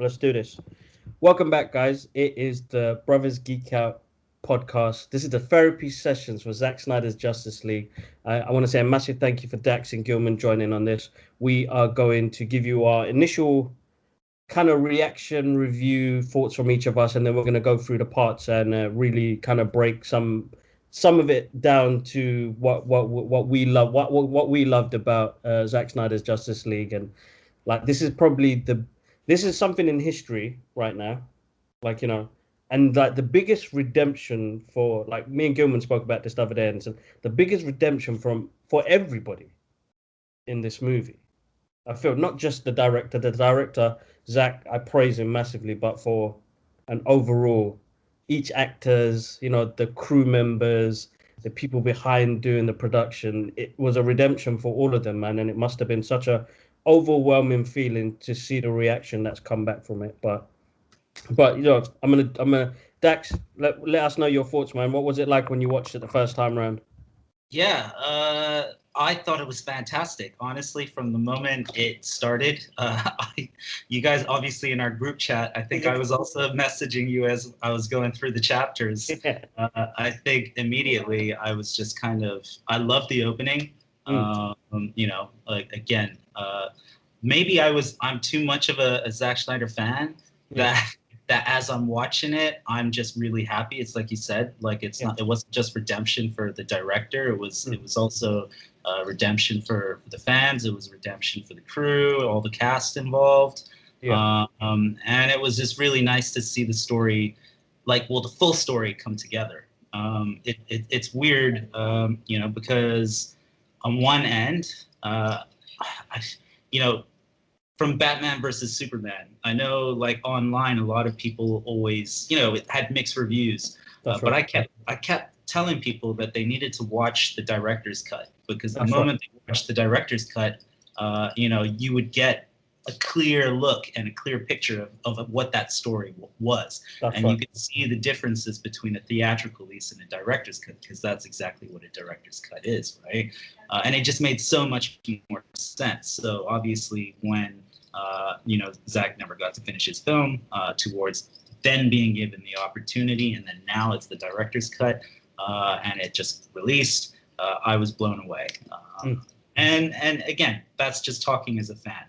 let's do this. Welcome back, guys. It is the Brothers Geek Out podcast. This is the therapy sessions for Zack Snyder's Justice League. I want to say a massive thank you for Dax and Gilman joining on this. We are going to give you our initial kind of reaction, review, thoughts from each of us, and then we're going to go through the parts and really kind of break some of it down to what we love, what we loved about Zack Snyder's Justice League. And like this is something in history right now, like and like the biggest redemption for, like, me and Gilman spoke about this the other day, and so the biggest redemption for everybody in this movie. I feel not just the director, Zach, I praise him massively, but for an overall, each actors, the crew members, the people behind doing the production, it was a redemption for all of them, man. And it must have been such a overwhelming feeling to see the reaction that's come back from it. But I'm gonna Dax, let us know your thoughts, man. What was it like when you watched it the first time around? Yeah, I thought it was fantastic. Honestly, from the moment it started, you guys obviously in our group chat, I think I was also messaging you as I was going through the chapters. I think immediately I was just I love the opening. Again, maybe I'm too much of a Zack Snyder fan that as I'm watching it, I'm just really happy. It's like you said, like it wasn't just redemption for the director. It was also redemption for the fans. It was redemption for the crew, all the cast involved. And it was just really nice to see the story, the full story come together. It's weird, because on one end, from Batman versus Superman, I know, like, online, a lot of people always, it had mixed reviews. But I kept telling people that they needed to watch the director's cut, because the moment they watched the director's cut, you would get a clear look and a clear picture of what that story was. You could see the differences between a theatrical release and a director's cut, because that's exactly what a director's cut is, right? And it just made so much more sense. So obviously when Zack never got to finish his film, towards then being given the opportunity, and then now it's the director's cut, and it just released, I was blown away. And again, that's just talking as a fan.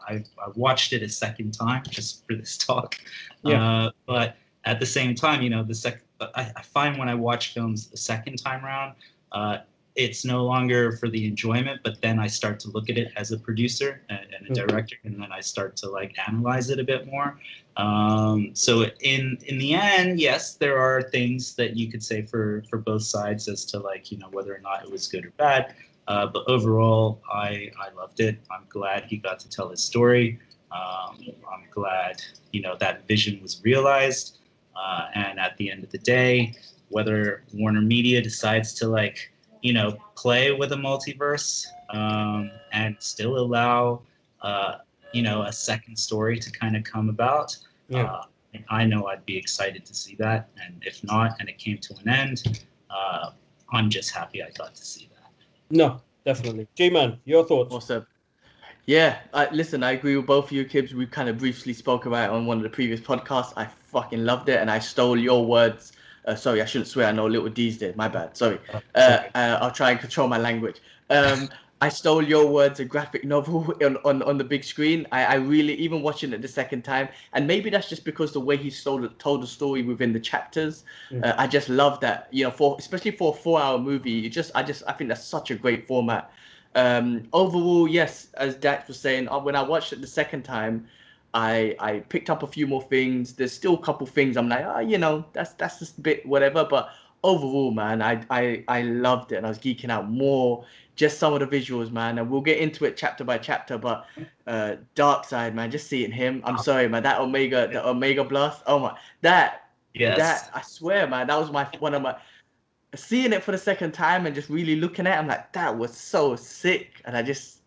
I watched it a second time just for this talk. But at the same time, I find when I watch films the second time around, it's no longer for the enjoyment, but then I start to look at it as a producer and a director, and then I start to analyze it a bit more. So in the end, yes, there are things that you could say for both sides as to whether or not it was good or bad. But overall, I loved it. I'm glad he got to tell his story. I'm glad that vision was realized. And at the end of the day, whether Warner Media decides to play with a multiverse and still allow a second story to come about, I know I'd be excited to see that. And if not, and it came to an end, I'm just happy I got to see that. No, definitely. G-Man, your thoughts? Awesome. Yeah, listen, I agree with both of you, Kibbs. We kind of briefly spoke about it on one of the previous podcasts. I fucking loved it, and I stole your words. Sorry, I shouldn't swear. I know Little D's did. My bad. Sorry. I'll try and control my language. I stole your words, a graphic novel on the big screen. I really, even watching it the second time, and maybe that's just because the way he told the story within the chapters. I just love that, especially for a 4-hour movie. I think that's such a great format. Overall, yes, as Dax was saying, when I watched it the second time, I picked up a few more things. There's still a couple things I'm like, that's just a bit whatever. But overall, man, I loved it, and I was geeking out more. Just some of the visuals, man, and we'll get into it chapter by chapter. But Dark Side, man, just seeing him. I'm sorry, man. The Omega Blast. Oh my, that I swear, man, that was one of my. Seeing it for the second time and just really looking at it, I'm like, that was so sick. And I just,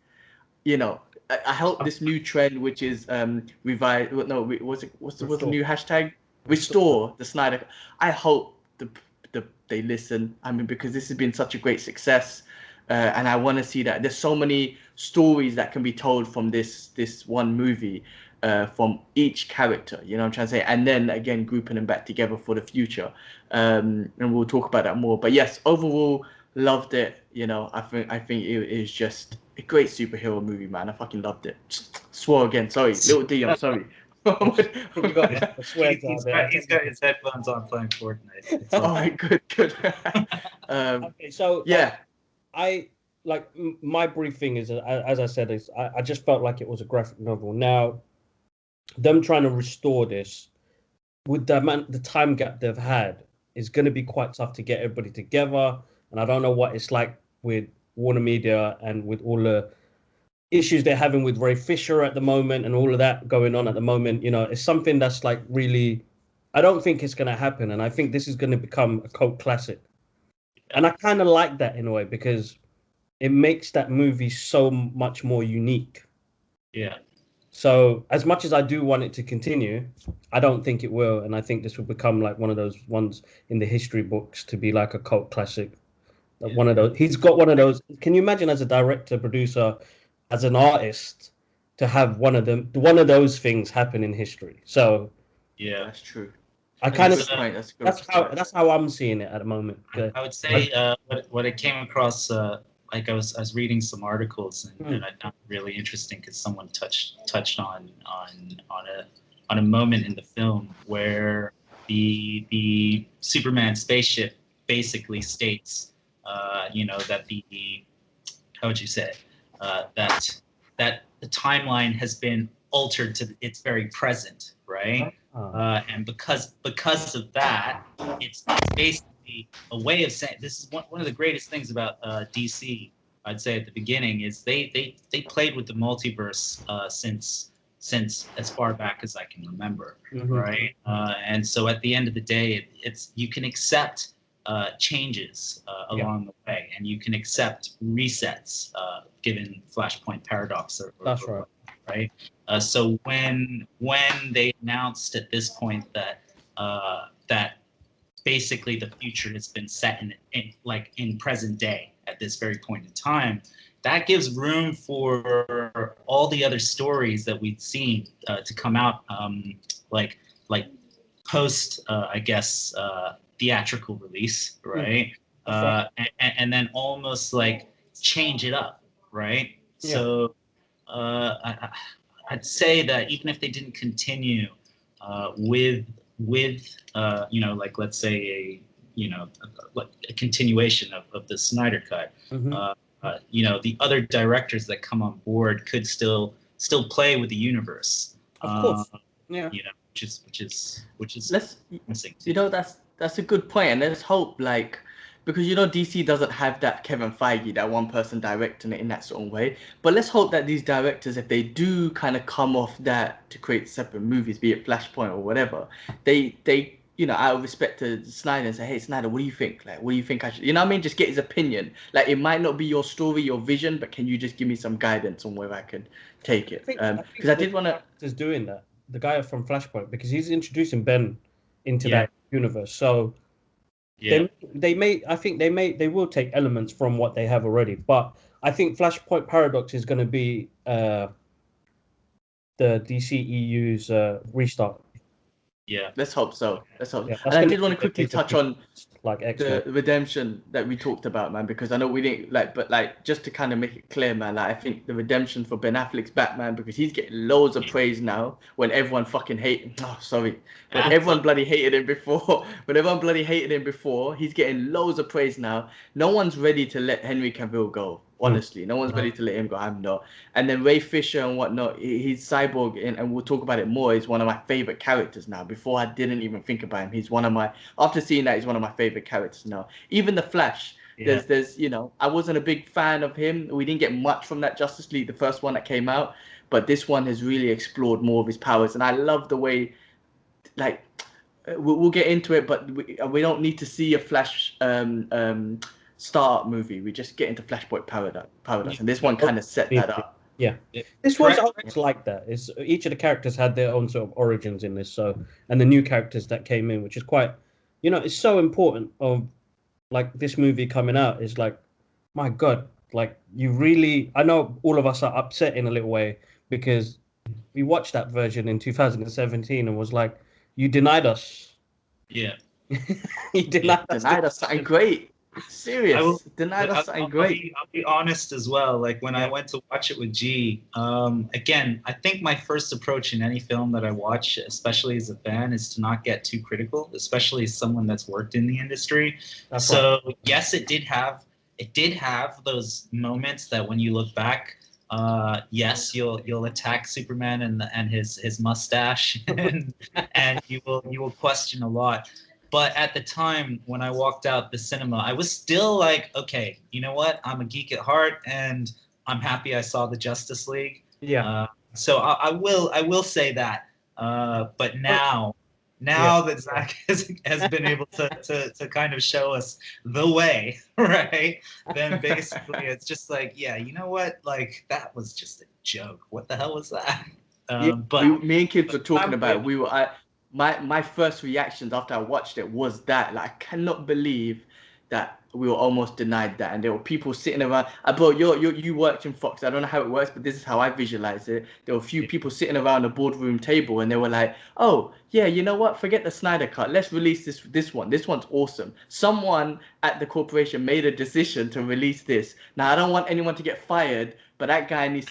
I hope this new trend, which is revive. No, what's the new hashtag? Restore the Snyder. I hope they listen. I mean, because this has been such a great success, and I want to see that. There's so many stories that can be told from this one movie. from each character. You know what I'm trying to say? And then again, grouping them back together for the future. And we'll talk about that more. But yes, overall, loved it. You know, I think it is just a great superhero movie, man. I fucking loved it. Swore again. Sorry, little D. I'm sorry. You got a swear jar He's got his headphones on playing Fortnite. It's all right, good. Okay, so Yeah. My brief thing is, as I said, is I just felt like it was a graphic novel. Now, them trying to restore this with the time gap they've had is going to be quite tough to get everybody together. And I don't know what it's like with Warner Media and with all the issues they're having with Ray Fisher at the moment and all of that going on at the moment. You know, it's something that's like really, I don't think it's going to happen. And I think this is going to become a cult classic. And I kind of like that in a way because it makes that movie so much more unique. Yeah. So as much as I do want it to continue, I don't think it will. And I think this will become like one of those ones in the history books to be like a cult classic. Like one of those. He's got one of those. Can you imagine as a director, producer, as an artist, to have one of those things happen in history? So yeah, that's true. I kind of that's how I'm seeing it at the moment. I would say what I came across, like I was reading some articles and I found it really interesting because someone touched on a moment in the film where the Superman spaceship basically states, that how would you say it? That the timeline has been altered to its very present, right? And because of that, it's basically a way of saying this is one of the greatest things about DC. I'd say at the beginning is they played with the multiverse since as far back as I can remember, right? And so at the end of the day, it's you can accept changes along the way, and you can accept resets given Flashpoint paradox. That's right. Right. So when they announced at this point that that basically the future has been set in present day at this very point in time, that gives room for all the other stories that we've seen to come out, like post, I guess, theatrical release, right? And then almost like change it up, right? Yeah. So I'd say that even if they didn't continue with like let's say a continuation of the Snyder Cut, the other directors that come on board could still play with the universe. Of course. Which is missing. That's a good point, and let's hope because DC doesn't have that Kevin Feige, that one person directing it in that sort of way. But let's hope that these directors, if they do kind of come off that to create separate movies, be it Flashpoint or whatever, they out of respect to Snyder, and say, hey Snyder, what do you think? Like, what do you think I should? You know what I mean? Just get his opinion. Like, it might not be your story, your vision, but can you just give me some guidance on where I could take it? Because I did want to. Is doing that. The guy from Flashpoint, because he's introducing Ben into that universe. So. Yeah. They will take elements from what they have already, but I think Flashpoint Paradox is going to be the DCEU's restart. Yeah, let's hope so. Yeah, and I did want to quickly touch on like the redemption that we talked about, man, because I know we didn't but just to kind of make it clear, man, I think the redemption for Ben Affleck's Batman, because he's getting loads of praise now when everyone fucking everyone bloody hated him before. He's getting loads of praise now. No one's ready to let Henry Cavill go. Honestly, no one's ready to let him go. I'm not. And then Ray Fisher and whatnot, he's Cyborg, and we'll talk about it more. He's one of my favorite characters now. Before, I didn't even think about him. He's one of my, after seeing that, he's one of my favorite characters now. Even the Flash, there's I wasn't a big fan of him. We didn't get much from that Justice League, the first one that came out, but this one has really explored more of his powers, and I love the way, we'll get into it, but we don't need to see a Flash startup movie. We just get into Flashpoint Paradox, and this one kind of set that up. Yeah, this was always like that. It's each of the characters had their own sort of origins in this. So, and the new characters that came in, which is quite, it's so important. Of like this movie coming out is like, my God, like you really. I know all of us are upset in a little way because, we watched that version in 2017 and was like, you denied us. Yeah. You denied us. Denied us something great. I will. Serious. Denied us something great. I'll be honest as well. Like when I Yeah. went to watch it with G, again, I think my first approach in any film that I watch, especially as a fan, is to not get too critical, especially as someone that's worked in the industry. That's So yes, it did have those moments that when you look back, yes, you'll attack Superman and his mustache, and you will question a lot. But at the time when I walked out the cinema, I was still like, okay, you know what? I'm a geek at heart, and I'm happy I saw the Justice League. Yeah. So I will say that. But now that Zach has been able to kind of show us the way, right? Then basically it's just like, yeah, you know what? Like that was just a joke. What the hell was that? Me and kids were talking about it. My first reactions after I watched it was that, like, I cannot believe that we were almost denied that, and there were people sitting around. Bro, you worked in Fox. I don't know how it works, but this is how I visualize it. There were a few people sitting around a boardroom table, and they were like, "Oh yeah, you know what? Forget the Snyder cut. Let's release this one. This one's awesome." Someone at the corporation made a decision to release this. Now I don't want anyone to get fired, but that guy needs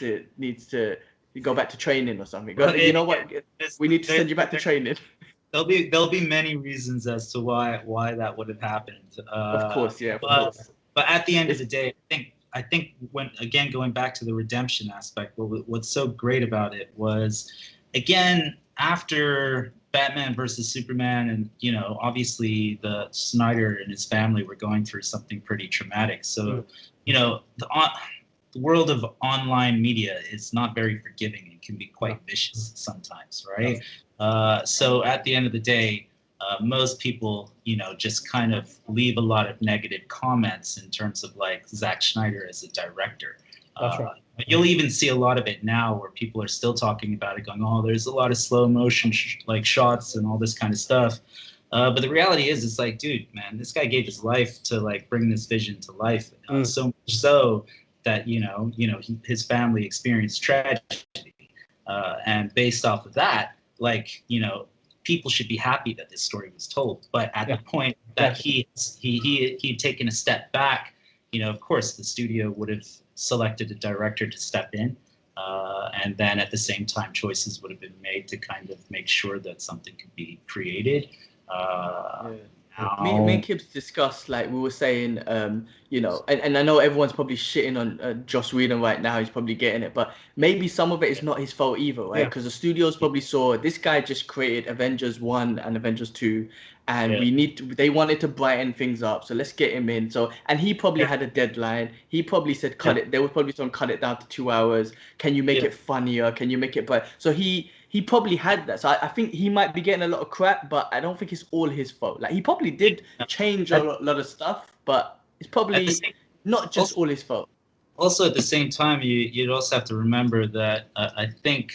to go back to training or something. You know what? We need to send you back to training. There'll be many reasons as to why that would have happened. Of course, yeah, of course. But at the end of the day, I think when again going back to the redemption aspect, what's so great about it was, again, after Batman versus Superman, and you know, obviously the Snyder and his family were going through something pretty traumatic. So, you know, the world of online media is not very forgiving. It can be quite vicious sometimes, right? So at the end of the day, most people, you know, just kind of leave a lot of negative comments in terms of like Zack Snyder as a director. That's right. You'll even see a lot of it now where people are still talking about it, going, "Oh, there's a lot of slow motion like shots and all this kind of stuff." But the reality is, it's like, dude, man, this guy gave his life to like bring this vision to life. So much so that his family experienced tragedy, and based off of that, like, you know, people should be happy that this story was told. But at the point that he'd taken a step back, you know, of course the studio would have selected a director to step in, and then at the same time choices would have been made to kind of make sure that something could be created. Me and Kibbs discussed, like we were saying, you know, and I know everyone's probably shitting on Joss Whedon right now. He's probably getting it, but maybe some of it is not his fault either, right? Because the studios probably saw this guy just created Avengers 1 and Avengers 2, and they wanted to brighten things up, so let's get him in. So, and he probably had a deadline. He probably said cut it. There was probably some cut it down to 2 hours. Can you make it funnier? Can you make it bright? So he probably had that. So I think he might be getting a lot of crap, but I don't think it's all his fault. Like, he probably did change a lot of stuff, but it's probably not just all his fault. Also, at the same time, you'd also have to remember that I think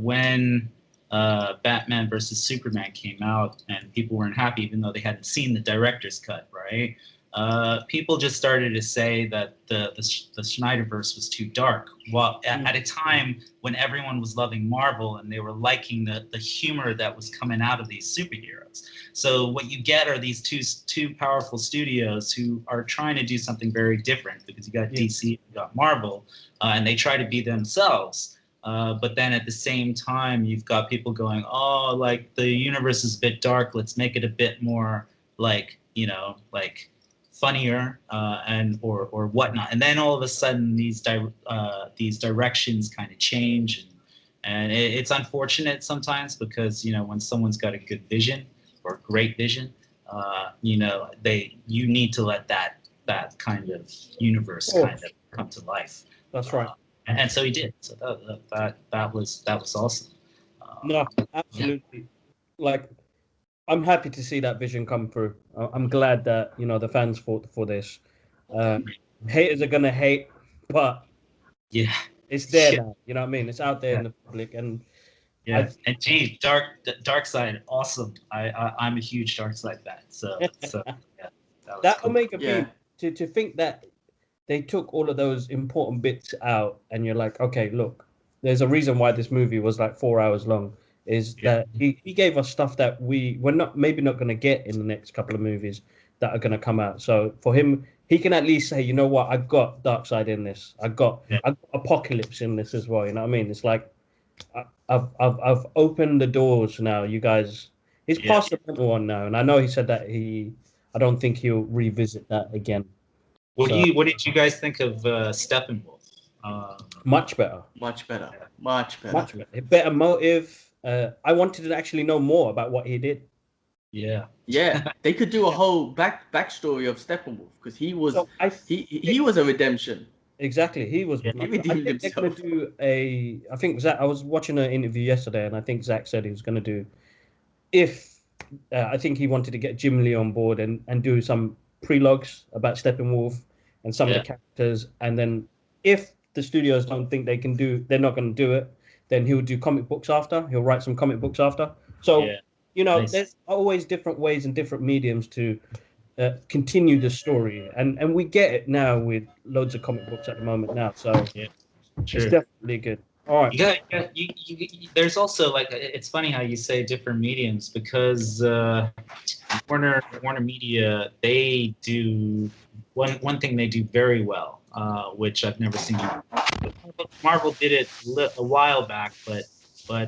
when Batman versus Superman came out and people weren't happy, even though they hadn't seen the director's cut, right? People just started to say that the Snyderverse was too dark. Well, at a time when everyone was loving Marvel and they were liking the humor that was coming out of these superheroes. So what you get are these two powerful studios who are trying to do something very different, because you got DC, you got Marvel, and they try to be themselves. But then at the same time, you've got people going, "Oh, like the universe is a bit dark. Let's make it a bit more like, you know, like funnier and or whatnot." And then all of a sudden, these directions kind of change, and it's unfortunate sometimes, because, you know, when someone's got a good vision or great vision, you know, you need to let that kind of universe kind of come to life. That's right. And so he did. So that was awesome. No, absolutely. Like, I'm happy to see that vision come through. I'm glad that, you know, the fans fought for this. Haters are gonna hate, but it's there now. You know what I mean? It's out there in the public, and and gee, Dark Side, awesome. I'm a huge Dark Side fan. So that Omega Beam, to think that they took all of those important bits out, and you're like, okay, look, there's a reason why this movie was like 4 hours long. Is that he gave us stuff that we're not going to get in the next couple of movies that are going to come out. So for him, he can at least say, you know what, I've got Darkseid in this. I've got Apocalypse in this as well. You know what I mean? It's like I've opened the doors now. You guys, he's past the mental one now, and I know he said that I don't think he'll revisit that again. What did you guys think of Steppenwolf? Much better. Much better. Better motive. I wanted to actually know more about what he did. Yeah. They could do a whole backstory of Steppenwolf because he was he was a redemption. Exactly, he was. He redeemed himself. They're going to do I think Zach. I was watching an interview yesterday, and I think Zach said he was going to do. I think he wanted to get Jim Lee on board and do some prelogues about Steppenwolf and some of the characters, and then if the studios don't think they're not going to do it, then he'll do comic books after. He'll write some comic books after. So there's always different ways and different mediums to continue the story, and we get it now with loads of comic books at the moment now. So it's definitely good. All right. There's also like it's funny how you say different mediums because Warner Media, they do one thing they do very well, which I've never seen. Marvel did it a while back, but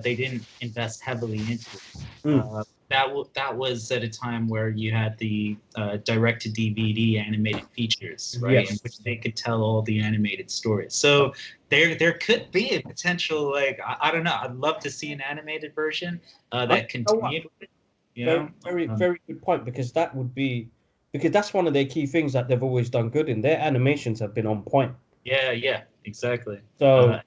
they didn't invest heavily into it. That was at a time where you had the direct-to-DVD animated features, right, in which they could tell all the animated stories. So there could be a potential, like I don't know. I'd love to see an animated version that continued. Very good point, because that's one of their key things that they've always done good in. Their animations have been on point. Yeah, exactly. So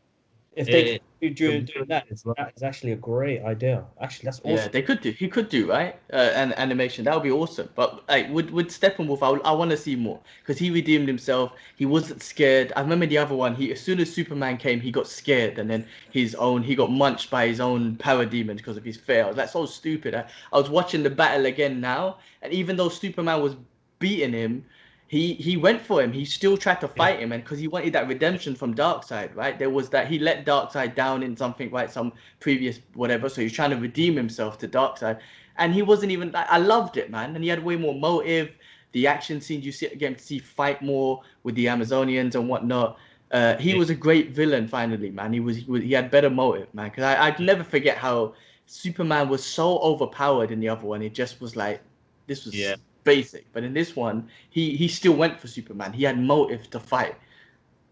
if they do that is actually a great idea. Actually, that's awesome. Yeah, they could do. He could do, right? An animation. That would be awesome. But like with Steppenwolf, I want to see more because he redeemed himself. He wasn't scared. I remember the other one. As soon as Superman came, he got scared, and then he got munched by his own parademons because of his fear. I was like, so stupid. I was watching the battle again now, and even though Superman was beating him, he went for him. He still tried to fight him, and because he wanted that redemption from Darkseid, right? There was that he let Darkseid down in something, right? Some previous whatever. So he's trying to redeem himself to Darkseid, and he wasn't even. I loved it, man. And he had way more motive. The action scenes you get to see fight more with the Amazonians and whatnot. He was a great villain finally, man. He had better motive, man. Because I'd never forget how Superman was so overpowered in the other one. It just was like, this was basic. But in this one, he still went for Superman. He had motive to fight.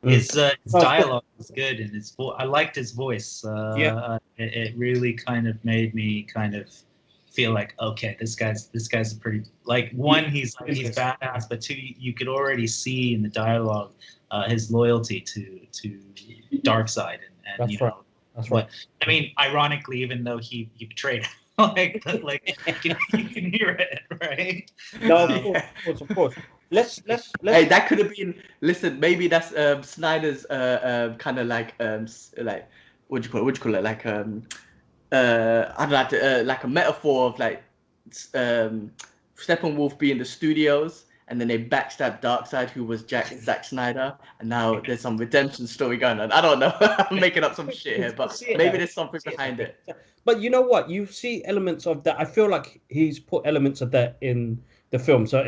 His dialogue was good, and I liked his voice. It really kind of made me kind of feel like, okay, this guy's a pretty, like, one, he's badass, but two, you could already see in the dialogue his loyalty to Darkseid, and That's right. That's right. I mean, ironically, even though he betrayed him, like you can hear it, right? No, of course. Let's. Hey, that could have been. Listen, maybe that's Snyder's kind of like what do you call it? Like I don't know, like a metaphor of like Steppenwolf being the studios, and then they backstabbed Darkseid, who was Zack Snyder, and now there's some redemption story going on. I don't know. I'm making up some shit here, but maybe there's something behind it. But you know what? You see elements of that. I feel like he's put elements of that in the film. So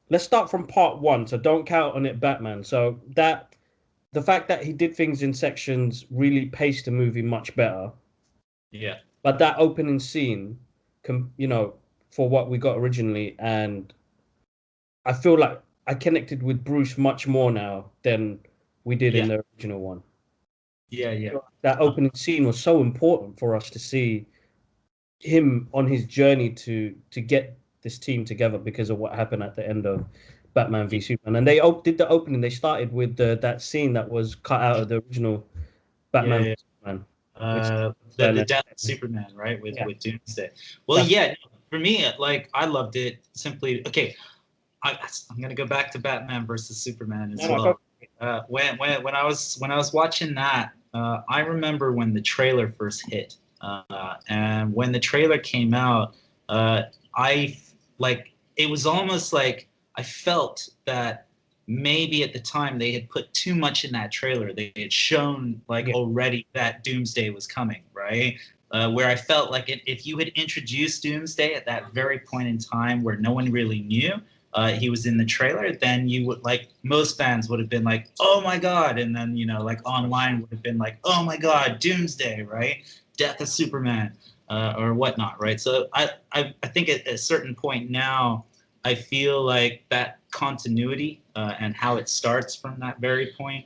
let's start from part one. So don't count on it, Batman. So the fact that he did things in sections really paced the movie much better. Yeah. But that opening scene, for what we got originally, and I feel like I connected with Bruce much more now than we did in the original one. Yeah. That opening scene was so important for us to see him on his journey to get this team together because of what happened at the end of Batman v Superman. And they did the opening. They started with that scene that was cut out of the original Batman v Superman. The death of Superman, right? With Doomsday. Well, for me, like, I loved it simply. Okay, I'm gonna go back to Batman versus Superman as well. When I was watching that, I remember when the trailer first hit, and when the trailer came out, it was almost like I felt that maybe at the time they had put too much in that trailer. They had shown like already that Doomsday was coming, right? Where I felt like if you had introduced Doomsday at that very point in time where no one really knew he was in the trailer, then you would, like, most fans would have been like, oh my God. And then, like online would have been like, oh my God, Doomsday, right? Death of Superman, or whatnot, right? So I think at a certain point now, I feel like that continuity and how it starts from that very point,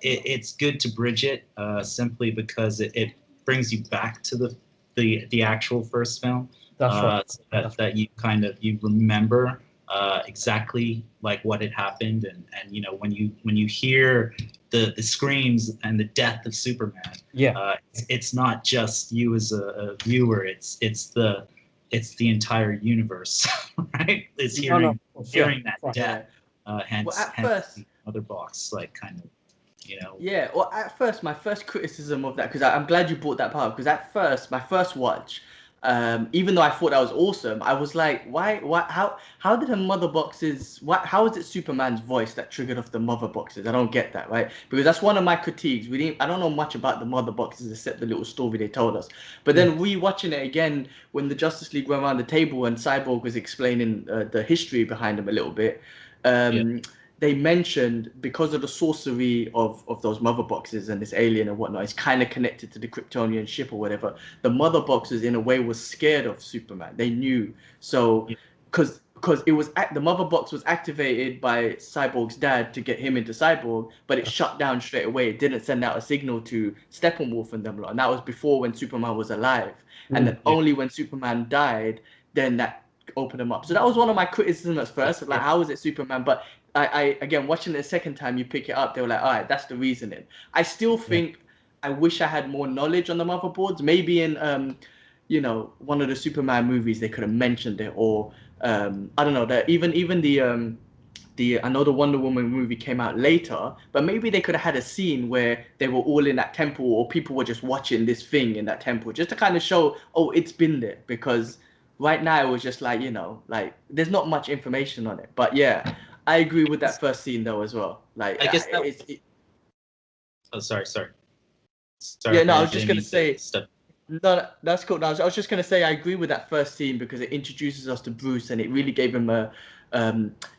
it's good to bridge it simply because it brings you back to the actual first film. That's right. So that you kind of remember exactly like what had happened, and when you hear the screams and the death of Superman, it's not just you as a viewer, it's the entire universe, right? Is hearing that death. Hence first, the other box, like, kind of, Yeah, well, at first, my first criticism of that, because I'm glad you brought that part up, because at first, my first watch, even though I thought that was awesome, I was like, why, how did the mother boxes, how is it Superman's voice that triggered off the mother boxes? I don't get that, right? Because that's one of my critiques. I don't know much about the mother boxes except the little story they told us. But then rewatching it again, when the Justice League went around the table and Cyborg was explaining the history behind them a little bit, they mentioned because of the sorcery of those mother boxes and this alien and whatnot, it's kind of connected to the Kryptonian ship or whatever. The mother boxes, in a way, was scared of Superman. They knew. So, because it was the mother box was activated by Cyborg's dad to get him into Cyborg, but it shut down straight away. It didn't send out a signal to Steppenwolf and them lot. And that was before, when Superman was alive. And then only when Superman died, then that opened them up. So that was one of my criticisms at first. Like, how is it Superman? But I again, watching it the second time, you pick it up, they were like, all right, that's the reasoning. I still think I wish I had more knowledge on the motherboards. Maybe in one of the Superman movies they could have mentioned it, or I don't know, that even the I know the Wonder Woman movie came out later, but maybe they could have had a scene where they were all in that temple, or people were just watching this thing in that temple, just to kind of show, oh, it's been there. Because right now it was just like, like, there's not much information on it. But yeah, I agree with that first scene though as well. Like, I guess oh, sorry. Yeah, no, I was just gonna say. No, that's cool. No, I was just gonna say I agree with that first scene because it introduces us to Bruce, and it really gave him a.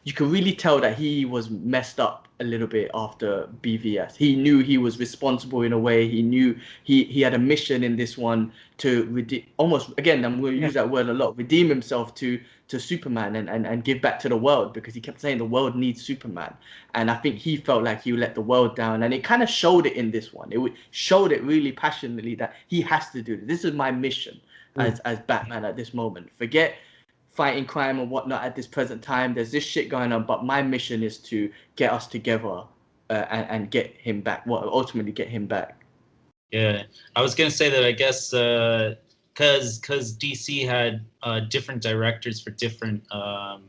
You can really tell that he was messed up a little bit after BVS. He knew he was responsible in a way. He knew he had a mission in this one to redeem, almost, again, I'm going to use that word a lot, redeem himself to Superman and give back to the world, because he kept saying the world needs Superman. And I think he felt like he let the world down, and it kind of showed it in this one. It showed it really passionately that he has to do this. This is my mission as Batman at this moment. Forget fighting crime and whatnot at this present time. There's this shit going on, but my mission is to get us together and get him back. Ultimately get him back. Yeah, I was gonna say that I guess because DC had different directors for different for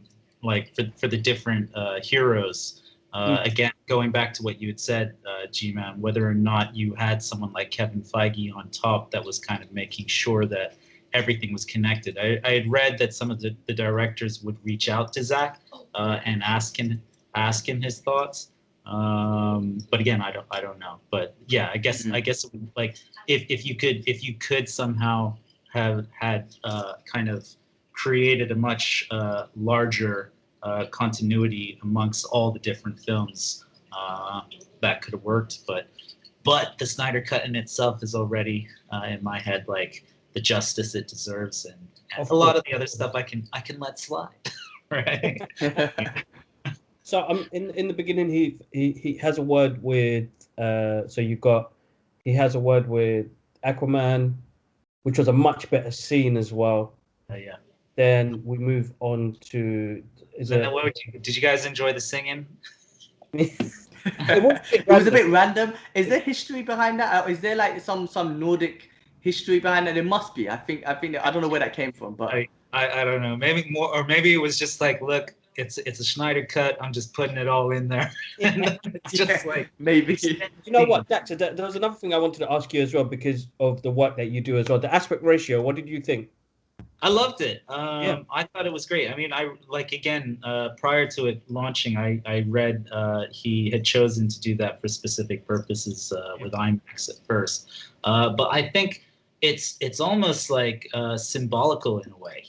the different heroes. Again, going back to what you had said, G-Man, whether or not you had someone like Kevin Feige on top that was kind of making sure that everything was connected. I had read that some of the directors would reach out to Zack and ask him his thoughts. But again, I don't know. But yeah, I guess like if you could somehow have had kind of created a much larger continuity amongst all the different films, that could have worked. But the Snyder Cut in itself is already in my head like the justice it deserves, and a lot of the other stuff I can let slide, right? So in the beginning he has a word with he has a word with Aquaman, which was a much better scene as well. Yeah. Then we move on to did you guys enjoy the singing? It was a bit random. Is there history behind that? Or is there like some Nordic history behind it? There must be. I think I don't know where that came from, but I don't know. Maybe more, or maybe it was just like, look, it's a Snyder cut. I'm just putting it all in there. It's just like maybe. You know what, Dax? There was another thing I wanted to ask you as well, because of the work that you do as well. The aspect ratio. What did you think? I loved it. Yeah. I thought it was great. I mean, I like again prior to it launching, I read he had chosen to do that for specific purposes with IMAX at first, but I think it's almost like symbolical in a way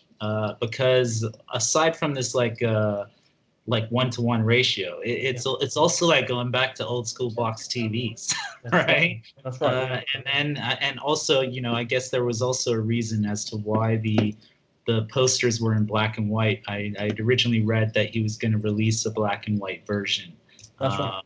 because aside from this like 1-to-1 ratio, it's also like going back to old school box TVs, right? That's right. And then and also I guess there was also a reason as to why the posters were in black and white. I'd originally read that he was going to release a black and white version. That's right.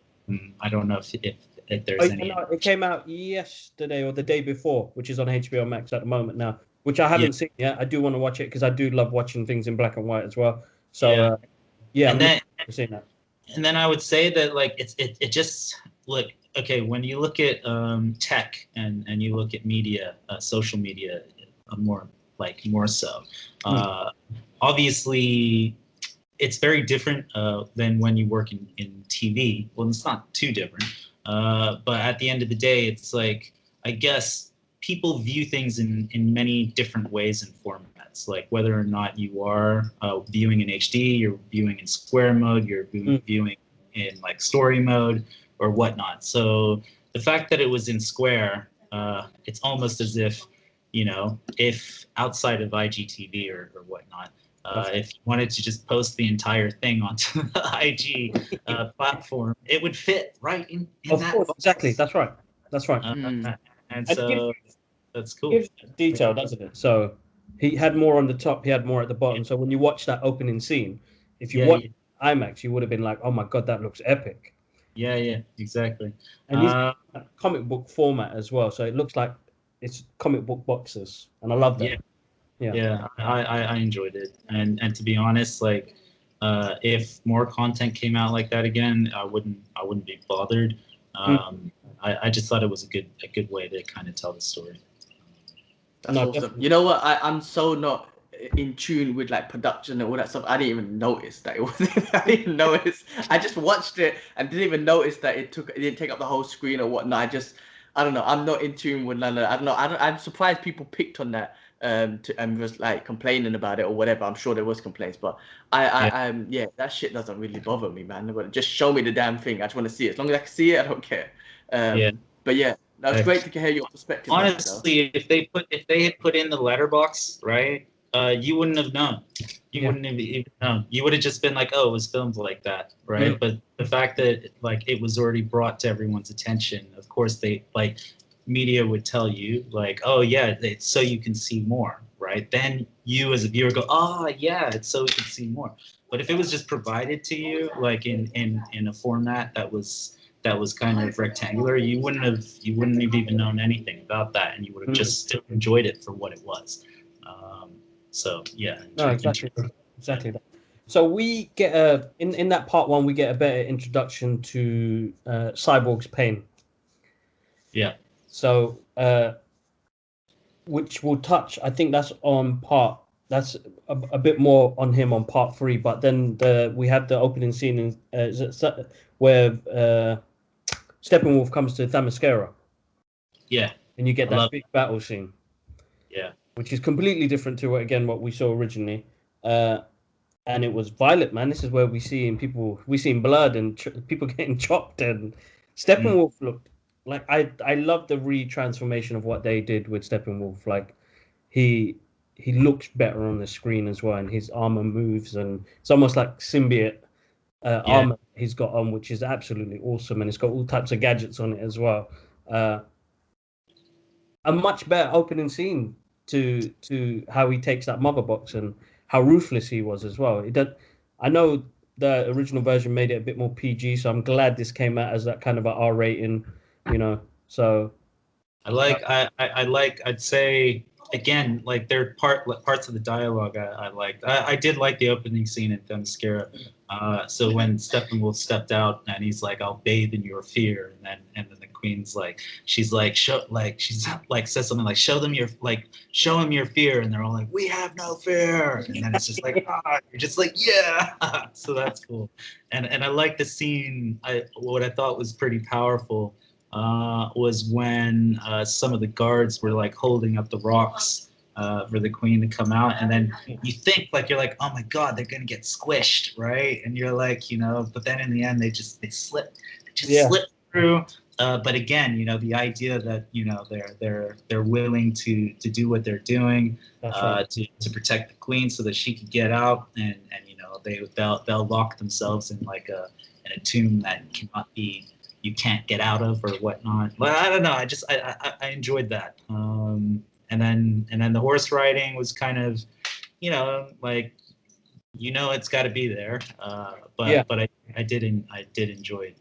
I don't know if there's any. No, it came out yesterday or the day before, which is on HBO Max at the moment now, which I haven't seen yet. I do want to watch it because I do love watching things in black and white as well. So yeah, and I'm then looking to see that. and then I would say that like it just look okay when you look at tech and you look at media, social media, more so. Obviously, it's very different than when you work in TV. Well, it's not too different, but at the end of the day, it's like I guess people view things in many different ways and formats. Like whether or not you are viewing in HD, you're viewing in square mode, you're viewing in like story mode or whatnot. So the fact that it was in square, it's almost as if if outside of IGTV or whatnot, if you wanted to just post the entire thing onto the IG platform, it would fit right in Of that course, box. exactly. That's right. That's right. And so that's cool. Gives detail, doesn't it? So he had more on the top, he had more at the bottom. So when you watch that opening scene, if you watch IMAX, you would have been like, "Oh my god, that looks epic." Yeah, exactly. And he's comic book format as well, so it looks like it's comic book boxes, and I love that. Yeah. I enjoyed it, and to be honest, like if more content came out like that again, I wouldn't be bothered. I just thought it was a good way to kind of tell the story. That's awesome. Definitely. You know what? I'm so not in tune with like production and all that stuff. I didn't even notice that it was. I didn't notice. I just watched it and didn't even notice that it didn't take up the whole screen or whatnot. I don't know. I'm not in tune with none of that. I don't know. I'm surprised people picked on that and was like complaining about it or whatever. I'm sure there was complaints, but that shit doesn't really bother me, man. But just show me the damn thing. I just want to see it. As long as I can see it, I don't care. But yeah. That was great to hear your perspective. Honestly, if they had put in the letterbox, right, you wouldn't have known. You wouldn't have even known. You would have just been like, "Oh, it was filmed like that," right? But the fact that like it was already brought to everyone's attention, of course, they like media would tell you like, "Oh yeah, it's so you can see more," right? Then you as a viewer go, "Oh yeah, it's so we can see more." But if it was just provided to you like in a format that was kind of rectangular, you wouldn't have even known anything about that, and you would have just still enjoyed it for what it was. So yeah. No, exactly that. So we get in that part one, we get a better introduction to Cyborg's pain. Yeah. So which will touch. I think that's That's a bit more on him on part 3. But then we have the opening scene where Steppenwolf comes to Themyscira. Yeah. And you get that big battle scene. Yeah. Which is completely different to what we saw originally. And it was violent, man. This is where we seen blood and people getting chopped. And Steppenwolf looked like I love the re-transformation of what they did with Steppenwolf. Like he looks better on the screen as well, and his armor moves, and it's almost like symbiote armor he's got on, which is absolutely awesome, and it's got all types of gadgets on it as well. A much better opening scene to how he takes that mother box and how ruthless he was as well. I know the original version made it a bit more PG, so I'm glad this came out as that kind of a R rating, So I'd say again, like there are parts of the dialogue I liked. I did like the opening scene in Themyscira. So when Steppenwolf stepped out and he's like, "I'll bathe in your fear," and then the Queen's like, she's like says something like, show him your fear," and they're all like, "We have no fear," and then it's just like, you're just like, yeah. So that's cool, and I like the scene. What I thought was pretty powerful was when some of the guards were like holding up the rocks for the queen to come out, and then you think like you're like, oh my god, they're gonna get squished, right? And you're like, but then in the end they slip through. But again, the idea that they're willing to do what they're doing to protect the queen so that she could get out, and they'll lock themselves in like in a tomb that you can't get out of or whatnot. But I don't know. I enjoyed that. And then the horse riding was kind of, like, it's got to be there. But I did enjoy it.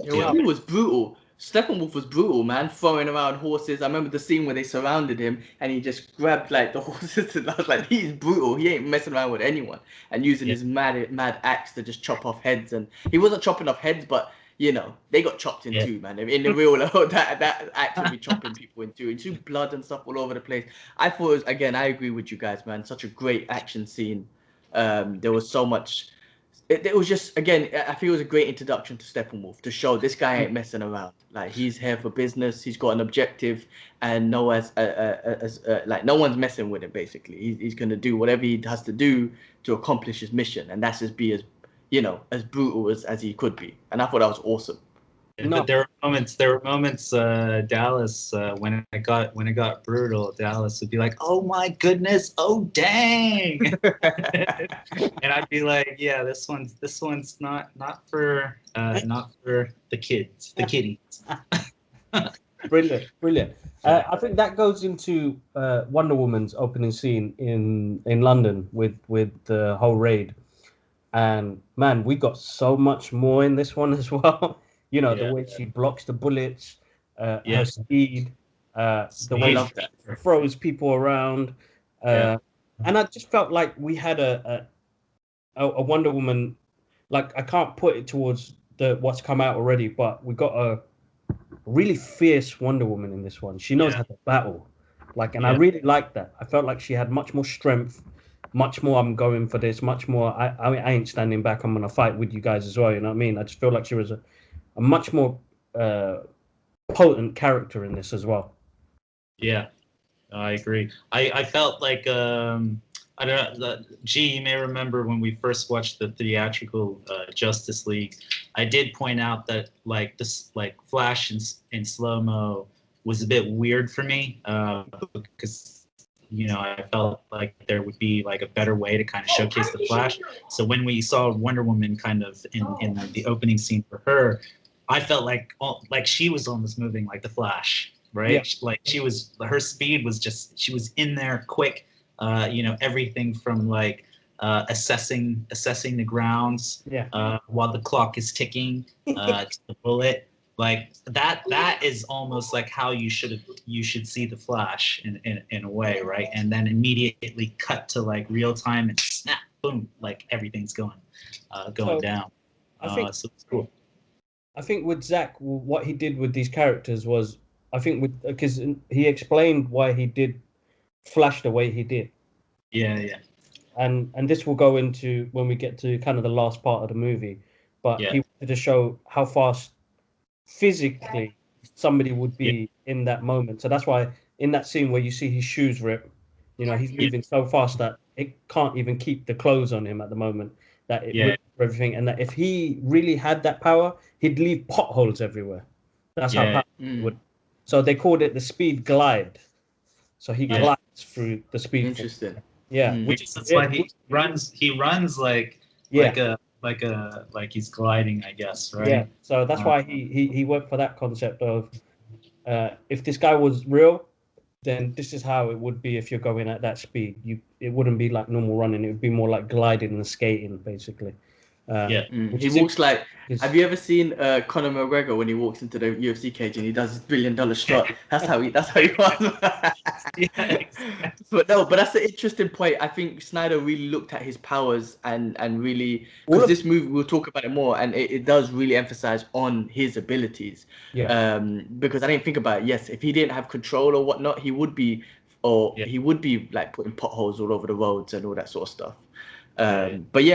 He was brutal. Steppenwolf was brutal, man, throwing around horses. I remember the scene where they surrounded him and he just grabbed like the horses, and I was like, he's brutal. He ain't messing around with anyone, and using his mad axe to just chop off heads. And he wasn't chopping off heads, but they got chopped in two, man. In the real world, that axe would be chopping people in two, into blood and stuff all over the place. I thought it was, again, I agree with you guys, man. Such a great action scene. There was so much. It was just, again, I feel it was a great introduction to Steppenwolf to show this guy ain't messing around. Like, he's here for business. He's got an objective, and no one's messing with him. Basically, he's gonna do whatever he has to do to accomplish his mission, and that's just be as brutal as he could be. And I thought that was awesome. But there were moments, Dallas, when it got brutal, Dallas would be like, "Oh my goodness, oh dang," and I'd be like, "Yeah, this one's not for the kids, the kiddies." Brilliant. I think that goes into Wonder Woman's opening scene in London with the whole raid, and man, we got so much more in this one as well. The way she blocks the bullets, her speed, the way she throws people around. And I just felt like we had a Wonder Woman, like, I can't put it towards what's come out already, but we got a really fierce Wonder Woman in this one. She knows how to battle. I really liked that. I felt like she had much more strength, much more, I'm going for this, much more, I ain't standing back, I'm going to fight with you guys as well, you know what I mean? I just feel like she was a much more potent character in this as well. Yeah, I agree. I felt like I don't know. You may remember when we first watched the theatrical Justice League. I did point out that Flash in slow mo was a bit weird for me because I felt like there would be like a better way to kind of showcase the Flash. So when we saw Wonder Woman kind of in the opening scene for her, I felt like she was almost moving like the Flash, right? Yeah. Like her speed was just, she was in there quick. Everything from assessing the grounds while the clock is ticking to the bullet. Like that is almost like how you should see the Flash in a way, right? And then immediately cut to like real time and snap, boom, like everything's going down. So it's cool. I think with Zack, what he did with these characters was, I think because he explained why he did Flash the way he did. Yeah. And this will go into when we get to kind of the last part of the movie. But he wanted to show how fast physically somebody would be in that moment. So that's why in that scene where you see his shoes rip, he's moving so fast that it can't even keep the clothes on him at the moment. That it rips everything, and that if he really had that power, he'd leave potholes everywhere. That's how powerful he would. So they called it the speed glide. So he glides through the speed. Interesting. Yeah, which is why he runs. He runs like he's gliding, I guess, right? Yeah. So that's why he went for that concept of if this guy was real, then this is how it would be if you're going at that speed. It wouldn't be like normal running. It would be more like gliding and skating, basically. He walks like. Have you ever seen Conor McGregor when he walks into the UFC cage and he does his $1 billion strut? That's how he was. But that's an interesting point. I think Snyder really looked at his powers and really, because this movie, we'll talk about it more, and it does really emphasize on his abilities. Because I didn't think about it. Yes, if he didn't have control or whatnot, he would be like putting potholes all over the roads and all that sort of stuff. But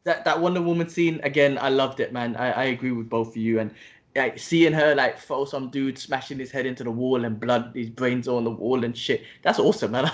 that Wonder Woman scene, again, I loved it, man. I agree with both of you, and like seeing her like throw some dude smashing his head into the wall and blood, his brains all on the wall and shit. That's awesome, man.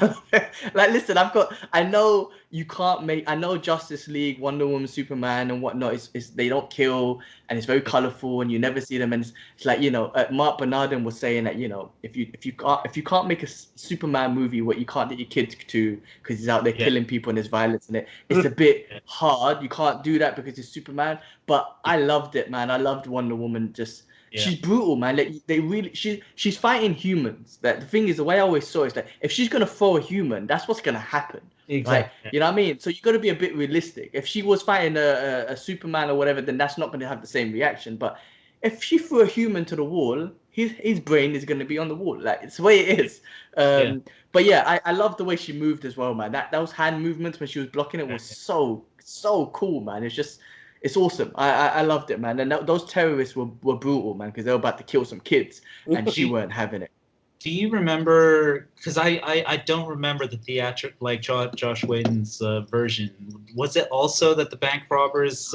Like, listen, I know you can't make, I know Justice League, Wonder Woman, Superman, and whatnot. Is they don't kill, and it's very colorful, and you never see them. And it's like, you know, Mark Bernardin was saying that, you know, if you can't make a Superman movie what you can't get your kids to because he's out there killing people and there's violence in it, it's a bit hard. You can't do that because it's Superman. But I loved it, man. I loved Wonder Woman. Just she's brutal, man. Like they really, she's fighting humans. That the thing is, the way I always saw it is that if she's gonna throw a human, that's what's gonna happen. Exactly. Right? You know what I mean? So you got to be a bit realistic. If she was fighting a Superman or whatever, then that's not gonna have the same reaction. But if she threw a human to the wall, his brain is gonna be on the wall. Like it's the way it is. But yeah, I love the way she moved as well, man. Those hand movements when she was blocking it was so cool, man. It's awesome. I loved it, man. And those terrorists were brutal, man, because they were about to kill some kids, and she weren't having it. Do you remember? Because I don't remember the theatric, like Josh Whedon's version. Was it also that the bank robbers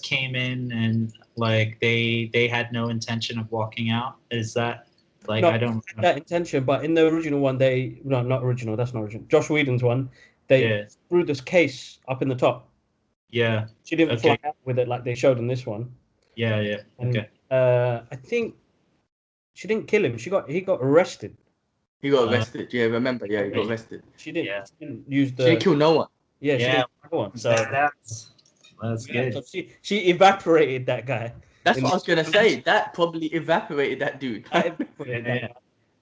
came in and like they had no intention of walking out? Is that like No, I don't remember. that intention, but in the original one, not original. That's not original. Josh Whedon's one, they threw this case up in the top. Yeah. She didn't fly out with it like they showed in this one. Yeah. And, I think she didn't kill him. He got arrested. He got arrested. Yeah, remember? Yeah, he got arrested. She didn't. She didn't use the. She didn't kill no one. Yeah, she didn't kill no one. So that's good. So she evaporated that guy. That's what I was gonna say. That probably evaporated that dude.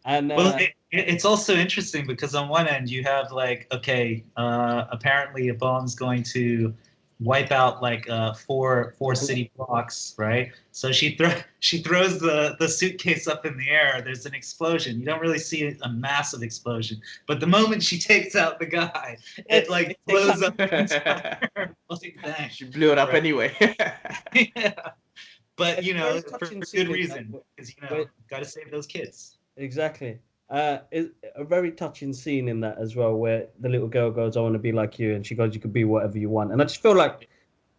And well, it's also interesting because on one end you have like, okay, apparently a bomb's going to wipe out like four city blocks, right? So she throws the suitcase up in the air. There's an explosion. You don't really see a massive explosion, but the moment she takes out the guy, it like blows up. Like, dang. She blew it up anyway. Yeah. But you know, for good reason, because you know, got to save those kids. Exactly. It's a very touching scene in that as well, where the little girl goes, "I want to be like you," and she goes, "You could be whatever you want." And I just feel like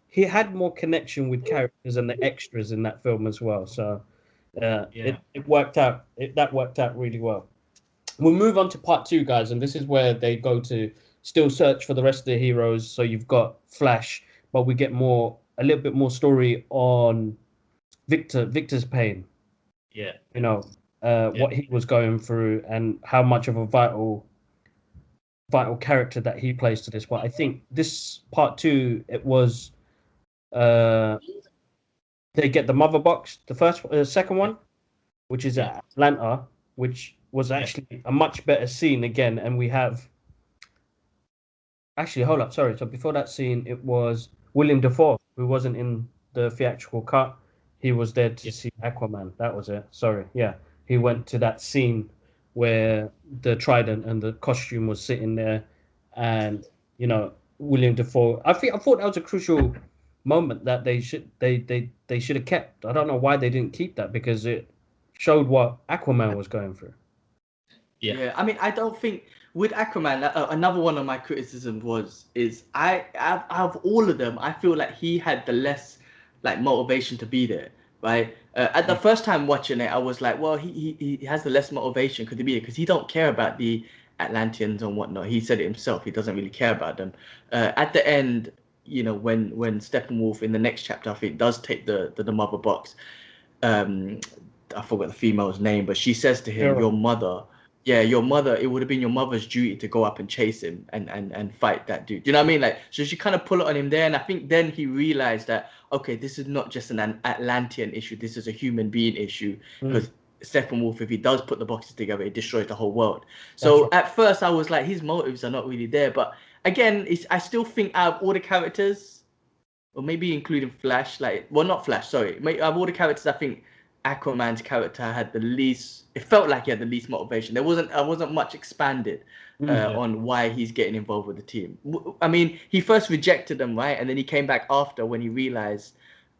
he had more connection with characters and the extras in that film as well. So it worked out. That worked out really well. We'll move on to part 2, guys, and this is where they go to still search for the rest of the heroes. So you've got Flash, but we get a little bit more story on Victor's pain. Yeah. You know, what he was going through and how much of a vital character that he plays to this. But I think this part 2, it was they get the mother box, the second one, which is at Atlanta, which was actually a much better scene again. And we have actually, hold up, sorry. So before that scene, it was William Dafoe, who wasn't in the theatrical cut. He was there to see Aquaman. That was it. Sorry. Yeah. He went to that scene where the trident and the costume was sitting there, and you know, William Dafoe. I thought that was a crucial moment that they should have kept. I don't know why they didn't keep that, because it showed what Aquaman was going through. Yeah. I mean, I don't think with Aquaman, another one of my criticisms is out of all of them, I feel like he had the less like motivation to be there, right? At the first time watching it, I was like, well, he has the less motivation could be here because he don't care about the Atlanteans and whatnot. He said it himself. He doesn't really care about them. At the end, you know, when Steppenwolf in the next chapter, I think, does take the mother box. I forgot the female's name, but she says to him, your mother, it would have been your mother's duty to go up and chase him and fight that dude. You know what I mean? Like, so she kind of pull it on him there, and I think then he realized that, okay, this is not just an Atlantean issue. This is a human being issue, because Steppenwolf, if he does put the boxes together, it destroys the whole world. So at first I was like, his motives are not really there. But again, I still think out of all the characters, or maybe including Flash, not Flash, sorry. Out of all the characters, I think Aquaman's character had the least. It felt like he had the least motivation. I wasn't much expanded on why he's getting involved with the team. I mean, he first rejected them, right, and then he came back after when he realized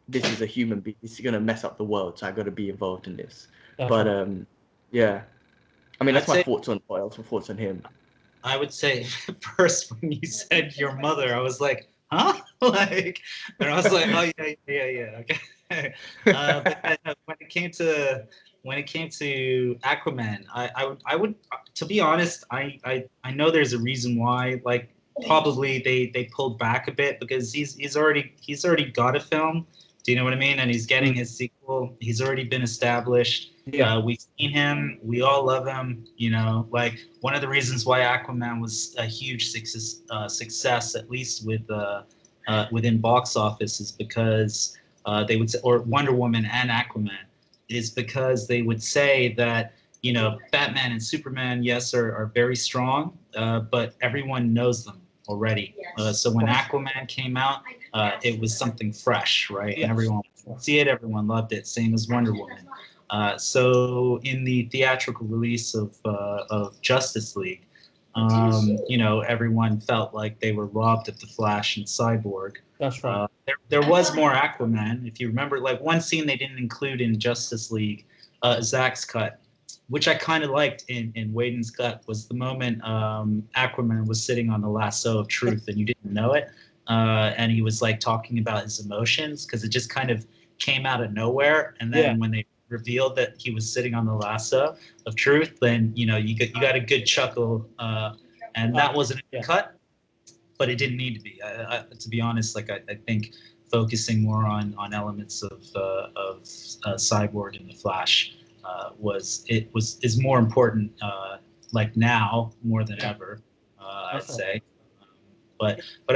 this is a human being. This is gonna mess up the world, so I got to be involved in this. Yeah. I mean, that's my thoughts on him. I would say first when you said your mother, I was like, huh? And I was like, oh yeah, okay. But when it came to Aquaman, I would to be honest, I know there's a reason why. Like probably they pulled back a bit because he's already got a film. Do you know what I mean? And he's getting his sequel. He's already been established. Yeah. We've seen him. We all love him. You know, like one of the reasons why Aquaman was a huge success, at least within box office, is because they would say, or Wonder Woman and Aquaman, is because they would say that, you know, Batman and Superman, yes, are very strong, but everyone knows them already. So when Aquaman came out, it was something fresh, right? Yes. And everyone see it, everyone loved it. Same as Wonder Woman. So in the theatrical release of Justice League, you know, everyone felt like they were robbed of the Flash and Cyborg. That's right. There was more Aquaman. If you remember, like one scene they didn't include in Justice League, Zack's cut, which I kind of liked in Whedon's cut, was the moment Aquaman was sitting on the lasso of truth and you didn't know it. And he was like talking about his emotions because it just kind of came out of nowhere. And then when they revealed that he was sitting on the lasso of truth, then, you know, you got a good chuckle. And that wasn't a cut, but it didn't need to be. To be honest, like I think focusing more on elements of Cyborg and the Flash is more important, like now more than ever, I'd say. But I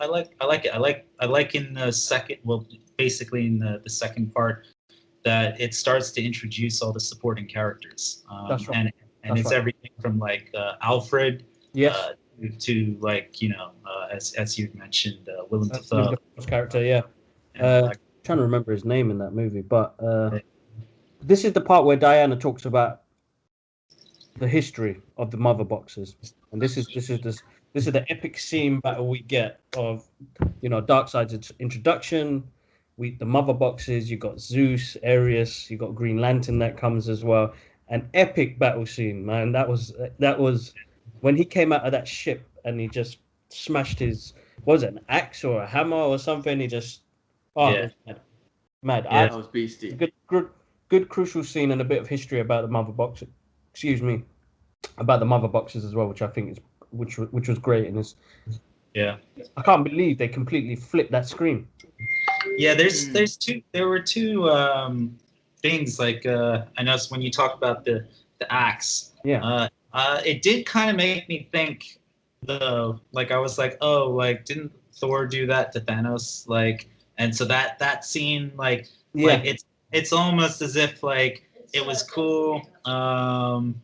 like it. I like in the second, well, basically in the second part, that it starts to introduce all the supporting characters. That's right. And it's everything from like Alfred, Yes. to like, you know, as you mentioned, Willem Dafoe. Character, yeah. Like, trying to remember his name in that movie, but this is the part where Diana talks about the history of the mother boxes, and this is the epic scene battle we get of, you know, Darkseid's introduction. The mother boxes. You got Zeus, Ares. You got Green Lantern that comes as well. An epic battle scene, man. That was when he came out of that ship and he just smashed his, what was it, an axe or a hammer or something? He just it was mad. Yeah, that was beastie. Good crucial scene and a bit of history about the mother box. Excuse me, about the mother boxes as well, which I think is which was great. And it's I can't believe they completely flipped that screen. Yeah, there were two things, like I noticed when you talk about the axe. It did kind of make me think, though, like I was like, oh, like didn't Thor do that to Thanos? Like, and so that scene, like it's almost as if like it was cool,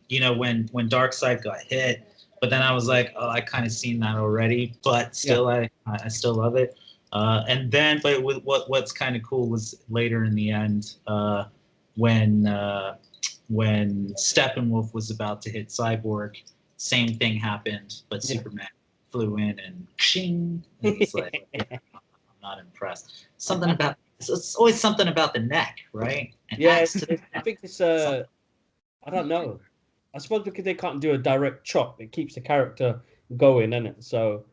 you know, when Darkseid got hit, but then I was like, oh, I kind of seen that already, but still I still love it. And then, but what's kind of cool was later in the end, when Steppenwolf was about to hit Cyborg, same thing happened, but Superman flew in and shing. And it's like, I'm not impressed. Something about it's always something about the neck, right? And I think it's I don't know. I suppose because they can't do a direct chop, it keeps the character going, isn't it? So,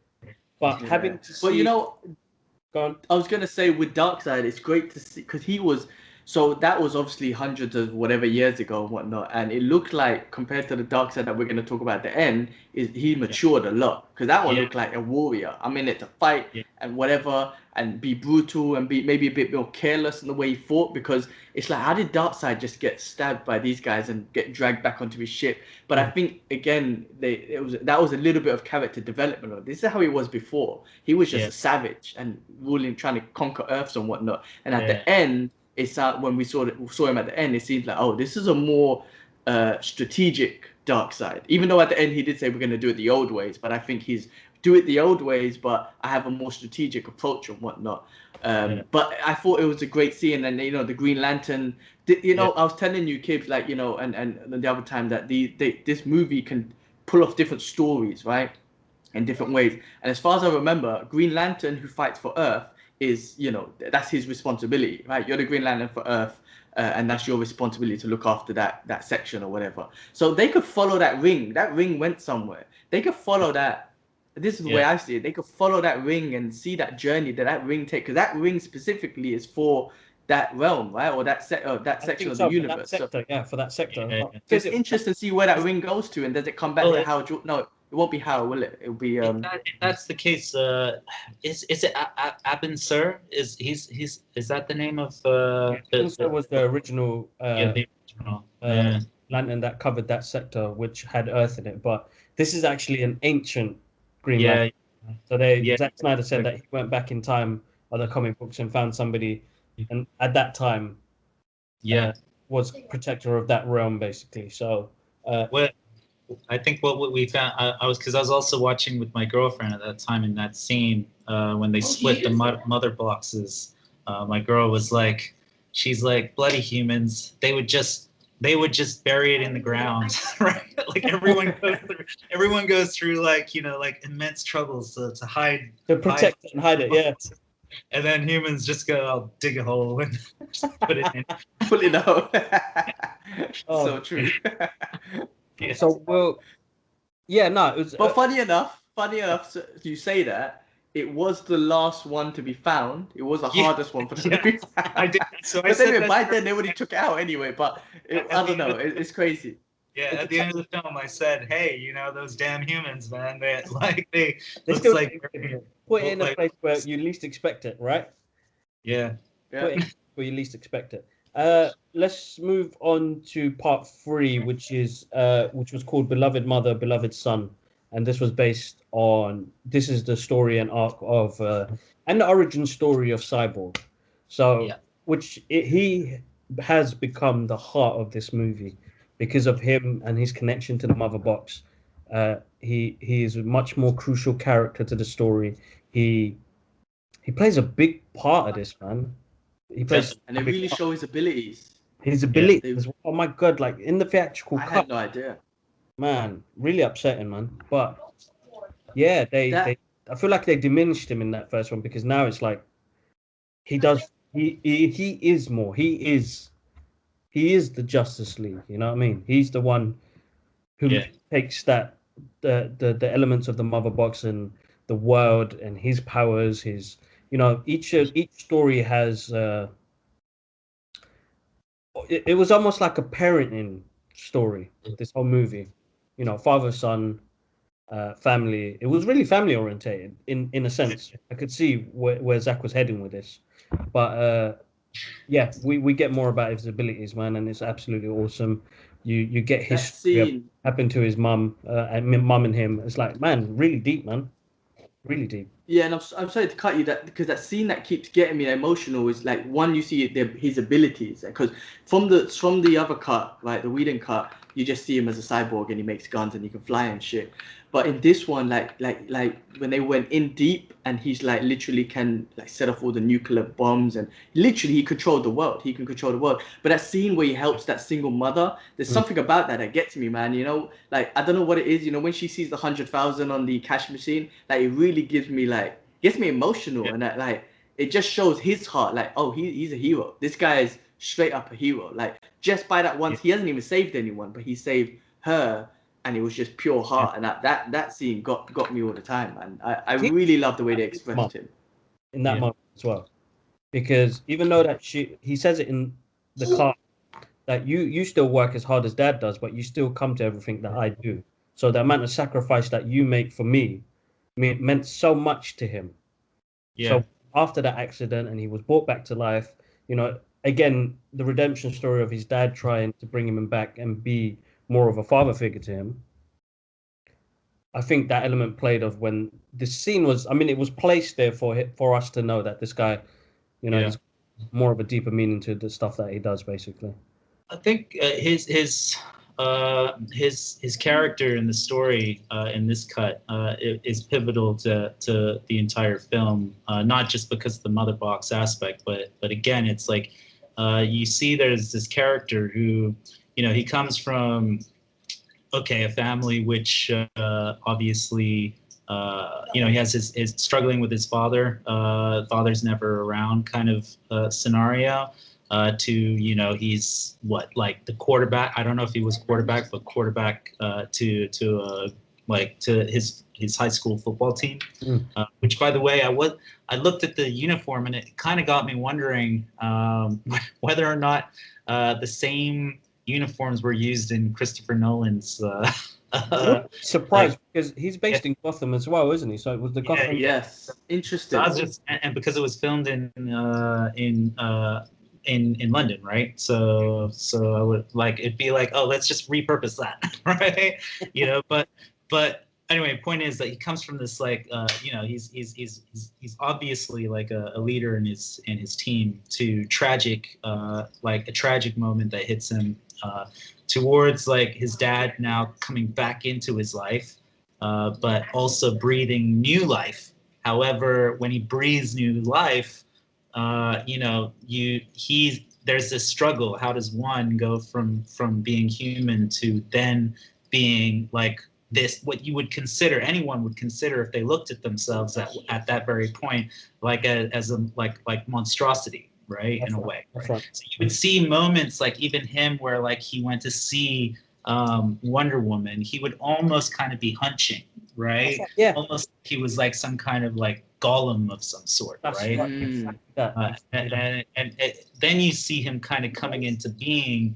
but having to see, well, you know. Go on. I was gonna say with Darkseid, it's great to see because he was, so that was obviously hundreds of whatever years ago and whatnot, and it looked like compared to the Darkseid that we're gonna talk about at the end, he matured a lot because that one looked like a warrior. I mean, to fight and whatever and be brutal and be maybe a bit more careless in the way he fought, because it's like, how did Darkseid just get stabbed by these guys and get dragged back onto his ship? But I think again that was a little bit of character development. This is how he was before. He was just a savage and ruling, trying to conquer Earths and whatnot. And at the end, it's when we saw him at the end, it seems like, oh, this is a more strategic Darkseid. Even though at the end he did say we're going to do it the old ways, but I think he's do it the old ways, but I have a more strategic approach and whatnot. But I thought it was a great scene, and you know, the Green Lantern. You know, I was telling you, kids, like, you know, and the other time that this movie can pull off different stories, right, in different ways. And as far as I remember, Green Lantern, who fights for Earth, is, you know, that's his responsibility, right? You're the Green Lantern for Earth. And that's your responsibility to look after that section or whatever. So they could follow that ring. That ring went somewhere. They could follow that. This is the way I see it. They could follow that ring and see that journey that ring takes. Because that ring specifically is for that realm, right, or that I section think of so, the for that universe. So sector, yeah, for that sector. Yeah. so it's interesting to see where that ring goes to, and does it come back Well, to Hal? No, it won't be Hal, will it? It'll be if that's the case, is it Abin Sur? Is that the name of That was the original the original? lantern that covered that sector, which had Earth in it. But this is actually an ancient Green Yeah, Lantern. So yeah, Zack Snyder said that he went back in time of the comic books and found somebody, and at that time, yeah. was protector of that realm, basically. So, What I think what we found, I was also watching with my girlfriend at that time in that scene when they split the mother boxes. My girl was like, she's like, bloody humans. They would just bury it in the ground, right? Like everyone goes through like like immense troubles to hide to protect it and hide it, yeah. and then humans just go, I'll dig a hole and just put it in. pull it out. Oh, So true. Yeah. so well, yeah, no, it was. But funny enough, so you say that it was the last one to be found. It was the Yeah, hardest one for them yeah, to be found. I did. So I But said anyway, that by then they already took it out anyway. But at I the don't end know. of It's crazy. Yeah, It's at the end of the film, I said, "Hey, those damn humans, man. They they they looks still like put it in a like place where you least expect it, right? yeah, Yeah. Put it where you least expect it. Let's move on to part three, which was called "Beloved Mother, Beloved Son," and this was based on this is the story and arc of and the origin story of Cyborg. So, yeah, he has become the heart of this movie because of him and his connection to the Mother Box. He is a much more crucial character to the story. He he plays a big part of this, man. He plays definitely. And a they big really part. show his abilities. His Yeah, ability They, as well. Oh my god, like in the theatrical I had cut, no idea. man, really upsetting, man. But yeah, That they I feel like they diminished him in that first one because now it's like he does he is more. He is the Justice League, you know what I mean? He's the one who yeah, takes that the elements of the Mother Box and the world and his powers, his each story has it was almost like a parenting story, this whole movie. Father son family. It was really family orientated in a sense. I could see where Zach was heading with this, but yeah, we get more about his abilities, man, and it's absolutely awesome. You get that history of what scene. happened to his mum and mum and him. It's like, man, really deep, man, really deep. Yeah, and I'm sorry to cut you that because that scene that keeps getting me emotional is like one you see his abilities because from the other cut, right, the Whedon cut, you just see him as a cyborg and he makes guns and he can fly and shit. But in this one, like when they went in deep and he's like literally can like set off all the nuclear bombs and literally he controlled the world. He can control the world. But that scene where he helps that single mother, there's Mm. something about that gets me, man. Like I don't know what it is. When she sees the 100,000 on the cash machine, like it really gets me emotional, yeah, and that like it just shows his heart. Like oh, he's a hero. This guy is straight up a hero. Like just by that once, yeah, he hasn't even saved anyone, but he saved her, and it was just pure yeah. heart. And that scene got me all the time, man. I He really love the way they his mum expressed him. in that Yeah. moment as well, because even though that he says it in the car that you still work as hard as dad does, but you still come to everything that I do. So the amount of sacrifice that you make for me, meant so much to him. Yeah. So after that accident, and he was brought back to life, again, the redemption story of his dad trying to bring him back and be more of a father figure to him. I think that element played of when the scene was. I mean, it was placed there for us to know that this guy, Yeah. he's more of a deeper meaning to the stuff that he does, basically. I think his character in the story in this cut is pivotal to the entire film. Not just because of the mother box aspect, but again, it's like you see there's this character who he comes from a family which obviously he has his struggling with his father. Father's never around kind of scenario. To he's what like the quarterback. I don't know if he was quarterback, but quarterback to like to his high school football team. Which, by the way, I looked at the uniform and it kind of got me wondering whether or not the same uniforms were used in Christopher Nolan's. Surprised because he's based in Gotham as well, isn't he? So it was the Gotham. Yes, interesting. So I was just, and because it was filmed in London, right? So I would like it'd be like, oh, let's just repurpose that, right? You know, but anyway, point is that he comes from this like you know, he's obviously like a leader in his team to tragic like a tragic moment that hits him towards like his dad now coming back into his life, but also breathing new life. However, when he breathes new life, you know, there's this struggle. How does one go from being human to then being like this, what you would consider, anyone would consider if they looked at themselves at that very point, like as a like monstrosity, right? In a way. Right? So you would see moments like even him where like he went to see Wonder Woman, he would almost kind of be hunching, right? Yeah. Almost he was like some kind of like golem of some sort, right? And then you see him kind of coming into being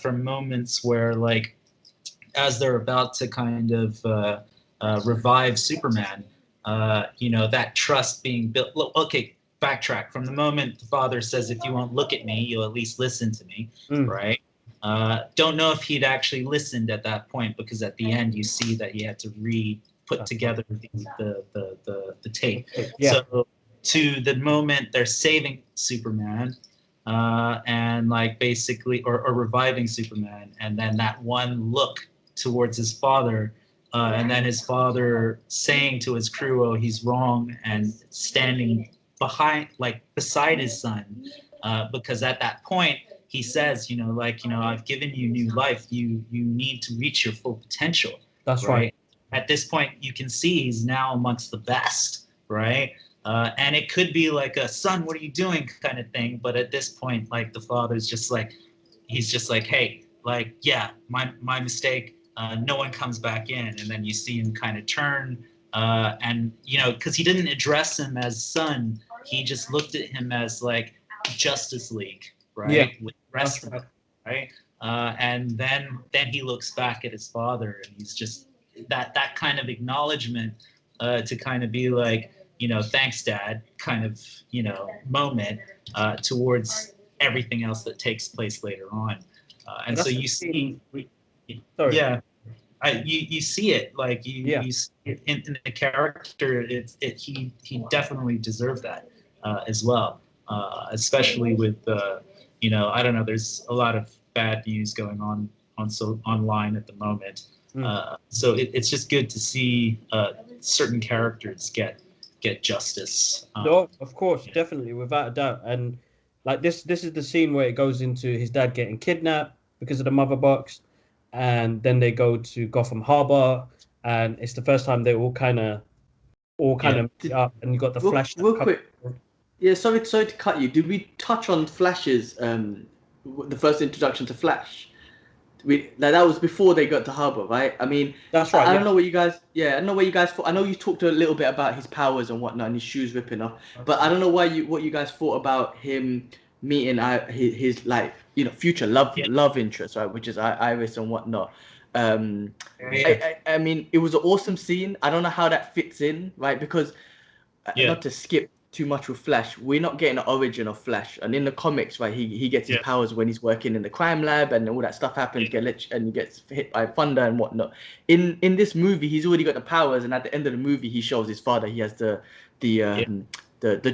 from moments where like as they're about to kind of revive Superman, you know, that trust being built. Look, okay, backtrack from the moment the father says, if you won't look at me, you'll at least listen to me, right? Don't know if he'd actually listened at that point, because at the end you see that he had to put together the tape. Yeah. So to the moment they're saving Superman, and like basically or reviving Superman, and then that one look towards his father, and then his father saying to his crew, oh, he's wrong, and standing beside his son, because at that point he says, you know, like, you know, I've given you new life, you need to reach your full potential. That's right. At this point you can see he's now amongst the best, right? And it could be like a son, what are you doing kind of thing, but at this point, like, the father's just like, he's just like, hey, like, yeah, my mistake, no one comes back in. And then you see him kind of turn, and, you know, because he didn't address him as son, he just looked at him as like Justice League, right? Yeah. With the rest of them, right? And then he looks back at his father, and he's just that kind of acknowledgement, to kind of be like, you know, thanks, Dad, kind of, you know, moment, towards everything else that takes place later on. And so you see, yeah, you see it, like you see it in the character. He definitely deserved that as well, especially with you know, I don't know, there's a lot of bad news going on online at the moment. So it's just good to see certain characters get justice. No, of course, definitely, without a doubt. And like this is the scene where it goes into his dad getting kidnapped because of the mother box, and then they go to Gotham Harbor, and it's the first time they all kind of meet up, and you got the Flash. Real quick, yeah, sorry to cut you. Did we touch on Flash's the first introduction to Flash? That was before they got to Harbor, right? I mean, that's right. I don't know what you guys. Yeah, I don't know what you guys thought. I know you talked a little bit about his powers and whatnot, and his shoes ripping off. But I don't know what you guys thought about him meeting his like, you know, future love interest, right? Which is Iris and whatnot. I mean, it was an awesome scene. I don't know how that fits in, right? Because not to skip too much with Flash, we're not getting the origin of Flash, and in the comics, right, he gets his powers when he's working in the crime lab, and all that stuff happens, and he gets hit by thunder and whatnot. In this movie, he's already got the powers, and at the end of the movie, he shows his father he has the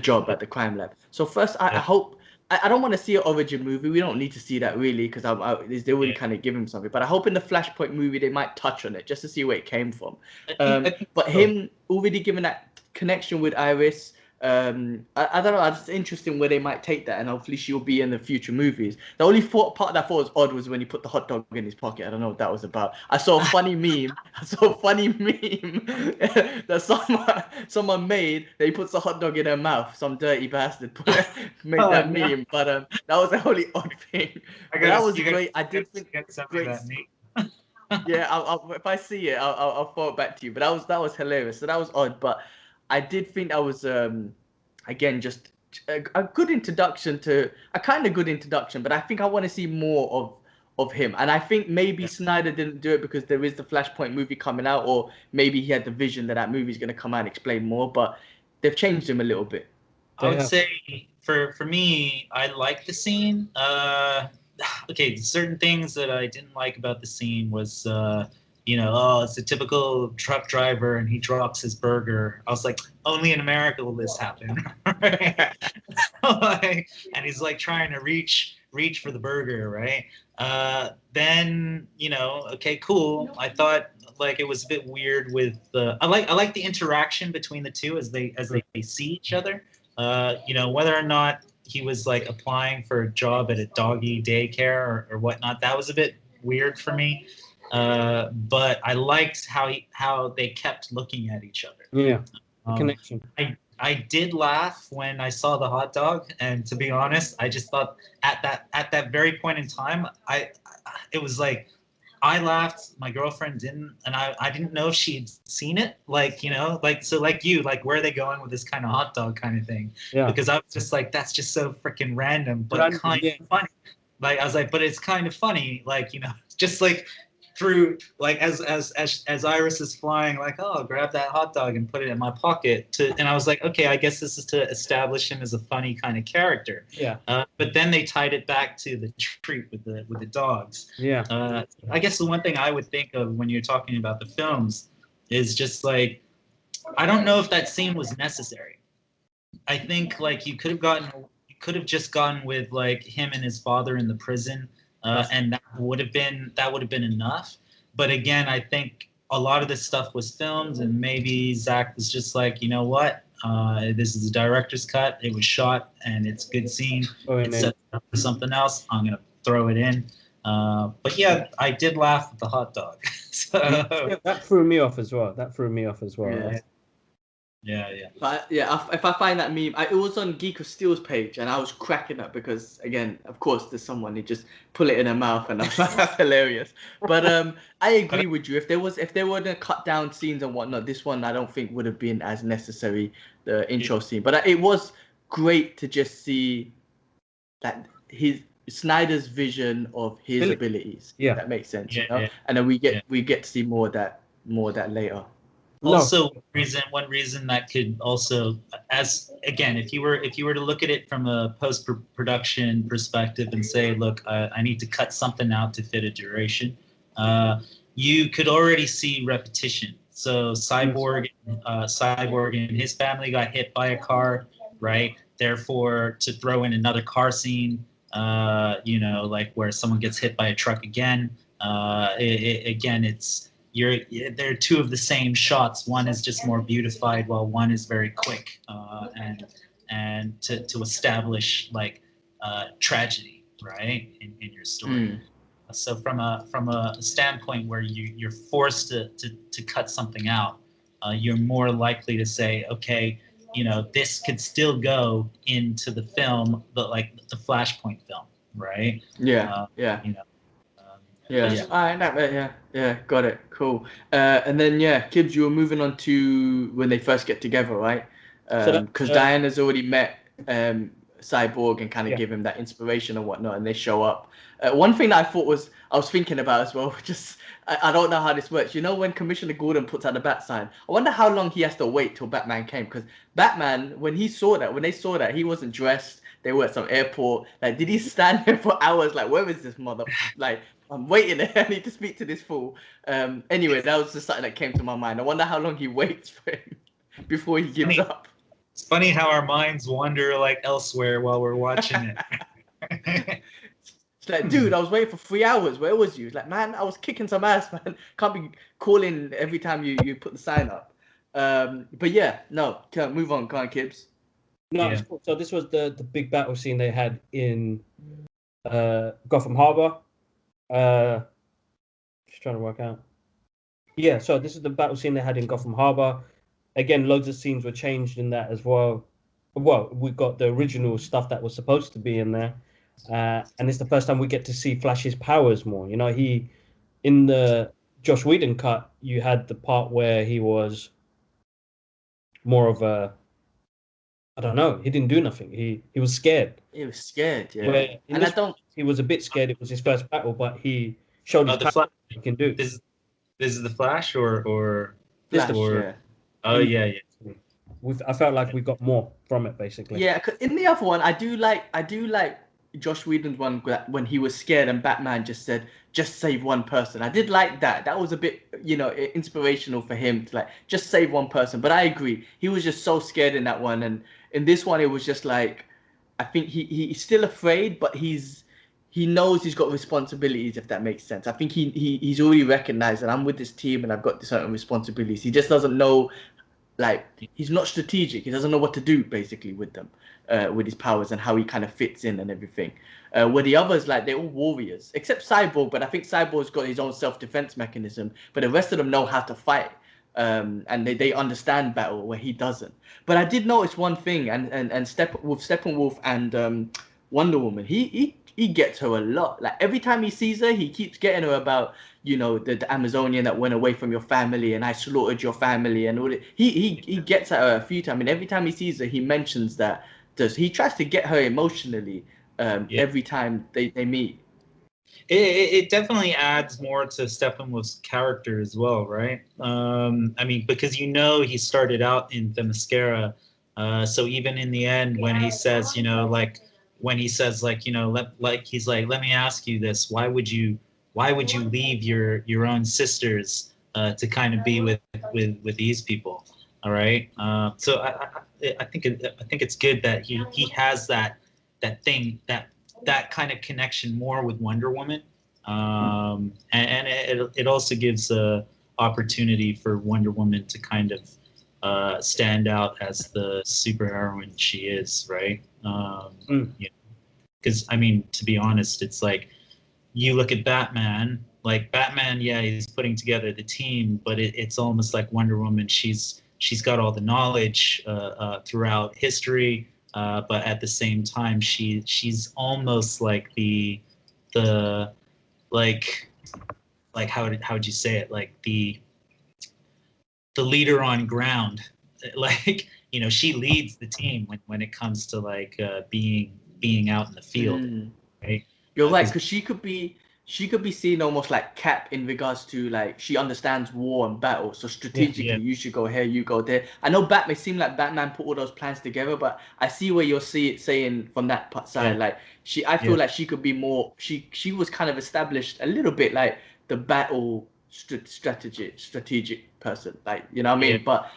job at the crime lab. So first, I hope. I don't want to see an origin movie. We don't need to see that really, because they already kind of give him something. But I hope in the Flashpoint movie they might touch on it just to see where it came from. But him already giving that connection with Iris. I don't know. It's interesting where they might take that, and hopefully she'll be in the future movies. The only part that I thought was odd was when he put the hot dog in his pocket. I don't know what that was about. I saw a funny meme. that someone made. That he puts the hot dog in her mouth. Some dirty bastard made that meme. But that was the only odd thing. That was great. I did think great. Yeah, if I see it, I'll throw it back to you. But that was hilarious. So that was odd. But I did think that was again just a good introduction to a kind of good introduction. But I think I want to see more of him. And I think maybe Snyder didn't do it because there is the Flashpoint movie coming out, or maybe he had the vision that that movie is going to come out and explain more. But they've changed him a little bit. I would say for me, I like the scene. Okay, certain things that I didn't like about the scene was, oh, it's a typical truck driver and he drops his burger. I was like, only in America will this happen, right? And he's like trying to reach for the burger, right? Then okay, cool. I thought like it was a bit weird with the. I like the interaction between the two as they see each other. Whether or not he was like applying for a job at a doggy daycare or whatnot, that was a bit weird for me. But I liked how they kept looking at each other. Yeah, the connection. I did laugh when I saw the hot dog, and to be honest, I just thought at that very point in time, it was like I laughed, my girlfriend didn't, and I didn't know if she'd seen it. Like, so like you, like where are they going with this kind of hot dog kind of thing? Yeah. Because I was just like, that's just so freaking random, but kind of funny. Like I was like, but it's kind of funny, like, just like through like as Iris is flying, like, oh, I'll grab that hot dog and put it in my pocket and I was like, okay, I guess this is to establish him as a funny kind of character. Yeah. But then they tied it back to the treat with the dogs. Yeah. I guess the one thing I would think of when you're talking about the films is just like, I don't know if that scene was necessary. I think like you could have just gone with like him and his father in the prison. And that would have been enough. But again, I think a lot of this stuff was filmed, and maybe Zack was just like, you know what, this is the director's cut. It was shot, and it's a good scene. It's set up for something else. I'm gonna throw it in. But yeah, I did laugh at the hot dog. So, yeah, that threw me off as well. Yeah. But yeah, if I find that meme, it was on Geek of Steel's page, and I was cracking up because, again, of course, there's someone who just pull it in their mouth, and that's hilarious. But I agree with you. If there were to cut down scenes and whatnot, this one I don't think would have been as necessary, the intro scene. But it was great to just see that Snyder's vision of his abilities. Yeah, if that makes sense. Yeah. And then we get to see more of that later. Also, one reason that could also, as again, if you were to look at it from a post-production perspective and say, look, I need to cut something out to fit a duration, you could already see repetition. So Cyborg and his family got hit by a car, right? Therefore, to throw in another car scene, like where someone gets hit by a truck again, it's. They're two of the same shots. One is just more beautified, while one is very quick, and to establish like tragedy, right, in your story. So from a standpoint where you're forced to cut something out, you're more likely to say, okay, this could still go into the film, but like the Flashpoint film, right? Yeah. Yeah. Yeah, got it. Cool. And then Kibbs, you were moving on to when they first get together, right? Because Diana's already met Cyborg and kind of give him that inspiration and whatnot, and they show up. One thing that I was thinking about as well, just I don't know how this works. When Commissioner Gordon puts out the bat sign, I wonder how long he has to wait till Batman came, because Batman, when they saw that, he wasn't dressed. They were at some airport. Like, did he stand there for hours? Like, where is this mother? Like, I'm waiting. I need to speak to this fool. Anyway, that was just something that came to my mind. I wonder how long he waits for him before he gives up. It's funny how our minds wander like elsewhere while we're watching it. It's like, dude, I was waiting for 3 hours. Where was you? It's like, man, I was kicking some ass, man. Can't be calling every time you put the sign up. But yeah, no, move on. Come on, Kibbs. No, so this was the big battle scene they had in Gotham Harbor. Just trying to work out. Yeah, so this is the battle scene they had in Gotham Harbor. Again, loads of scenes were changed in that as well. Well, we got the original stuff that was supposed to be in there, and it's the first time we get to see Flash's powers more. He in the Josh Whedon cut, you had the part where he was more of a, I don't know, he didn't do nothing. He was scared. He was scared, yeah. Where in And I this don't. he was a bit scared. It was his first battle, but he showed his The power, Flash. what he can do. This is the Flash, or This the Flash, yeah. oh yeah, yeah. I felt like we got more from it, basically. Yeah, 'cause in the other one, I do like Josh Whedon's one when he was scared and Batman just said, "Just save one person." I did like that. That was a bit, inspirational for him to like just save one person. But I agree, he was just so scared in that one, and in this one, it was just like, I think he's still afraid, but he knows he's got responsibilities, if that makes sense. I think he's already recognized that I'm with this team and I've got certain responsibilities. He just doesn't know, like, he's not strategic. He doesn't know what to do basically with them, with his powers and how he kind of fits in and everything. Where the others, like, they're all warriors except Cyborg, but I think Cyborg's got his own self-defense mechanism. But the rest of them know how to fight, and they understand battle where he doesn't. But I did notice one thing, and Steppenwolf and Wonder Woman, he gets her a lot. Like every time he sees her, he keeps getting her about, the Amazonian that went away from your family and I slaughtered your family and all it. He gets at her a few times, and every time he sees her, he mentions that. He tries to get her emotionally every time they meet. It definitely adds more to Steppenwolf's character as well, right? I mean, because he started out in Themyscira, so even in the end, when he says, he's like, let me ask you this: why would you leave your own sisters to kind of be with these people? All right. So I think it's good that he has that thing that kind of connection more with Wonder Woman, and it also gives a opportunity for Wonder Woman to kind of stand out as the superheroine she is, right? Because I mean, to be honest, it's like you look at Batman. Like Batman, yeah, he's putting together the team, but it's almost like Wonder Woman. She's got all the knowledge throughout history. But at the same time, she's almost like the like how would you say it, like the leader on ground, like she leads the team when it comes to like being out in the field, right? You're right, because she could be seen almost like Cap in regards to, like, she understands war and battle. So strategically, you should go here, you go there. I know Batman seem like Batman put all those plans together, but I see where you're saying from that side. Like I feel like she could be more. She was kind of established a little bit like the battle strategic person, like, you know what I mean. But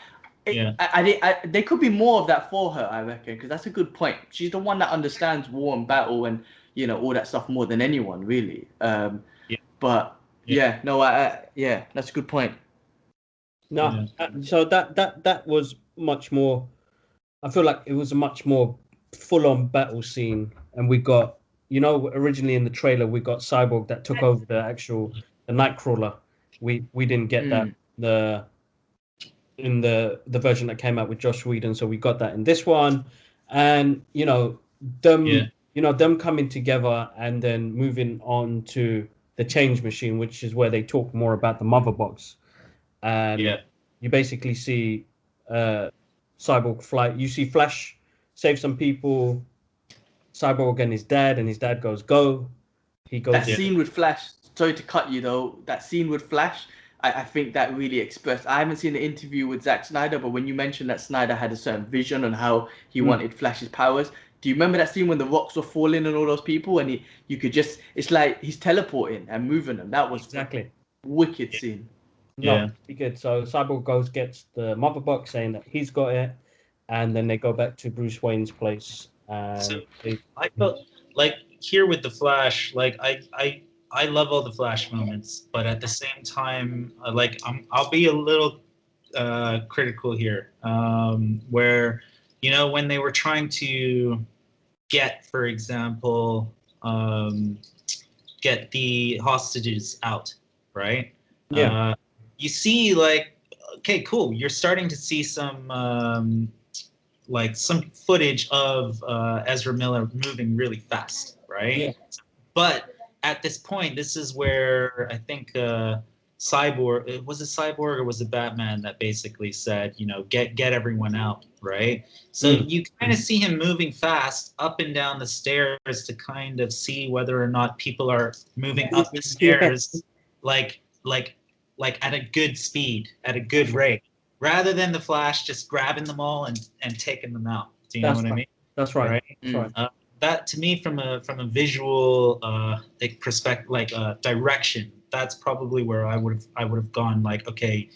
there could be more of that for her, I reckon, because that's a good point. She's the one that understands war and battle and all that stuff more than anyone, really. But no, that's a good point. No, so that was much more. I feel like it was a much more full-on battle scene, and we got, originally in the trailer we got Cyborg that took over the Nightcrawler. We didn't get that in the version that came out with Josh Whedon, so we got that in this one, and them coming together and then moving on to the Change Machine, which is where they talk more about the Mother Box, and you basically see Cyborg fly. You see Flash save some people. Cyborg and his dad goes go. He goes. That scene with Flash. Sorry to cut you though. That scene with Flash, I think that really expressed. I haven't seen the interview with Zack Snyder, but when you mentioned that Snyder had a certain vision on how he wanted Flash's powers, do you remember that scene when the rocks were falling and all those people, and you could just, it's like he's teleporting and moving them. That was exactly wicked scene. No, pretty good. So Cyborg gets the Mother Box, saying that he's got it, and then they go back to Bruce Wayne's place. So I felt like here with the Flash, like I love all the Flash moments, but at the same time, I'll be a little critical here, where when they were trying to get, for example, get the hostages out, right? You see, like, okay, cool. You're starting to see some some footage of Ezra Miller moving really fast, right? But at this point, this is where I think Cyborg, was it Cyborg or was it Batman that basically said, you know, get everyone out, right? So you kind of see him moving fast up and down the stairs to kind of see whether or not people are moving up the stairs, like at a good speed, at a good rate, rather than the Flash just grabbing them all and taking them out. Do you know what I mean? That's right. Right? That's right. That to me, from a visual like perspective, like direction, that's probably where I would have gone. Like, okay,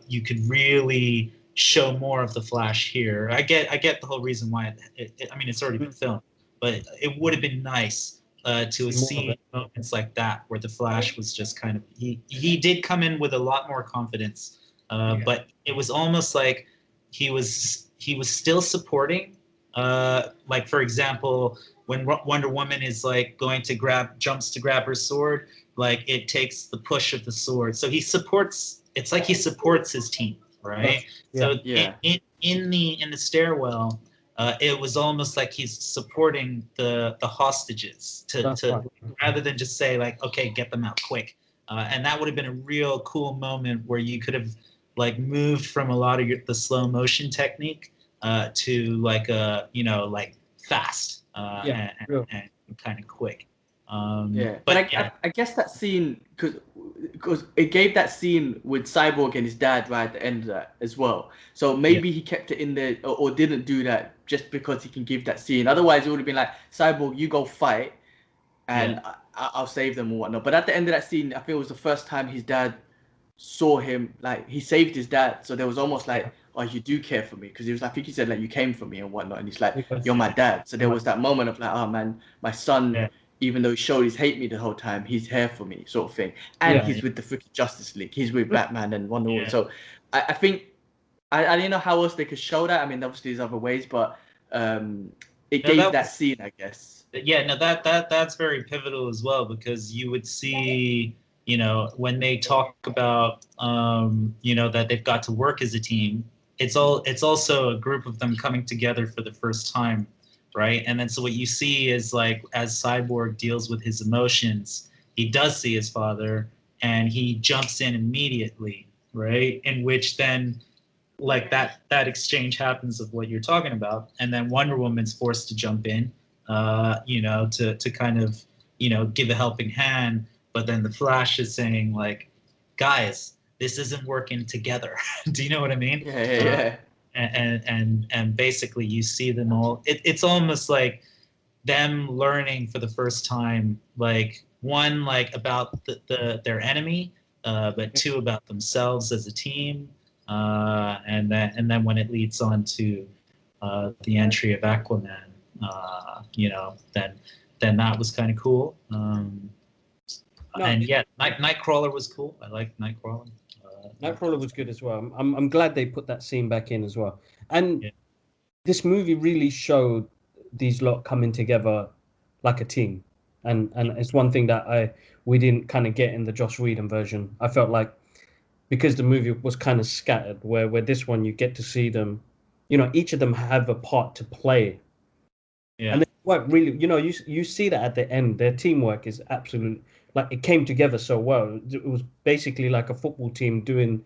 you could really show more of the Flash here. I get the whole reason why. I mean, it's already been filmed, but it would have been nice to see moments like that where the Flash was just kind of he did come in with a lot more confidence, but it was almost like he was still supporting. Like, for example, when Wonder Woman is like jumps to grab her sword, like it takes the push of the sword. So it's like he supports his team, right? So in the stairwell, it was almost like he's supporting the hostages to rather than just say like, okay, get them out quick. And that would have been a real cool moment where you could have like moved from a lot of the slow motion technique to like like fast and kind of quick. But I guess that scene, because it gave that scene with Cyborg and his dad right at the end of that as well. So maybe he kept it in there or didn't do that just because he can give that scene. Otherwise, it would have been like, Cyborg, you go fight, and I'll save them or whatnot. But at the end of that scene, I think it was the first time his dad saw him, like he saved his dad. So there was almost like, oh, you do care for me, because he was, I think he said like, you came for me and whatnot, and he's like, you're my dad. So there was that moment of like, oh man, my son, even though he showed he's hate me the whole time, he's here for me, sort of thing. And he's with the freaking Justice League, he's with Batman and Wonder Woman. So I think I didn't know how else they could show that. I mean, obviously there's other ways, but it gave that scene, I guess. Yeah, no, that's very pivotal as well, because you would see, you know, when they talk about you know, that they've got to work as a team, it's also a group of them coming together for the first time, right? And then so what you see is like, as Cyborg deals with his emotions, he does see his father and he jumps in immediately, right? In which then like that exchange happens of what you're talking about, and then Wonder Woman's forced to jump in, you know, to kind of, you know, give a helping hand, but then the Flash is saying like, guys, this isn't working together. Do you know what I mean? And basically you see them all. It's almost like them learning for the first time, like one, like about their enemy, but two, about themselves as a team. And then when it leads on to the entry of Aquaman, you know, then that was kind of cool. And yeah, Nightcrawler was cool. I liked Nightcrawler. Nightcrawler was good as well. I'm glad they put that scene back in as well. And this movie really showed these lot coming together like a team. And it's one thing that we didn't kind of get in the Joss Whedon version. I felt like, because the movie was kind of scattered, where this one you get to see them, you know, each of them have a part to play. And they work really, you know, you see that at the end, their teamwork is absolute, like it came together so well. It was basically like a football team doing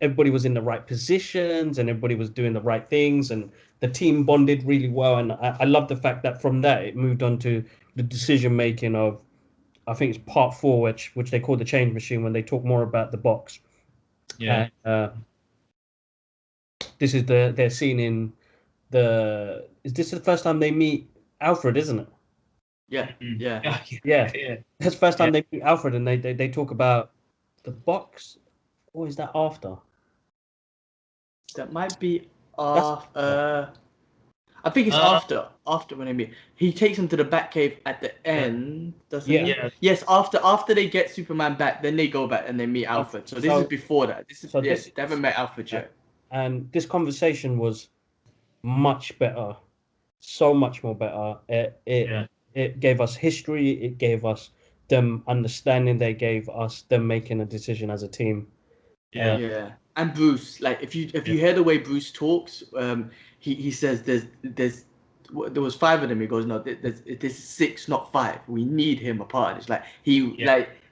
everybody was in the right positions and everybody was doing the right things, and the team bonded really well. And I love the fact that from that it moved on to the decision making of, I think it's part 4, which they call the change machine, when they talk more about the box. This is their scene in is this the first time they meet Alfred, isn't it? Yeah. That's the first time they meet Alfred, and they talk about the box. Or is that after? That might be I think it's after when they meet. He takes him to the Batcave at the end, doesn't he? Yes, after they get Superman back, then they go back and they meet Alfred. So this is before that. They haven't met Alfred yet. And this conversation was much better, so much more better. It gave us history. It gave us them understanding. They gave us them making a decision as a team. And Bruce, like if you hear the way Bruce talks, he says there was 5 of them. He goes, no, there's 6, not 5. We need him apart. It's like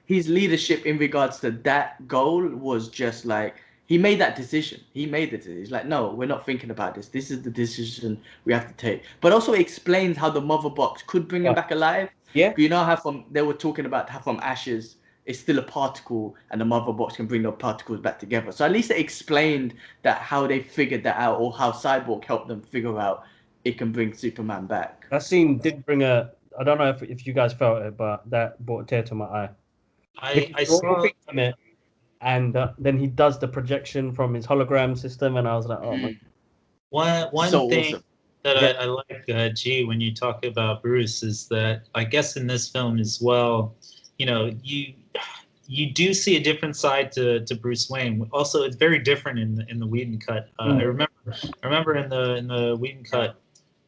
his leadership in regards to that goal was just like, he made that decision. He made the decision. He's like, no, we're not thinking about this. This is the decision we have to take. But also explains how the mother box could bring him back alive. Yeah. You know how they were talking about how from ashes it's still a particle, and the mother box can bring the particles back together. So at least they explained that, how they figured that out, or how Cyborg helped them figure out it can bring Superman back. That scene did bring a. I don't know if you guys felt it, but that brought a tear to my eye. I saw it, and then he does the projection from his hologram system, and I was like, oh my. One So thing awesome. that I like, G, when you talk about Bruce, is that I guess in this film as well, you know, you do see a different side to Bruce Wayne. Also, it's very different in the Whedon cut. I remember in the Whedon cut,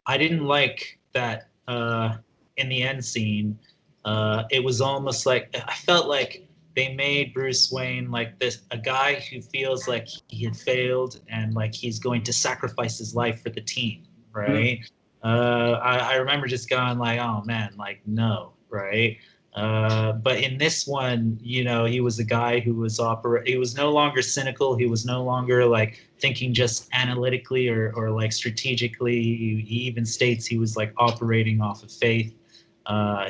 I didn't like that in the end scene. It was almost like, I felt like they made Bruce Wayne like a guy who feels like he had failed and like he's going to sacrifice his life for the team, right? I remember just going like, oh man, like no, right? But in this one, you know, he was a guy who was he was no longer cynical. He was no longer like thinking just analytically or like strategically. He even states he was like operating off of faith.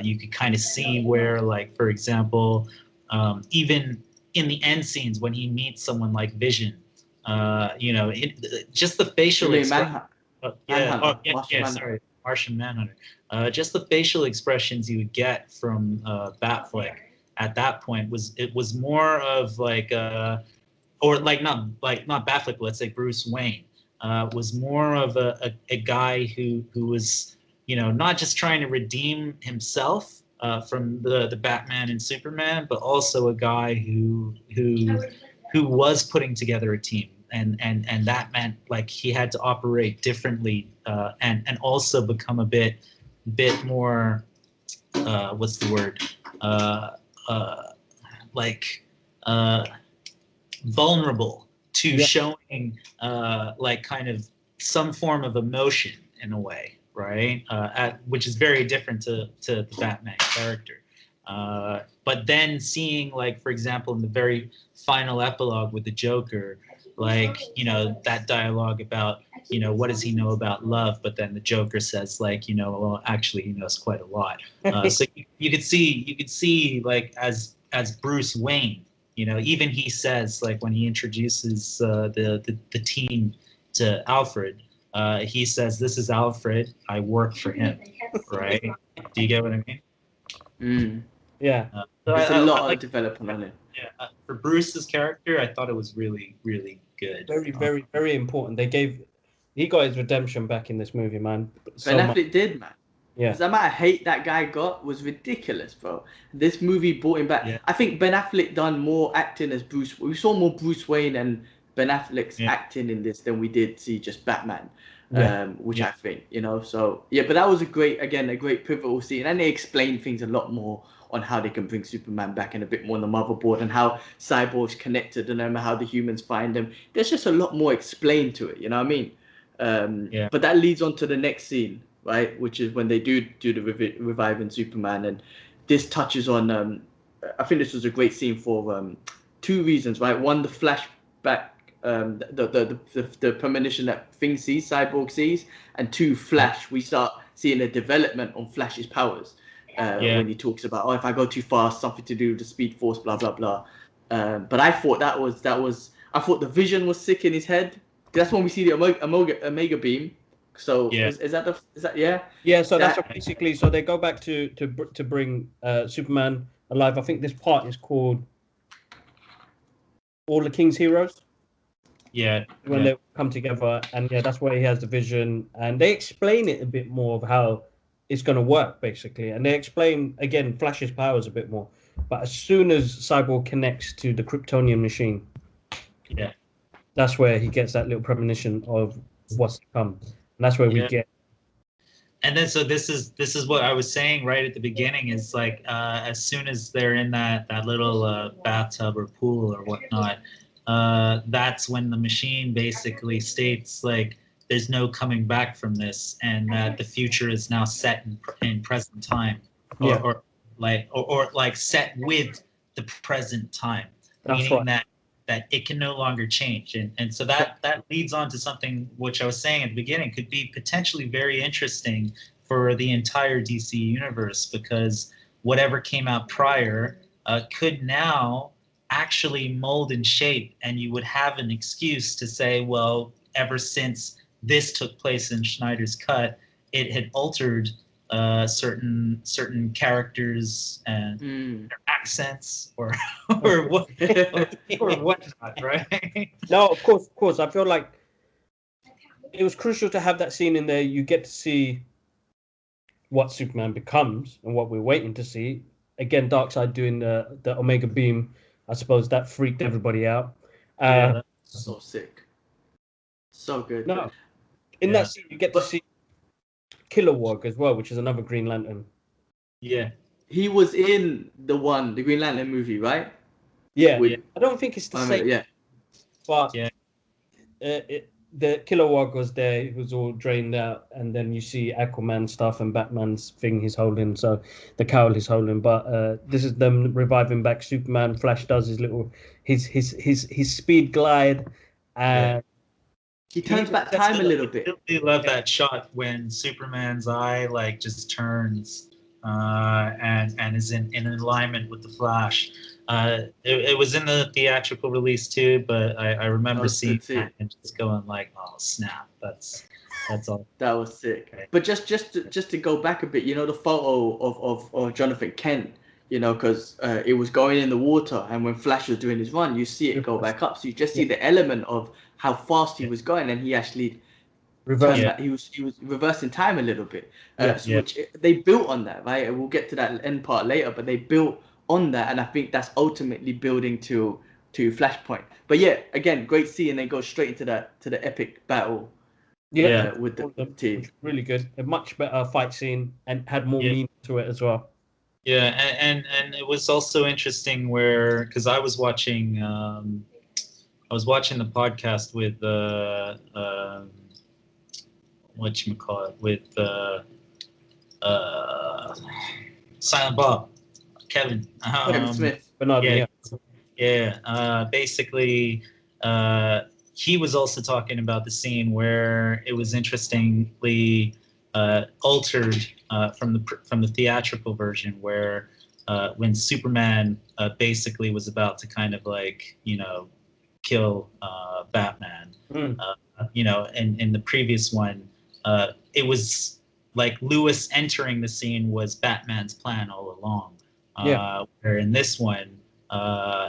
You could kind of see where, like, for example, even in the end scenes when he meets someone like Vision, you know, just the facial expression. Martian Manhunter. Just the facial expressions you would get from Batfleck at that point was more of like or not Batfleck, but let's say Bruce Wayne was more of a guy who was, you know, not just trying to redeem himself from the Batman and Superman, but also a guy who was putting together a team. And that meant like he had to operate differently and also become a bit more what's the word vulnerable to showing like kind of some form of emotion in a way, right? Which is very different to the Batman character. But then seeing, like, for example, in the very final epilogue with the Joker, like, you know, that dialogue about, you know, what does he know about love? But then the Joker says, like, you know, well, actually, he knows quite a lot. So you could see, like, as Bruce Wayne, you know, even he says, like, when he introduces the team to Alfred, he says, "This is Alfred. I work for him." Right? Do you get what I mean? Yeah. There's a lot of development on it. Yeah. For Bruce's character, I thought it was really, really good. Very, very, very important. He got his redemption back in this movie, man. Ben Affleck did, man. Yeah. The amount of hate that guy got was ridiculous, bro. This movie brought him back. Yeah. I think Ben Affleck done more acting as Bruce. We saw more Bruce Wayne and Ben Affleck's acting in this than we did see just Batman. Which I think, you know, so yeah, but that was a great pivotal scene, and they explained things a lot more on how they can bring Superman back and a bit more on the motherboard and how Cyborg's connected and how the humans find them. There's just a lot more explained to it, you know what I mean? But that leads on to the next scene, right? Which is when they do the reviving Superman, and this touches on, I think this was a great scene for two reasons, right? One, the flashback, the premonition that Cyborg sees, and two, Flash. We start seeing a development on Flash's powers when he talks about, if I go too fast, something to do with the Speed Force, blah blah blah. But I thought I thought the vision was sick in his head. That's when we see the Omega beam. So is that yeah? So that's basically, so they go back to bring Superman alive. I think this part is called All the King's Heroes. When they come together, and that's where he has the vision, and they explain it a bit more of how it's going to work, basically, and they explain again Flash's powers a bit more. But as soon as Cyborg connects to the Kryptonian machine, that's where he gets that little premonition of what's to come, and that's where we get. And then, so this is what I was saying right at the beginning, is like as soon as they're in that little bathtub or pool or whatnot, that's when the machine basically states, like, there's no coming back from this, and that the future is now set in present time, or set with the present time, That's meaning right. that it can no longer change. And so that leads on to something which I was saying at the beginning could be potentially very interesting for the entire DC universe, because whatever came out prior could now actually mold and shape, and you would have an excuse to say, well, ever since this took place in Snyder's cut, it had altered certain characters and their accents or or what or whatnot, right? No, of course. I feel like it was crucial to have that scene in there. You get to see what Superman becomes and what we're waiting to see. Again, Darkseid doing the Omega Beam, I suppose that freaked everybody out. Yeah, So sick. So good. No, in yeah, that scene you get to see Kilowog as well, which is another Green Lantern. yeah. He was in the Green Lantern movie, right? Yeah, With, I don't think it's the same, yeah. but Yeah. The Kilowog was there. It was all drained out, and then you see Aquaman stuff and Batman's thing he's holding. So the cowl he's holding, but this is them reviving back Superman. Flash does his little his speed glide, and He turns back time a little bit. I really love that shot when Superman's eye like just turns and is in alignment with the Flash. It was in the theatrical release too, but I remember seeing that and just going like, "Oh snap, that's all." That was sick. Okay. But just to go back a bit, you know, the photo of Jonathan Kent, you know, because it was going in the water, and when Flash was doing his run, you see it go back up. So you just see the element of how fast he was going, and he actually turned back. He was reversing time a little bit, which they built on that, right? And we'll get to that end part later, but they built on that, and I think that's ultimately building to Flashpoint. But yeah, again, great scene, and they go straight into the epic battle. With the team, really good. A much better fight scene and had more meaning to it as well. Yeah, and it was also interesting where, because I was watching the podcast with whatchamacallit, with Silent Bob, Kevin. Kevin Smith. Bernard, basically, he was also talking about the scene where it was interestingly altered from the theatrical version, where when Superman basically was about to kind of like, you know, kill Batman. You know, in the previous one, it was like Lewis entering the scene was Batman's plan all along. Where in this one,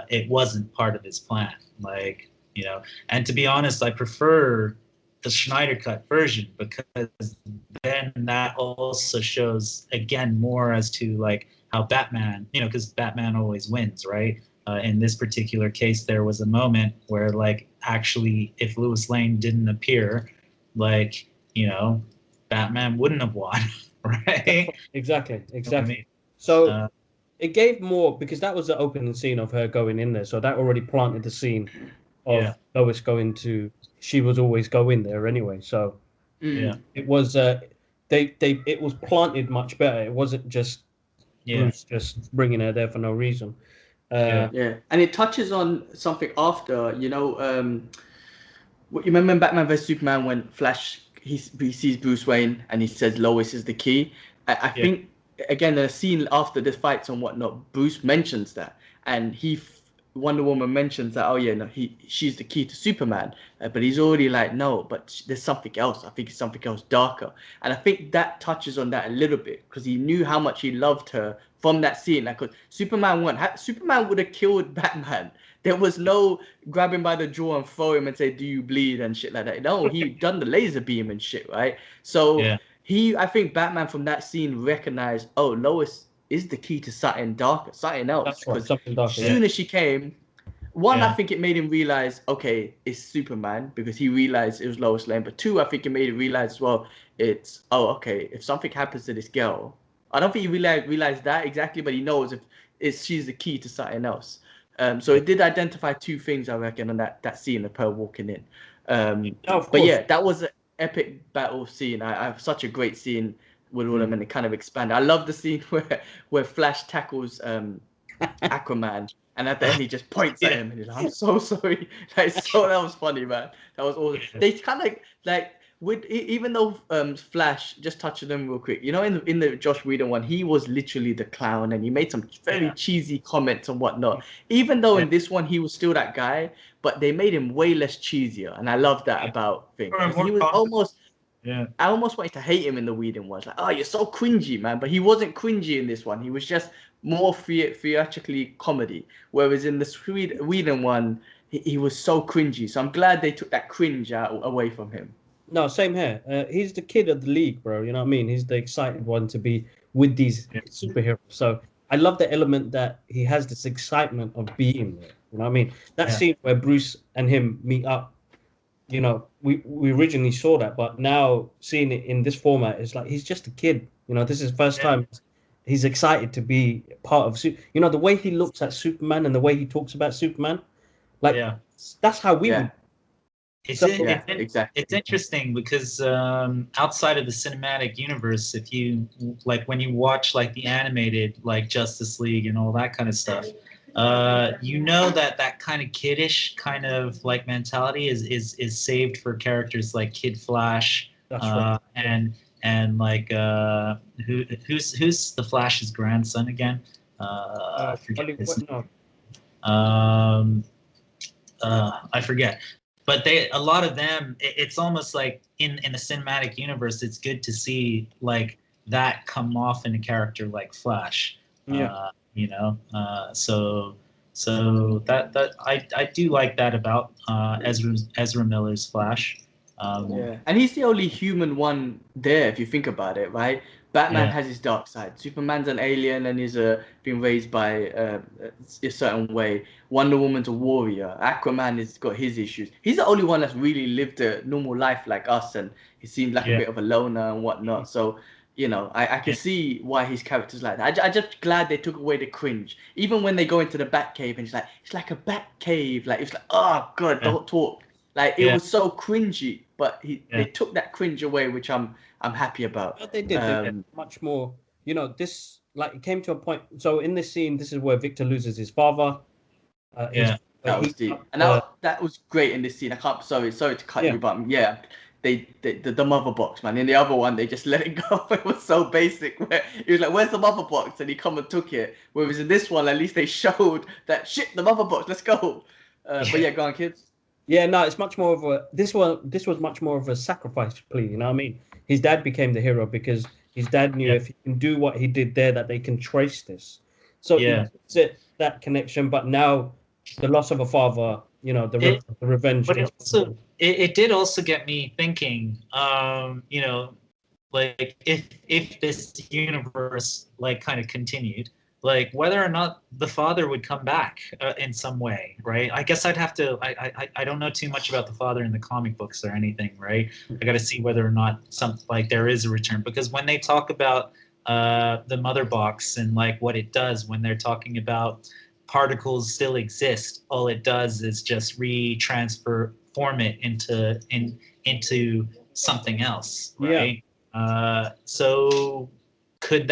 it wasn't part of his plan. Like, you know, and to be honest, I prefer the Snyder cut version, because then that also shows again more as to like how Batman, you know, because Batman always wins, right? In this particular case, there was a moment where, like, actually, if Lois Lane didn't appear, like, you know, Batman wouldn't have won, right? Exactly. You know what I mean? So it gave more, because that was the opening scene of her going in there. So that already planted the scene of Lois going to. She was always going there anyway. So it was it was planted much better. It wasn't just Bruce just bringing her there for no reason. And it touches on something after, you know, you remember in Batman vs Superman when Flash he sees Bruce Wayne and he says Lois is the key. I think again the scene after the fights and whatnot, Bruce mentions that, and Wonder Woman mentions that, oh yeah, no, she's the key to Superman, but he's already like, no, but there's something else. I think it's something else darker, and I think that touches on that a little bit, because he knew how much he loved her from that scene. Like, Superman would have killed Batman. There was no grabbing by the jaw and throw him and say, do you bleed and shit like that. No, he done the laser beam and shit, right? So I think Batman from that scene recognized, oh, Lois is the key to something darker, something else. Because as soon as she came, I think it made him realize, okay, it's Superman, because he realized it was Lois Lane. But two, I think it made him realize as well, it's, oh, okay, if something happens to this girl, I don't think he realized that exactly, but he knows if she's the key to something else. So it did identify two things, I reckon, on that scene of her walking in. But yeah, that was an epic battle scene. I have such a great scene with all of them, and it kind of expanded. I love the scene where Flash tackles Aquaman. And at the end, he just points at him and he's like, "I'm so sorry." Like, so that was funny, man. That was awesome. They kind of like with even though Flash, just touching them real quick. You know, in the Josh Whedon one, he was literally the clown and he made some very cheesy comments and whatnot. Even though in this one he was still that guy, but they made him way less cheesier, and I love that about things. He was almost. Yeah. I almost wanted to hate him in the Whedon one. Like, oh, you're so cringy, man. But he wasn't cringy in this one. He was just more theatrically comedy. Whereas in the Whedon one, he was so cringy. So I'm glad they took that cringe away from him. No, same here. He's the kid of the league, bro. You know what I mean? He's the excited one to be with these superheroes. So I love the element that he has this excitement of being there. You know what I mean? That scene where Bruce and him meet up, you know, we originally saw that, but now seeing it in this format, it's like he's just a kid. You know, this is the first time he's excited to be part of. You know, the way he looks at Superman and the way he talks about Superman, like that's how we would. Exactly. It's interesting because outside of the cinematic universe, if you like when you watch like the animated like Justice League and all that kind of stuff, you know that kind of kiddish kind of like mentality is saved for characters like Kid Flash, and like who's the Flash's grandson again? I forget his name. I forget. But a lot of them, it's almost like in the cinematic universe, it's good to see like that come off in a character like Flash. You know, so that I do like that about Ezra Miller's Flash. And he's the only human one there if you think about it, right? Batman has his dark side. Superman's an alien and is been raised by a certain way. Wonder Woman's a warrior. Aquaman has got his issues. He's the only one that's really lived a normal life like us, and he seems like a bit of a loner and whatnot. So, you know, I can see why his character's like that. I just glad they took away the cringe. Even when they go into the Batcave and it's like a Batcave. Like it's like, oh god, don't talk. Like it was so cringy, but they took that cringe away, which I'm happy about. But they did. They did much more. You know, this like it came to a point. So in this scene, this is where Victor loses his father. That was deep, and that was great in this scene. I can't. Sorry to cut you, but the mother box, man. In the other one, they just let it go. It was so basic. Where he was like, "Where's the mother box?" and he come and took it. Whereas in this one, at least they showed that shit. The mother box. Let's go. But yeah, go on, kids. Yeah, no, it's much more of a this was much more of a sacrifice plea, you know what I mean? His dad became the hero because his dad knew if he can do what he did there that they can trace this. So it's that connection, but now the loss of a father, you know, the revenge. But it did also get me thinking, you know, like if this universe like kind of continued, like whether or not the father would come back in some way, right? I guess I'd have to. I don't know too much about the father in the comic books or anything, right? I got to see whether or not something like there is a return, because when they talk about the mother box and like what it does when they're talking about particles still exist, all it does is just form it into something else, right? So could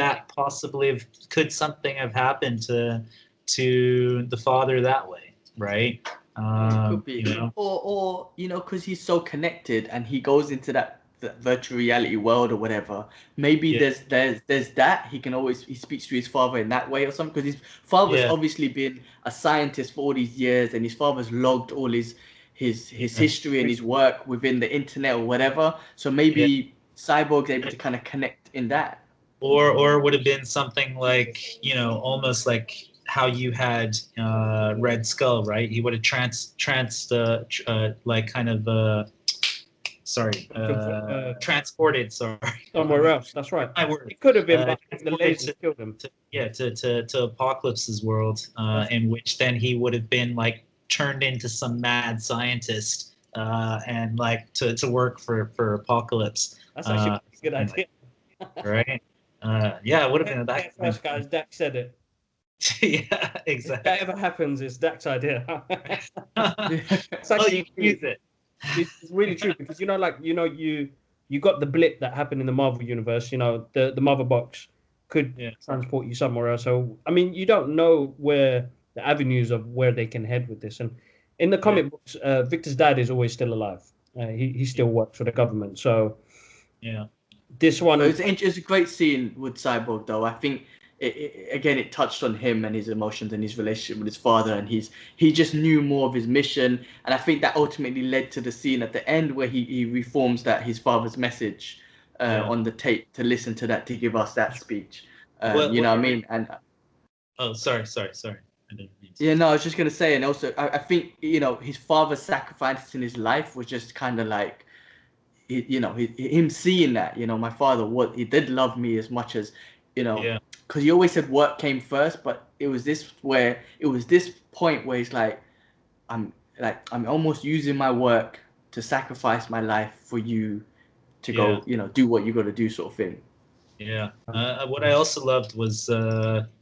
something have happened to the father that way, right? Could be. You know? Or you know, because he's so connected and he goes into that virtual reality world or whatever. Maybe there's that he speaks to his father in that way or something, because his father's obviously been a scientist for all these years, and his father's logged all his history and his work within the internet or whatever. So maybe Cyborg's able to kind of connect in that. Or it would have been something like, you know, almost like how you had Red Skull, right? He would have transported somewhere else. That's right. It could have been, but the lasers killed him. To Apocalypse's world, in which then he would have been like turned into some mad scientist and like to work for Apocalypse. That's actually a good idea. Right? It would have been that. First, guys, Dax said it. Yeah, exactly. If that ever happens, it's Dax's idea. It's actually, you can use it. It's really true, because you know, like, you know, you got the blip that happened in the Marvel universe. You know, the mother box. could transport you somewhere else. So I mean, you don't know where the avenues of where they can head with this. And in the comic books, Victor's dad is always still alive. He still works for the government. So this one, it's a great scene with Cyborg, though. I think again it touched on him and his emotions and his relationship with his father, and he just knew more of his mission, and I think that ultimately led to the scene at the end where he reforms his father's message on the tape to listen to that, to give us that speech. You know what I mean? And sorry. I didn't mean to. Yeah, no, I was just gonna say, and also I think his father's sacrifice in his life was just kind of like, him seeing that, my father, he did love me as much as, because he always said work came first, but it was this point where he's like, I'm almost using my work to sacrifice my life for you to go, do what you got to do, sort of thing. Yeah. What I also loved was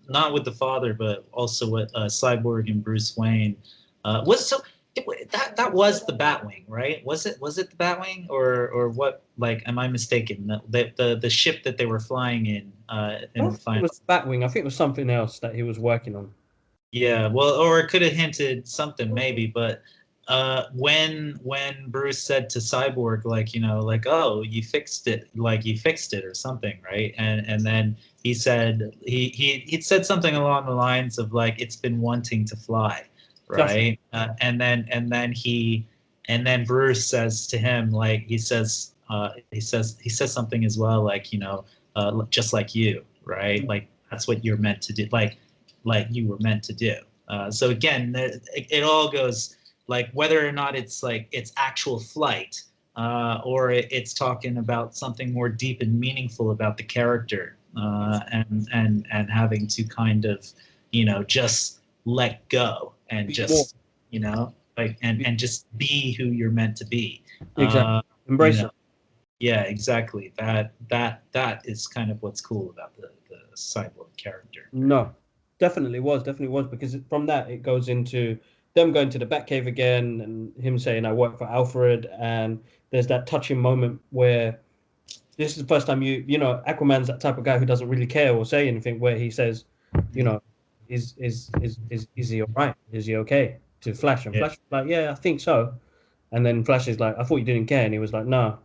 not with the father, but also with Cyborg and Bruce Wayne. That was the Batwing, right? Was it the Batwing or what? Like, am I mistaken? The ship that they were flying in the final. It was Batwing. I think it was something else that he was working on. Yeah, well, or it could have hinted something maybe, but when Bruce said to Cyborg, like, oh, you fixed it or something, right? And then he said he said something along the lines of like, it's been wanting to fly, right? And then Bruce says to him, like, he says something as well, like, just like you, right? Like, that's what you're meant to do, like you were meant to do. So again, it all goes, like, whether or not it's like it's actual flight, or it's talking about something more deep and meaningful about the character, and having to kind of, just let go and just, and just be who you're meant to be. Exactly. Embrace it. Yeah, exactly. That is kind of what's cool about the Cyborg character. No, definitely was, because from that it goes into them going to the Batcave again and him saying, I work for Alfred, and there's that touching moment where this is the first time Aquaman's that type of guy who doesn't really care or say anything, where he says, is he all right? Is he okay? To Flash, and Flash was like, yeah, I think so. And then Flash is like, I thought you didn't care, and he was like, no,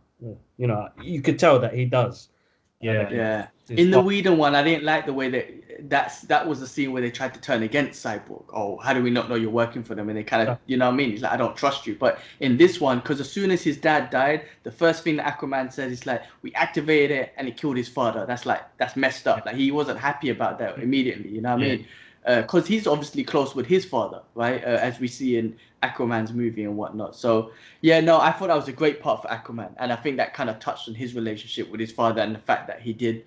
you could tell that he does. Yeah. In the Whedon one, I didn't like the way that was the scene where they tried to turn against Cyborg. Oh, how do we not know you're working for them? And they kind of, you know what I mean? He's like, I don't trust you. But in this one, because as soon as his dad died, the first thing that Aquaman says is like, we activated it and it killed his father. That's messed up. Like, he wasn't happy about that immediately. You know what I mean? Because he's obviously close with his father, right? As we see in Aquaman's movie and whatnot. So yeah, no, I thought that was a great part for Aquaman, and I think that kind of touched on his relationship with his father and the fact that he did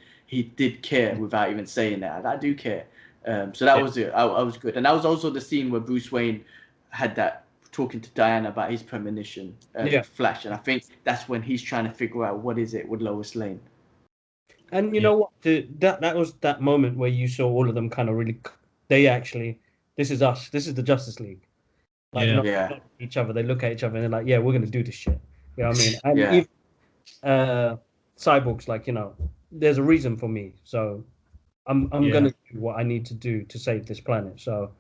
care without even saying that. I do care. So that was it. I was good, and that was also the scene where Bruce Wayne had that talking to Diana about his premonition, Flash, and I think that's when he's trying to figure out what is it with Lois Lane. And you know what? That was that moment where you saw all of them kind of really. They actually, this is us. This is the Justice League. Like, not each other. They look at each other and they're like, yeah, we're going to do this shit. You know what I mean? And even Cyborg's like, there's a reason for me. So I'm going to do what I need to do to save this planet. So,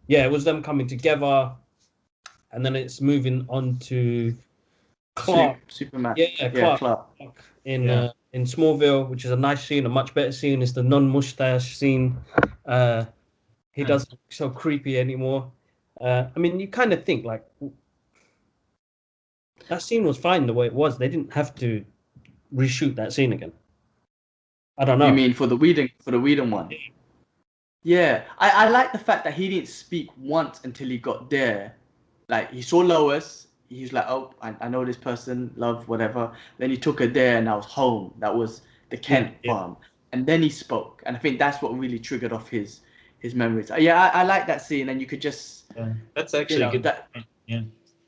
yeah, it was them coming together. And then it's moving on to Clark. Superman. Clark. In Smallville, which is a nice scene, a much better scene. It's the non-mustache scene. He doesn't look so creepy anymore. I mean, you kind of think like that scene was fine the way it was. They didn't have to reshoot that scene again. I don't know. You mean for the Whedon one? Yeah, I like the fact that he didn't speak once until he got there. Like, he saw Lois. He's like, oh, I know this person, love, whatever. Then he took her there, and that was home. That was the Kent farm. And then he spoke, and I think that's what really triggered off his memories. Yeah, I like that scene, and you could just. Yeah, that's actually good.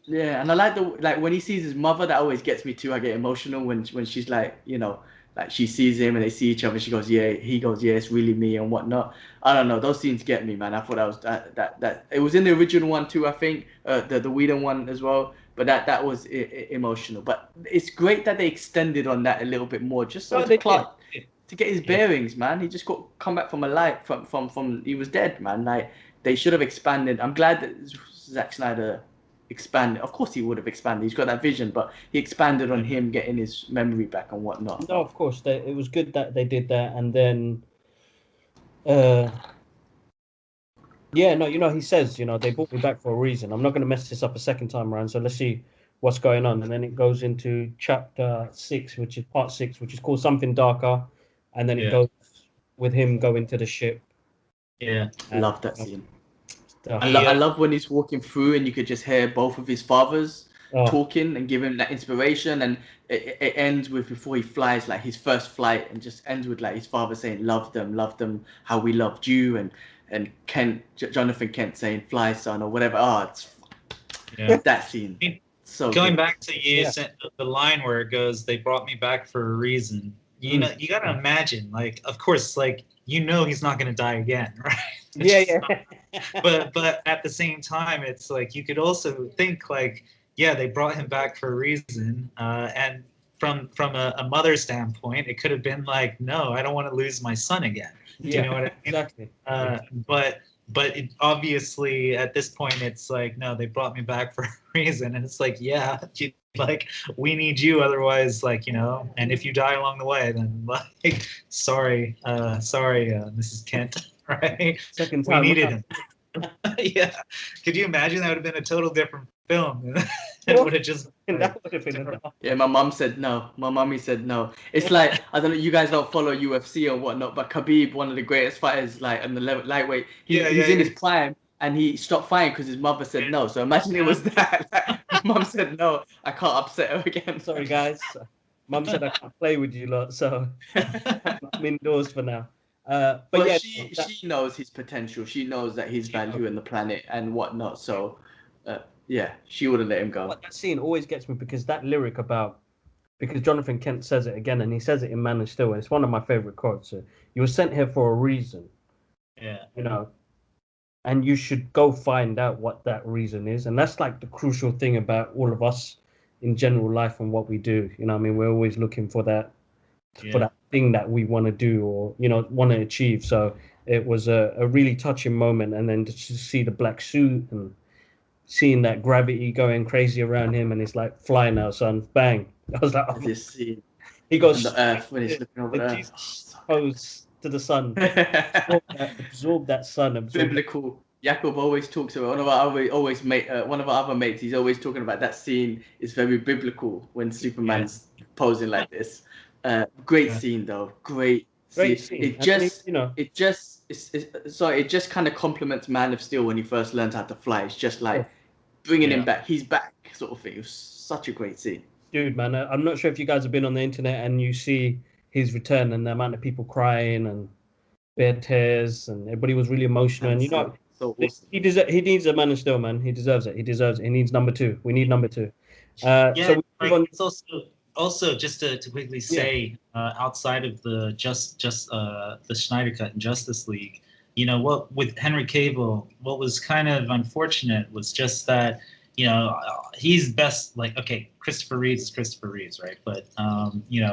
Yeah, and I like when he sees his mother. That always gets me too. I get emotional when she's like, like she sees him and they see each other. She goes, yeah. He goes, yeah. It's really me and whatnot. I don't know. Those scenes get me, man. I thought that it was in the original one too. I think the Whedon one as well. But that was emotional. But it's great that they extended on that a little bit more, just so to to get his bearings, man. He just got come back from a light from he was dead, man. Like they should have expanded. I'm glad that Zack Snyder expanded. Of course, he would have expanded. He's got that vision, but he expanded on him getting his memory back and whatnot. No, of course, it was good that they did that, and then, yeah, no, he says, they brought me back for a reason. I'm not going to mess this up a second time around, so let's see what's going on. And then it goes into chapter 6, which is part 6, which is called Something Darker, and then it goes with him going to the ship. Yeah, I love that scene. Yeah. I love when he's walking through and you could just hear both of his fathers talking and give him that inspiration, and it ends with before he flies, like his first flight, and just ends with like his father saying love them how we loved you, and Jonathan Kent saying fly son or whatever. That scene. So going back to you said the line where it goes, they brought me back for a reason. You know, you gotta imagine, like, of course, like, he's not gonna die again, right? But at the same time, it's like you could also think like, they brought him back for a reason, and from a mother's standpoint, it could have been like, no, I don't want to lose my son again. Do you know what I mean? Exactly. But it, obviously at this point it's like, no, they brought me back for a reason, and it's like, like we need you, otherwise, like, and if you die along the way, then like, sorry, Mrs. Kent, right? Second time we needed him. Yeah, could you imagine? That would have been a total different film. It would have just my mom said no. My mommy said no. It's like, I don't know, you guys don't follow UFC or whatnot, but Khabib, one of the greatest fighters, like on the lightweight, he's in his prime, and he stopped fighting because his mother said no. So imagine it was that. Like, mom said no, I can't upset her again. Sorry guys, mom said I can't play with you lot, so I'm indoors for now. But she knows his potential. She knows that his value in the planet and whatnot. So, she wouldn't let him go. But that scene always gets me, because that lyric because Jonathan Kent says it again, and he says it in Man of Steel, and it's one of my favorite quotes. So, you were sent here for a reason. Yeah. And you should go find out what that reason is. And that's like the crucial thing about all of us in general life and what we do. I mean, we're always looking for that thing that we want to do or want to achieve. So it was a really touching moment, and then to see the black suit and seeing that gravity going crazy around him, and it's like, fly now, son, bang. I was like, this scene, he goes on the earth when he's looking over the Jesus pose to the sun. absorb that sun. Biblical. Jakob always talks about one of our other mates. He's always talking about that scene is very biblical when Superman's posing like this. Great scene though. Great scene. It just kind of complements Man of Steel when he first learned how to fly. It's just like bringing him back. He's back, sort of thing. It was such a great scene. Dude, man, I'm not sure if you guys have been on the internet and you see his return and the amount of people crying and bed tears, and everybody was really emotional. And so awesome. He needs a Man of Steel, man. He deserves it. He needs number 2. We need number 2. It's also just to quickly say, outside of the the Snyder Cut and Justice League, what with Henry Cavill, what was kind of unfortunate was just that, he's best, like, okay, Christopher Reeves is Christopher Reeves, right? But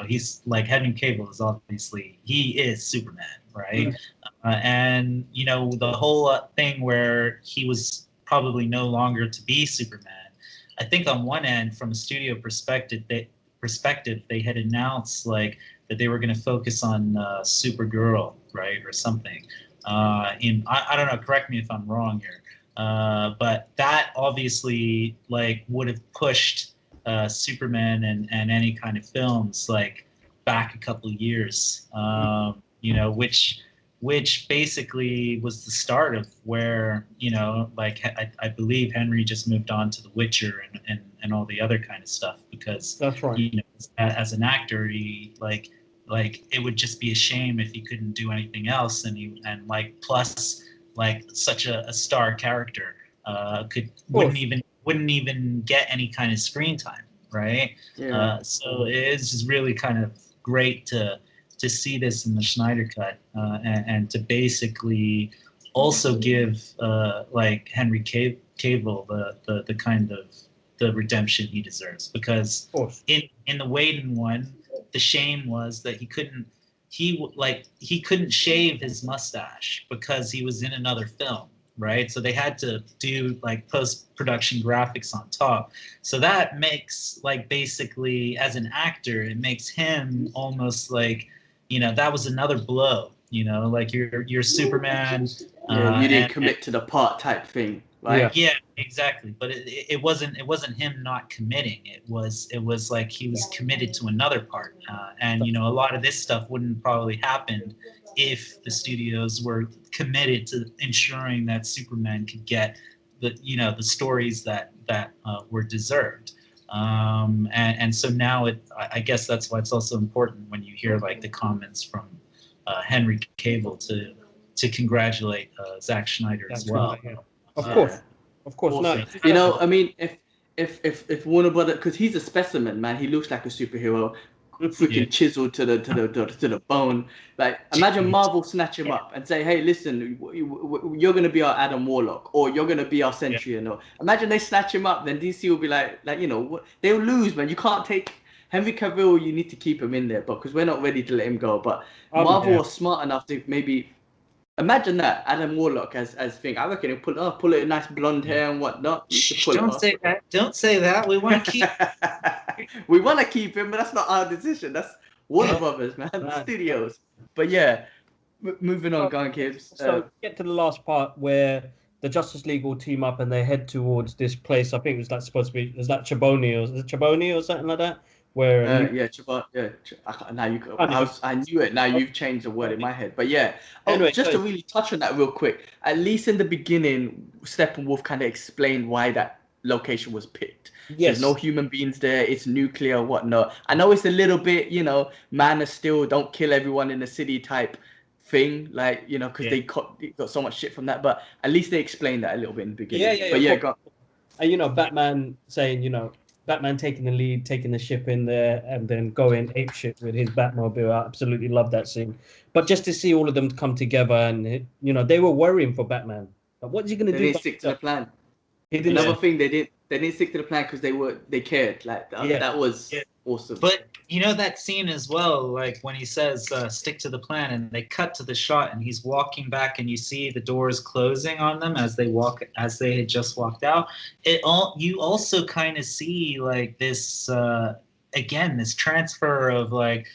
he's like, Henry Cavill is obviously, he is Superman, right? And the whole thing where he was probably no longer to be Superman. I think on one end, from a studio perspective, they had announced like that they were going to focus on Supergirl, right, or something. I don't know. Correct me if I'm wrong here. But that obviously like would have pushed Superman and any kind of films like back a couple of years. Which basically was the start of where, like I believe Henry just moved on to The Witcher and all the other kind of stuff, because that's right. As an actor, he like it would just be a shame if he couldn't do anything else, and like plus like such a star character wouldn't even get any kind of screen time, right? So it is just really kind of great to see this in the Snyder Cut, and to basically also give like Henry Cavill the kind of the redemption he deserves, because in the Whedon one, the shame was that he couldn't he couldn't shave his mustache because he was in another film, right? So they had to do like post-production graphics on top. So that makes like basically as an actor, it makes him almost like, that was another blow, like you're Superman. Yeah, you didn't and commit to the part type thing, right? yeah, exactly. But it wasn't him not committing. It was like he was committed to another part. And a lot of this stuff wouldn't probably happen if the studios were committed to ensuring that Superman could get the stories that were deserved. And so now I guess that's why it's also important when you hear like the comments from Henry Cavill to congratulate Zack Schneider as well. Yeah. Of course. Awesome. No. I mean, if Warner Brother, because he's a specimen, man, he looks like a superhero, freaking chiseled to the bone. Like, imagine Marvel snatch him up and say, "Hey, listen, you're gonna be our Adam Warlock, or you're gonna be our Sentry." Imagine they snatch him up, then DC will be like, they'll lose, man. You can't take Henry Cavill. You need to keep him in there, but because we're not ready to let him go. But Marvel are smart enough to maybe. Imagine that Adam Warlock as thing. I reckon he'll pull it nice blonde hair and whatnot. Don't say that. Don't say that. We want to keep. We want to keep him, but that's not our decision. That's Warner Brothers, man. Studios. But yeah, moving on, going kids. So get to the last part where the Justice League will team up and they head towards this place. I think it was like supposed to be. Is that Chiboni or something like that? Where I knew it. Now you've changed the word in my head, but yeah. Anyway, just to really touch on that real quick, at least in the beginning, Steppenwolf kind of explained why that location was picked. Yes. There's no human beings there. It's nuclear, whatnot. I know it's a little bit, man of steel, don't kill everyone in the city type thing, like because they got so much shit from that. But at least they explained that a little bit in the beginning. But yeah, and Batman saying, Batman taking the lead, taking the ship in there, and then going apeshit with his Batmobile. I absolutely love that scene. But just to see all of them come together, and they were worrying for Batman. But what's he going to do? They didn't stick to the plan. Another thing, they didn't stick to the plan because they cared. Like that was awesome. But that scene as well, like when he says stick to the plan, and they cut to the shot and he's walking back and you see the doors closing on them as they had just walked out. You also kind of see like this again, this transfer of like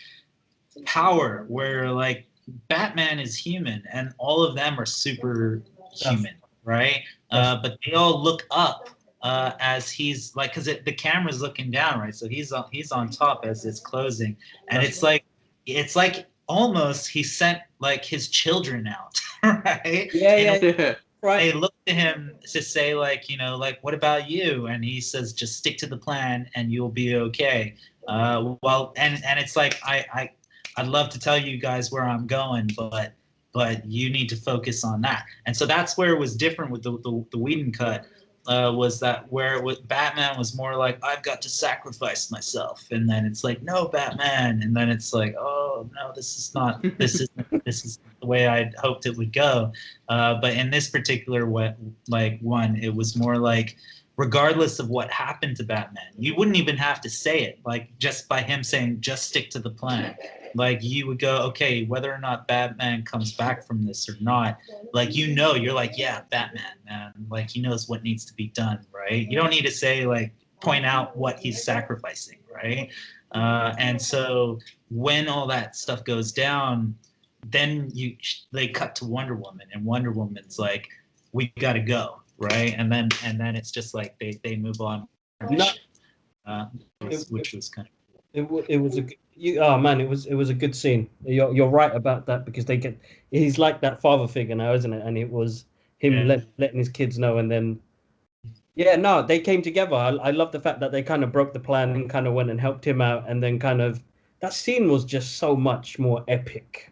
power where like Batman is human and all of them are superhuman, right? But they all look up as he's like, because the camera's looking down, right? So he's on top as it's closing, and it's like almost he sent like his children out, right? Right. They look to him to say like, like, what about you? And he says, just stick to the plan and you'll be okay. And it's like I'd love to tell you guys where I'm going, but you need to focus on that. And so that's where it was different with the Whedon cut. Was that where Batman was more like, I've got to sacrifice myself, and then it's like, no, Batman, and then it's like, oh no, this is the way I'd hoped it would go. But in this particular one, it was more like, regardless of what happened to Batman, you wouldn't even have to say it. Like just by him saying, just stick to the plan. Like you would go, okay, whether or not Batman comes back from this or not, like, you're like, yeah, Batman, man. Like he knows what needs to be done, right? You don't need to say like, point out what he's sacrificing, right? And so when all that stuff goes down, then they cut to Wonder Woman, and Wonder Woman's like, we got to go. Right, and then it's just like they move on, which was kind of. It was it was a good scene. You're right about that, because he's like that father figure now, isn't it? And it was him letting his kids know, and then they came together. I love the fact that they kind of broke the plan and kind of went and helped him out, and then kind of that scene was just so much more epic.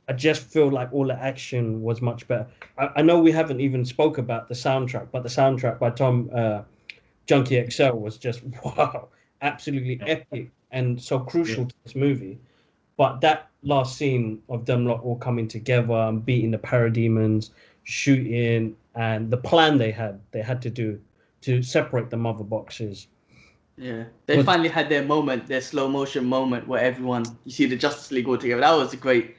I just feel like all the action was much better. I know we haven't even spoke about the soundtrack, but the soundtrack by Tom Junkie XL was just, wow, absolutely epic and so crucial to this movie. But that last scene of them lot all coming together and beating the parademons, shooting, and the plan they had to do to separate the mother boxes. Yeah, they finally had their moment, their slow motion moment where everyone, you see the Justice League all together. That was a great,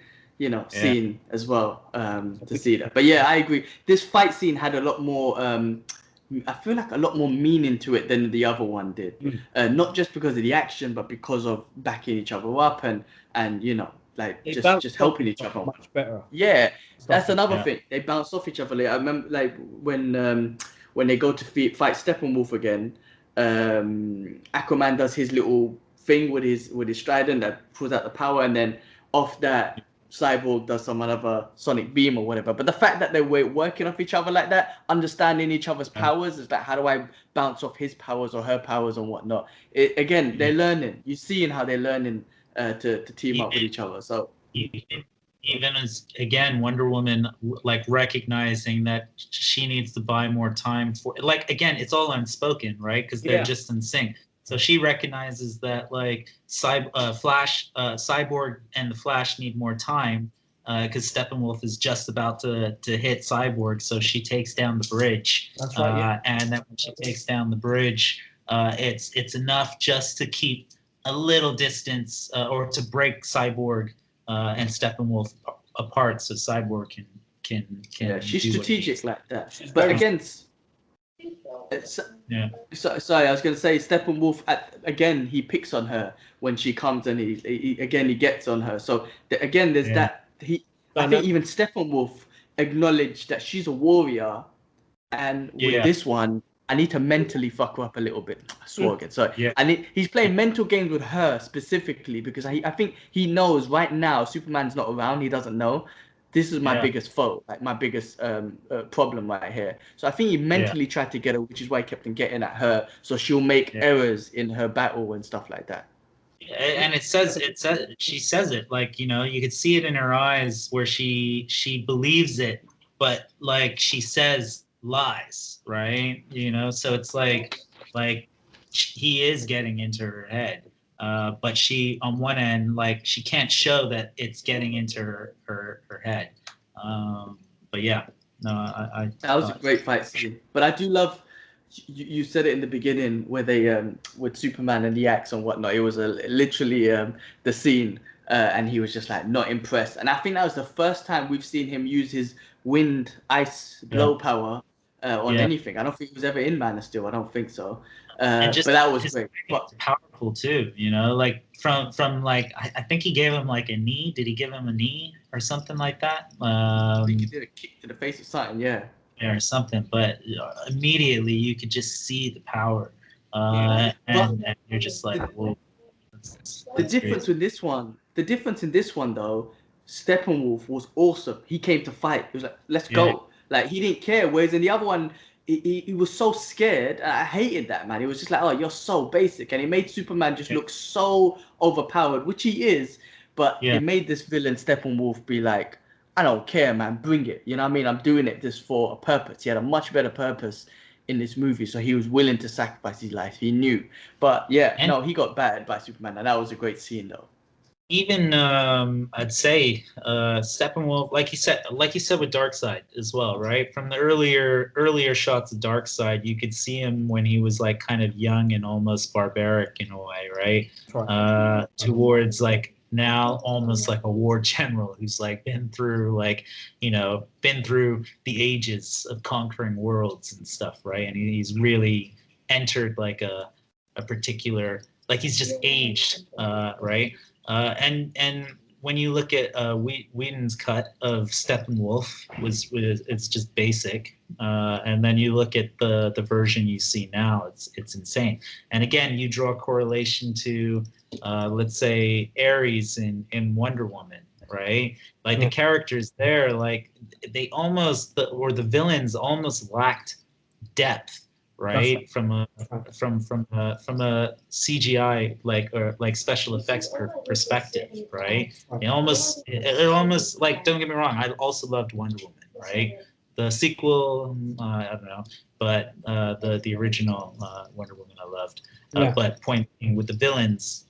scene as well, to see that. But yeah, I agree. This fight scene had a lot more, I feel like a lot more meaning to it than the other one did. Not just because of the action, but because of backing each other up and like It just bounced off helping each other. much better. Yeah, that's Stuff. another thing. They bounce off each other. Like, I remember, like when they go to fight Steppenwolf again, Aquaman does his little thing with his trident that pulls out the power, and then off that, Cyborg does some other sonic beam or whatever. But the fact that they were working off each other like that, understanding each other's powers, is like, how do I bounce off his powers or her powers and whatnot? Again, they're learning. You're seeing how they're learning to team up with each other. So. Even as, again, Wonder Woman like recognizing that she needs to buy more time for, like, again, it's all unspoken, right? Because they're just in sync. So she recognizes that like Cyborg and the Flash need more time because Steppenwolf is just about to hit Cyborg, so she takes down the bridge. That's right. And then when she takes down the bridge, it's enough just to keep a little distance or to break Cyborg and Steppenwolf apart, so Cyborg can. Yeah, she's strategic like that. She's but very against. Sorry, I was going to say Steppenwolf. Again, he picks on her when she comes, and he gets on her. So again, there's that. I think even Steppenwolf acknowledged that she's a warrior, and with this one, I need to mentally fuck her up a little bit. I swore again. Sorry. And he's playing mental games with her specifically because I think he knows right now Superman's not around. He doesn't know. This is my biggest foe, like my biggest problem right here. So I think he mentally tried to get her, which is why he kept on getting at her. So she'll make errors in her battle and stuff like that. And she says it, like, you could see it in her eyes where she believes it, but like she says lies, right? So it's like he is getting into her head, but she, on one end, like, she can't show that it's getting into her head. But yeah, no, I that was a great fight scene. But I do love. You said it in the beginning where they with Superman and the axe and whatnot. It was literally the scene, and he was just like not impressed. And I think that was the first time we've seen him use his wind, ice, blow power on anything. I don't think he was ever in Man of Steel. I don't think so. But that was great. Powerful too, like from like I think he gave him like a knee. Did he give him a knee or something like that? I think he did a kick to the face or something. Yeah. Or something, but immediately you could just see the power, and you're just like, whoa. The difference in this one though, Steppenwolf was awesome. He came to fight. He was like, let's go. Like, he didn't care. Whereas in the other one, he was so scared. And I hated that, man. He was just like, oh, you're so basic. And he made Superman just look so overpowered, which he is. But it made this villain Steppenwolf be like, I don't care, man. Bring it. You know what I mean? I'm doing it just for a purpose. He had a much better purpose in this movie, so he was willing to sacrifice his life. He knew. But he got battered by Superman, and that was a great scene, though. Even I'd say Steppenwolf, like you said with Darkseid as well, right? From the earlier shots of Darkseid, you could see him when he was like kind of young and almost barbaric in a way, right? Towards like now almost like a war general who's like been through the ages of conquering worlds and stuff, right? And he's really entered like a particular, like, he's just aged, right? And when you look at Whedon's cut of Steppenwolf, it's just basic, and then you look at the version you see now, it's insane. And again, you draw a correlation to let's say Ares in Wonder Woman, right? Like the characters there, like they almost, or the villains almost lacked depth, right? From a CGI like special effects perspective, right? It almost like, don't get me wrong, I also loved Wonder Woman, right? The sequel, I don't know, but the original Wonder Woman I loved. But point being, with the villains,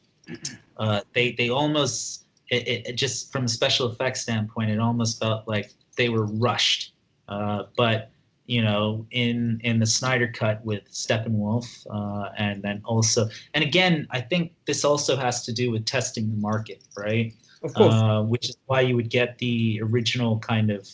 they almost, it just from a special effects standpoint, it almost felt like they were rushed. But you know, in the Snyder cut with Steppenwolf, and then also, and again, I think this also has to do with testing the market, right? Of course. Which is why you would get the original kind of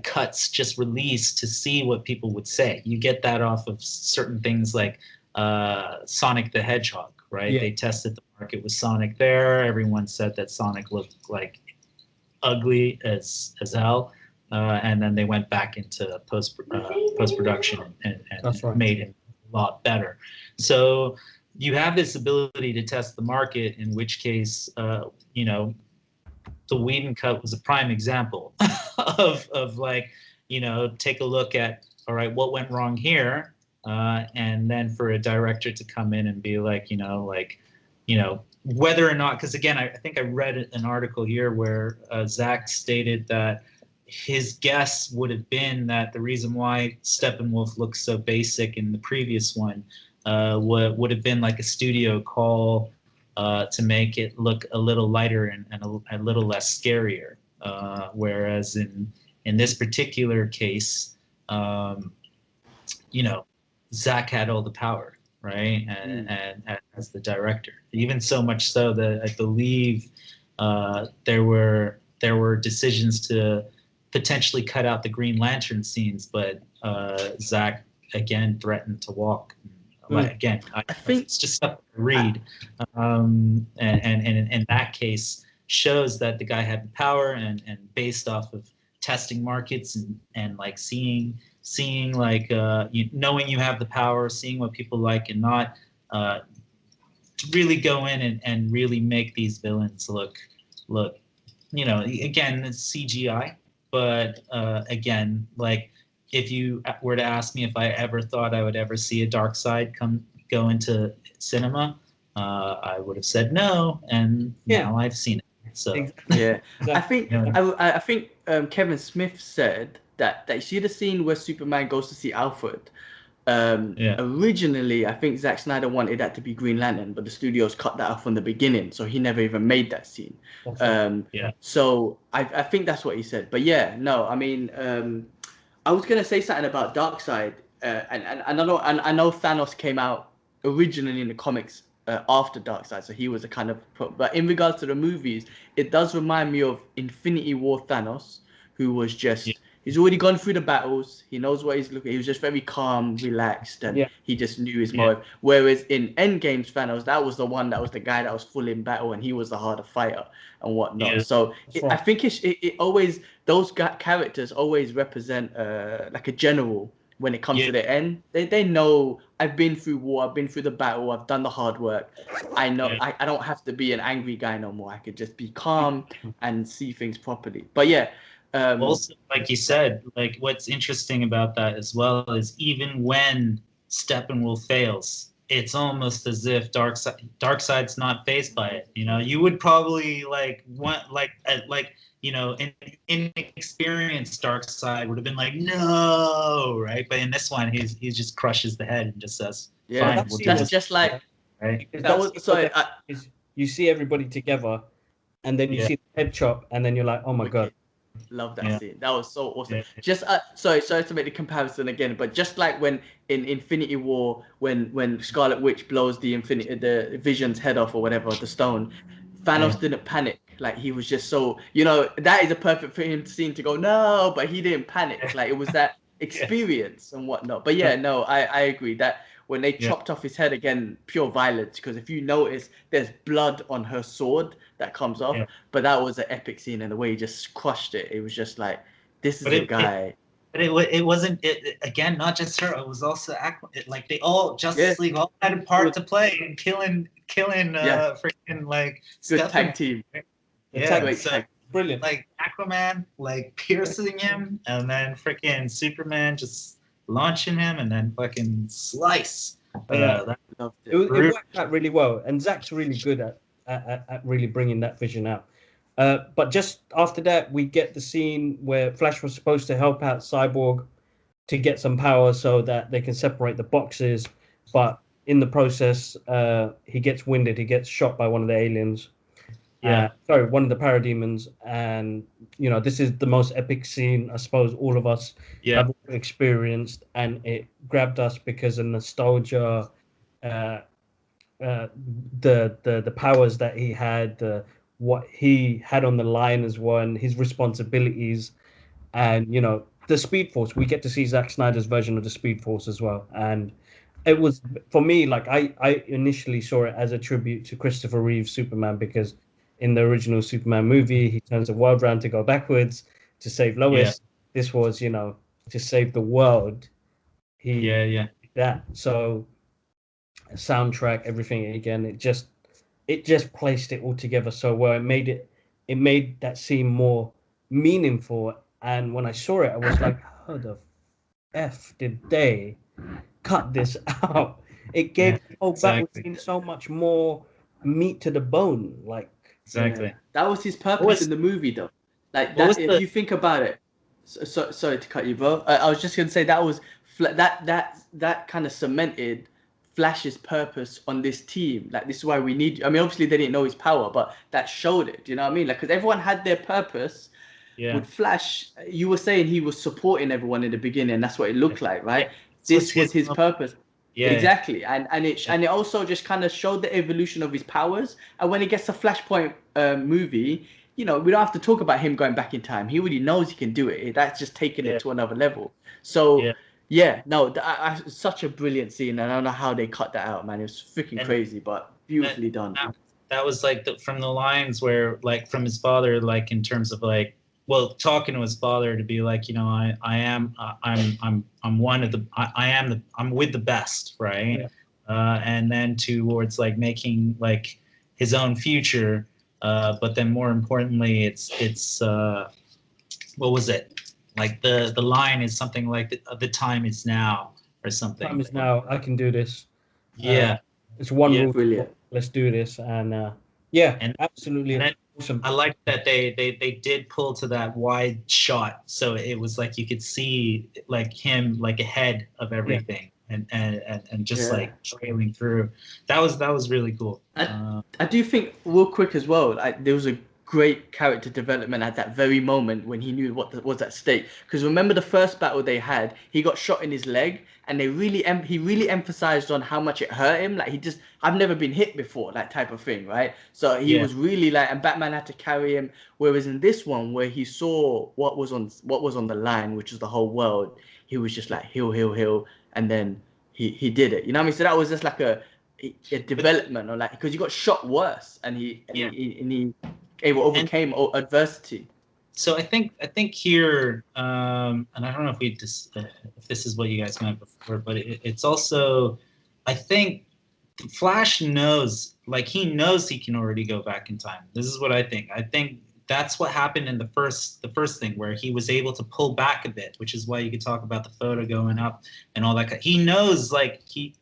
cuts just released to see what people would say. You get that off of certain things like Sonic the Hedgehog, right? Yeah. They tested the market with Sonic there. Everyone said that Sonic looked like ugly as hell. And then they went back into post production and right. made it a lot better. So you have this ability to test the market, in which case, you know, the Whedon cut was a prime example of like, you know, take a look at, all right, what went wrong here, and then for a director to come in and be like, you know, whether or not, because again, I think I read an article here where Zack stated that his guess would have been that the reason why Steppenwolf looks so basic in the previous one would have been like a studio call to make it look a little lighter and a little less scarier. Whereas in this particular case, you know, Zack had all the power, right? And as the director, even so much so that I believe there were decisions to potentially cut out the Green Lantern scenes, but Zack again threatened to walk. Again, I think it's just stuff to read, and in that case shows that the guy had the power, and based off of testing markets and like seeing like knowing you have the power, seeing what people like and not, to really go in and really make these villains look, you know, again, it's CGI, but again, like, if you were to ask me if I ever thought I would ever see a Darkseid go into cinema, I would have said no, and now I've seen it. So yeah, I think I think Kevin Smith said that you see the scene where Superman goes to see Alfred. Originally, I think Zack Snyder wanted that to be Green Lantern, but the studios cut that out from the beginning, so he never even made that scene. So I think that's what he said. But yeah, no, I mean, I was gonna say something about Darkseid, and I know Thanos came out originally in the comics after Darkseid, so he was a kind of. But in regards to the movies, it does remind me of Infinity War Thanos, who was just. He's already gone through the battles. He knows what he's looking. He was just very calm, relaxed, and he just knew his motive. Whereas in Endgame's Thanos, that was the guy that was full in battle, and he was the harder fighter and whatnot. So I think it always, those characters always represent like a general when it comes to the end. They know, I've been through war, I've been through the battle, I've done the hard work. I know I don't have to be an angry guy no more. I could just be calm and see things properly. But yeah. Also, like you said, like what's interesting about that as well is even when Steppenwolf fails, it's almost as if Darkseid's not fazed by it. You know, you would probably you know, an inexperienced Darkseid would have been like, no, right? But in this one, he just crushes the head and just says, fine, that's just like, right? You see everybody together, and then you see the head chop, and then you're like, oh my god. Love that scene. That was so awesome. Just sorry to make the comparison again, but just like when in Infinity War, when Scarlet Witch blows the Vision's head off or whatever, the stone, Thanos didn't panic. Like, he was just so, you know, that is a perfect for him scene to go no, but he didn't panic. Like, it was that experience and whatnot. But yeah, no, I agree that when they chopped off his head, again, pure violence, because if you notice, there's blood on her sword that comes off. But that was an epic scene, and the way he just crushed it, it was just like, this is a guy. But it wasn't, again, not just her. It was also like they all, Justice League all had a part to play in killing freaking like good tag team. Brilliant. Like Aquaman, like piercing him, and then freaking Superman just launching him, and then fucking slice. It worked out really well, and Zack's really good at really bringing that vision out. But just after that, we get the scene where Flash was supposed to help out Cyborg to get some power so that they can separate the boxes. But in the process, he gets winded. He gets shot by one of the aliens. Sorry, one of the parademons, and this is the most epic scene I suppose all of us have experienced, and it grabbed us because of nostalgia, uh, the powers that he had, what he had on the line as well, and his responsibilities, and the Speed Force. We get to see Zack Snyder's version of the Speed Force as well, and it was for me like I initially saw it as a tribute to Christopher Reeve's Superman, because in the original Superman movie he turns the world around to go backwards to save Lois. This was to save the world. He did that. So soundtrack, everything again, it just placed it all together so well. It made that scene more meaningful. And when I saw it, I was like, how the F did they cut this out? It gave the whole battle scene so much more meat to the bone. Like, that was his purpose in the movie, though. Like that, if you think about it. Sorry to cut you, bro. I was just gonna say that was that kind of cemented Flash's purpose on this team. Like, this is why we need. I mean, obviously they didn't know his power, but that showed it. Do you know what I mean? Like, because everyone had their purpose. With Flash, you were saying he was supporting everyone in the beginning, and that's what it looked like, right? This was his purpose. Exactly. And it also just kind of showed the evolution of his powers. And when it gets to Flashpoint movie, we don't have to talk about him going back in time. He already knows he can do it. That's just taking it to another level. So such a brilliant scene, and I don't know how they cut that out, man. It was freaking crazy, but beautifully done. That was like from the lines where, like, from his father, like, in terms of like, talking to his father to be like, I'm one of the, I'm with the best, right? And then towards like making like his own future, but then more importantly, it's what was it? Like the line is something like the time is now, or something. Time is now. I can do this. It's one rule. Brilliant. Let's do this, and absolutely. And awesome. I like that they did pull to that wide shot, so it was like you could see like him like ahead of everything, and just like trailing through. That was really cool. I do think, real quick as well, there was a great character development at that very moment when he knew what was at stake. Because remember the first battle they had, he got shot in his leg, and he really emphasized on how much it hurt him. Like, I've never been hit before, that type of thing, right? So he was really like, and Batman had to carry him. Whereas in this one, where he saw what was on the line, which is the whole world, he was just like heal, and then he did it. You know what I mean? So that was just like a development, or like, because he got shot worse, and he overcame adversity. So I think here, and I don't know if if this is what you guys meant before, but it's also, I think Flash knows, like, he knows he can already go back in time. This is what I think. I think that's what happened in the first thing, where he was able to pull back a bit, which is why you could talk about the photo going up and all that. He knows, like, he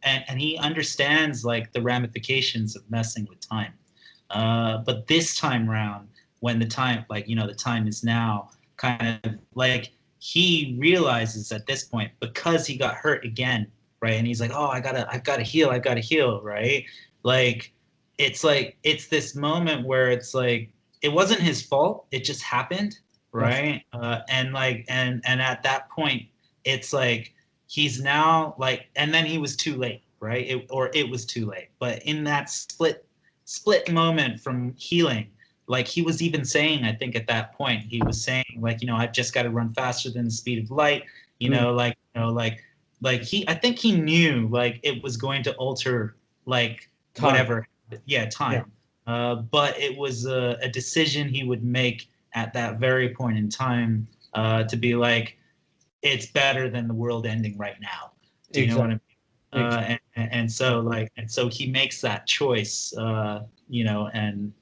understands like the ramifications of messing with time. But this time round, when the time, like, the time is now, kind of like, he realizes at this point, because he got hurt again, right? And he's like, oh, I've gotta heal, right? Like, it's this moment where it's like, it wasn't his fault, it just happened, right? And at that point, it's like, he's now like, and then he was too late, right? It was too late. But in that split moment from healing, like, he was even saying, I think at that point, he was saying, like, I've just got to run faster than the speed of light, I think he knew, like, it was going to alter, like, time. Whatever, time. Yeah. But it was a decision he would make at that very point in time, to be like, it's better than the world ending right now. Do you know what I mean? And so he makes that choice, and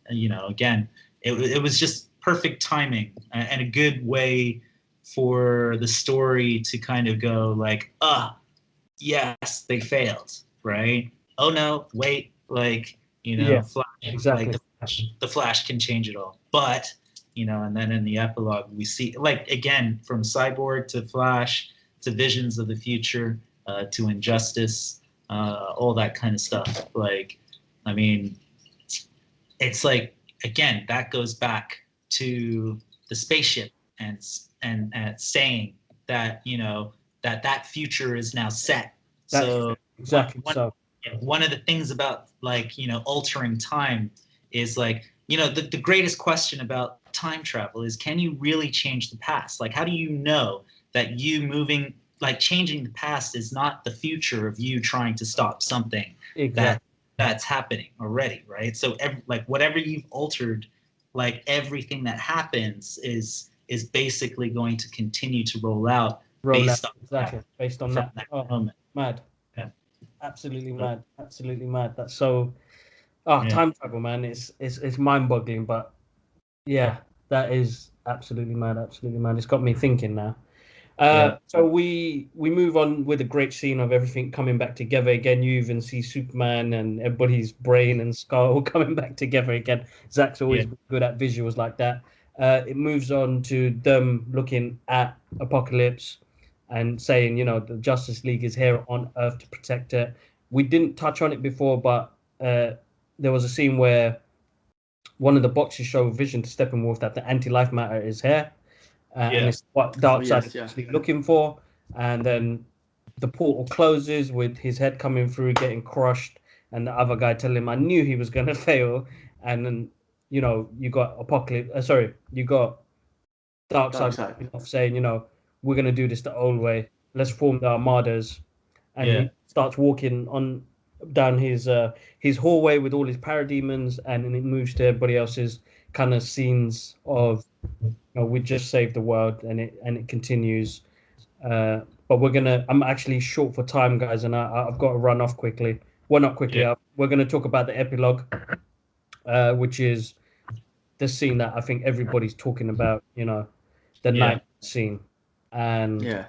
again, it was just perfect timing and a good way for the story to kind of go like, yes, they failed, right? Oh no, wait, like, Flash, exactly. Like the Flash can change it all. But, and then in the epilogue, we see, like, again, from Cyborg to Flash to visions of the future, to Injustice, all that kind of stuff. Like, I mean, it's like again, that goes back to the spaceship and saying that, you know, that future is now set. So exactly. One of the things about, like, you know, altering time is, like, you know, the greatest question about time travel is, can you really change the past? Like, how do you know that you moving, like, changing the past is not the future of you trying to stop something that's happening already, right? So like whatever you've altered, like everything that happens is basically going to continue to roll out based on that moment. Mad. Yeah. Absolutely mad. Absolutely mad. That's so time travel, man. It's mind-boggling, but yeah, that is absolutely mad. Absolutely mad. It's got me thinking now. So we move on with a great scene of everything coming back together again. You even see Superman and everybody's brain and skull coming back together again. Zack's always been good at visuals like that. It moves on to them looking at Apocalypse and saying, you know, the Justice League is here on Earth to protect it. We didn't touch on it before, but there was a scene where one of the boxes show Vision to Steppenwolf that the anti-life matter is here. And it's what Darkseid is actually looking for. And then the portal closes with his head coming through, getting crushed, and the other guy telling him, "I knew he was gonna fail." And then, you know, you got Apocalypse. You got Darkseid saying, you know, we're gonna do this the old way. Let's form the armadas. And he starts walking on down his hallway with all his parademons, and then it moves to everybody else's kind of scenes of, you know, we just saved the world, and it continues. But I'm actually short for time, guys, and I've got to run off quickly. Well, not quickly. We're gonna talk about the epilogue, which is the scene that I think everybody's talking about. You know, the night scene, and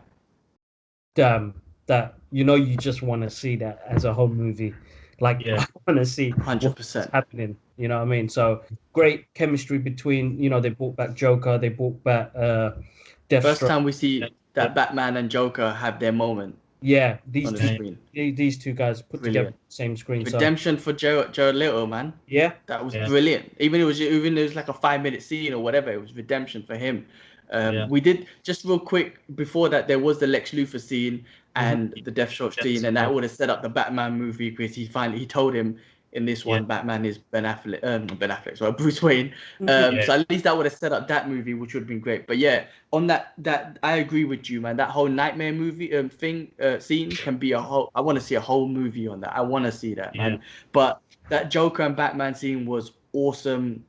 damn, that, you know, you just want to see that as a whole movie. Like, I want to see 100% what's happening. You know what I mean? So great chemistry between, you know, they brought back Joker, they brought back Deathstroke. First time we see that Batman and Joker have their moment. Yeah, these two guys put together the same screen. Redemption for Jared Leto, man. Yeah, that was brilliant. Even it was like a 5-minute scene or whatever. It was redemption for him. We did, just real quick before that, there was the Lex Luthor scene and the Deathstroke scene, and that would have set up the Batman movie, because he told him in this one Batman is Bruce Wayne. So at least that would have set up that movie, which would have been great. But yeah, on that I agree with you, man. That whole nightmare movie scene can be a whole. I want to see a whole movie on that. I want to see that, man. But that Joker and Batman scene was awesome.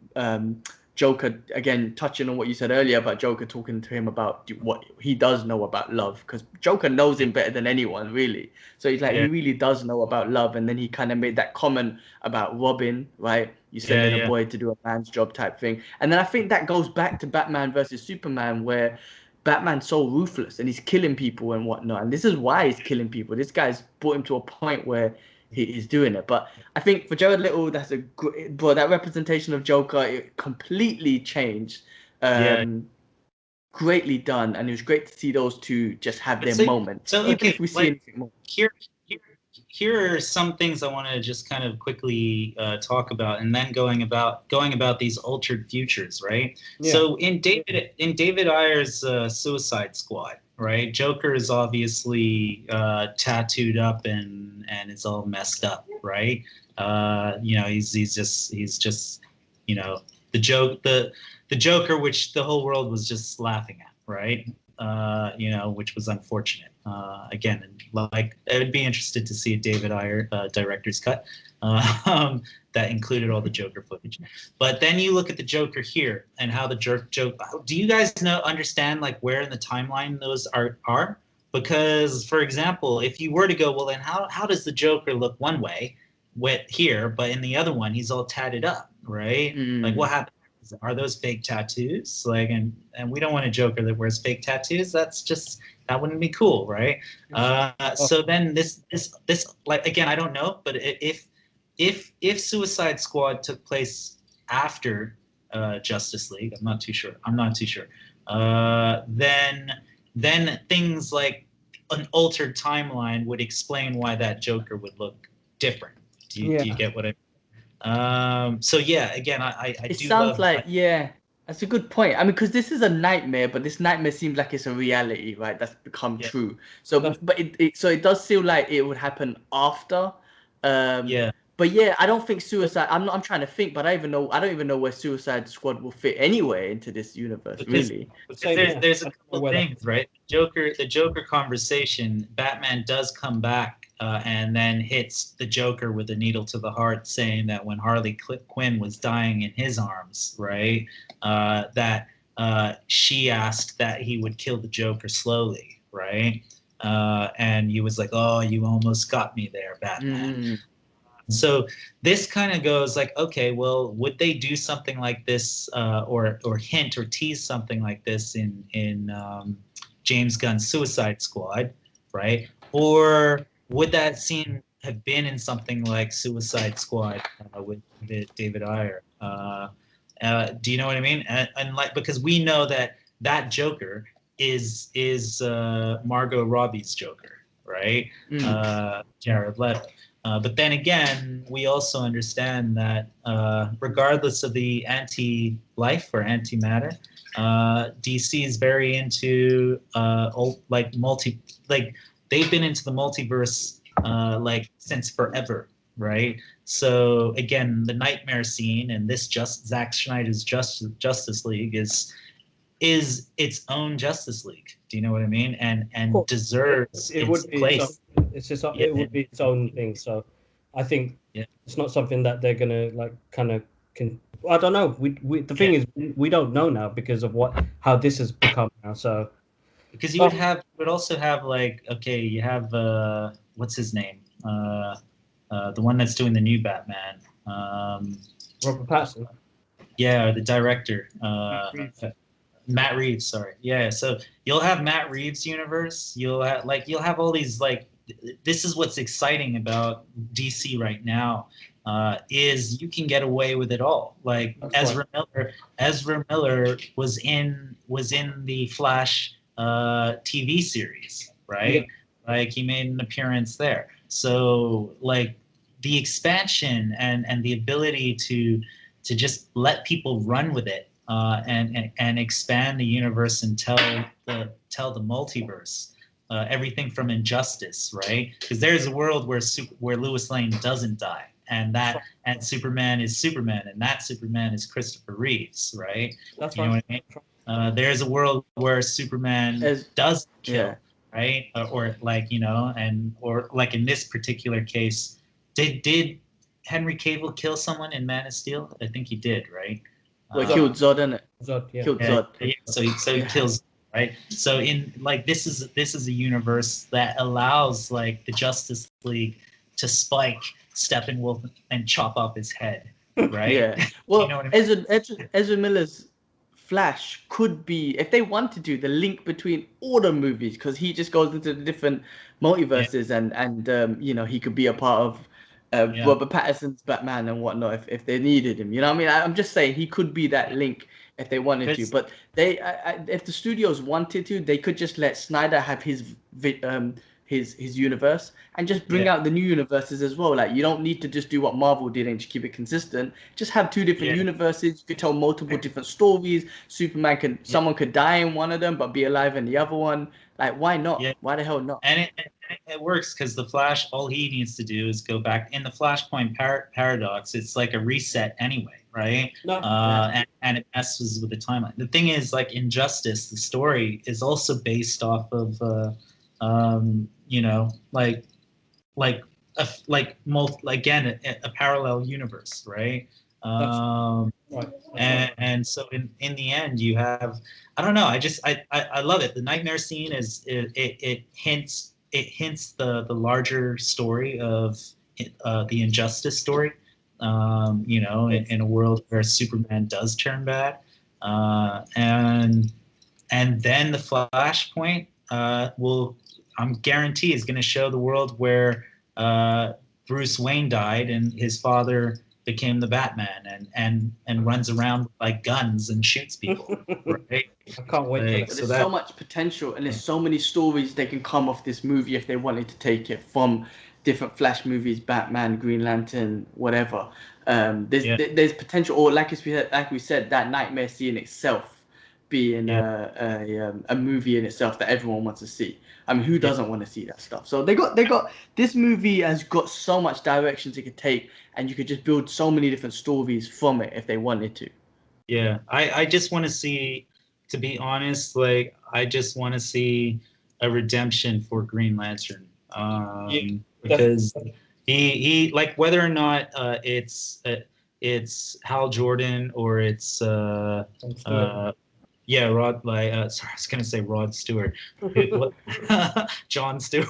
Joker, again, touching on what you said earlier about Joker talking to him about what he does know about love, because Joker knows him better than anyone, really. So he's like, he really does know about love. And then he kind of made that comment about Robin, right? You sending a boy to do a man's job type thing. And then I think that goes back to Batman versus Superman, where Batman's so ruthless and he's killing people and whatnot. And this is why he's killing people. This guy's brought him to a point where he's doing it. But I think for Jared Leto, that's that representation of Joker, it completely changed. Greatly done, and it was great to see those two just have their moment. So even if we see anything more. Here are some things I want to just kind of quickly talk about, and then going about these altered futures, right? So in David Ayer's Suicide Squad, right? Joker is obviously tattooed up and is all messed up, right? You know, he's just you know, the Joker, which the whole world was just laughing at, right? You know, which was unfortunate. Again, like, I would be interested to see a David Ayer director's cut that included all the Joker footage. But then you look at the Joker here and how the Joker. Do you guys understand like where in the timeline those are? Because, for example, if you were to go, well, then how does the Joker look one way here, but in the other one he's all tatted up, right? Like, what happened? Are those fake tattoos? Like, and we don't want a Joker that wears fake tattoos. That wouldn't be cool, right? So then this like, again, I don't know, but if Suicide Squad took place after Justice League, I'm not too sure. Then things like an altered timeline would explain why that Joker would look different. Do you get what I mean? So yeah, again, I It do sounds love. like, yeah, that's a good point. I mean, because this is a nightmare, but this nightmare seems like it's a reality, right? That's become Yeah. true. So, but it does feel like it would happen after. Um, Yeah. but yeah, I don't think Suicide. I'm trying to think, but I don't even know where Suicide Squad will fit anyway into this universe, Because really. there's a couple of things, right? The Joker conversation. Batman does come back and then hits the Joker with a needle to the heart, saying that when Harley Quinn was dying in his arms, right, that she asked that he would kill the Joker slowly, right? And he was like, "Oh, you almost got me there, Batman." Mm. So this kind of goes like, okay, well, would they do something like this, or hint or tease something like this in James Gunn's Suicide Squad, right? Or would that scene have been in something like Suicide Squad with David Ayer? Do you know what I mean? And like, because we know that Joker is Margot Robbie's Joker, right? Jared Leto. But then again, we also understand that regardless of the anti-life or antimatter, DC is very into like they've been into the multiverse like since forever, right? So again, the nightmare scene and this Zack Snyder's Justice League is its own Justice League. Do you know what I mean? And deserves it its would be place. it's just Yeah. it would be its own thing. So I think it's not something that they're gonna like kind of can. I don't know. We the thing is we don't know now because of how this has become now. So because you would also have like, okay, you have what's his name, the one that's doing the new Batman, Robert Pattinson. yeah, or the director, Matt Matt Reeves, sorry. Yeah, so you'll have Matt Reeves' universe. You'll have all these like. This is what's exciting about DC right now, is you can get away with it all. Like Ezra Miller was in the Flash TV series, right? Yeah. Like he made an appearance there. So like the expansion and the ability to just let people run with it and expand the universe and tell the multiverse. Everything from Injustice, right? Because there's a world where Lois Lane doesn't die, and Superman is Superman, and that Superman is Christopher Reeves, right? That's you know what I mean? There's a world where Superman does kill, right? Or like or like in this particular case, did Henry Cavill kill someone in Man of Steel? I think he did, right? Well, killed Zod, innit? Zod, yeah. Killed Zod. Yeah, so he kills, right? So in like this is a universe that allows like the Justice League to spike Steppenwolf and chop off his head, right? Yeah. Well, you know what I mean? Ezra Miller's Flash could be, if they wanted to, the link between all the movies, because he just goes into the different multiverses, and he could be a part of Robert Pattinson's Batman and whatnot if they needed him. You know what I mean? I'm just saying he could be that link if they wanted to. But if the studios wanted to, they could just let Snyder have his universe and just bring out the new universes as well. Like, you don't need to just do what Marvel did and just keep it consistent. Just have two different universes. You could tell multiple different stories. Someone could die in one of them but be alive in the other one. Like, why not? Why the hell not? And it works because the Flash, all he needs to do is go back in the Flashpoint paradox. It's like a reset anyway, right? And it messes with the timeline. The thing is, like Injustice, the story is also based off of a parallel universe, right? And so in the end, you have, I don't know, I love it. The nightmare scene it hints the larger story of the Injustice story. In a world where Superman does turn bad, and then the Flashpoint I'm guarantee is going to show the world where Bruce Wayne died and his father became the Batman and runs around with like guns and shoots people. Right? I can't wait for that. There's so much potential and there's so many stories they can come off this movie if they wanted to take it from different Flash movies, Batman, Green Lantern, whatever. Yeah. There's potential, or like we said, that nightmare scene itself being a movie in itself that everyone wants to see. I mean, who doesn't want to see that stuff? So they got this movie has got so much directions it could take, and you could just build so many different stories from it if they wanted to. Yeah, I just want to see, to be honest, like I just want to see a redemption for Green Lantern, because he like whether or not it's Hal Jordan or it's yeah, Rod, like sorry, I was gonna say Rod Stewart, John Stewart,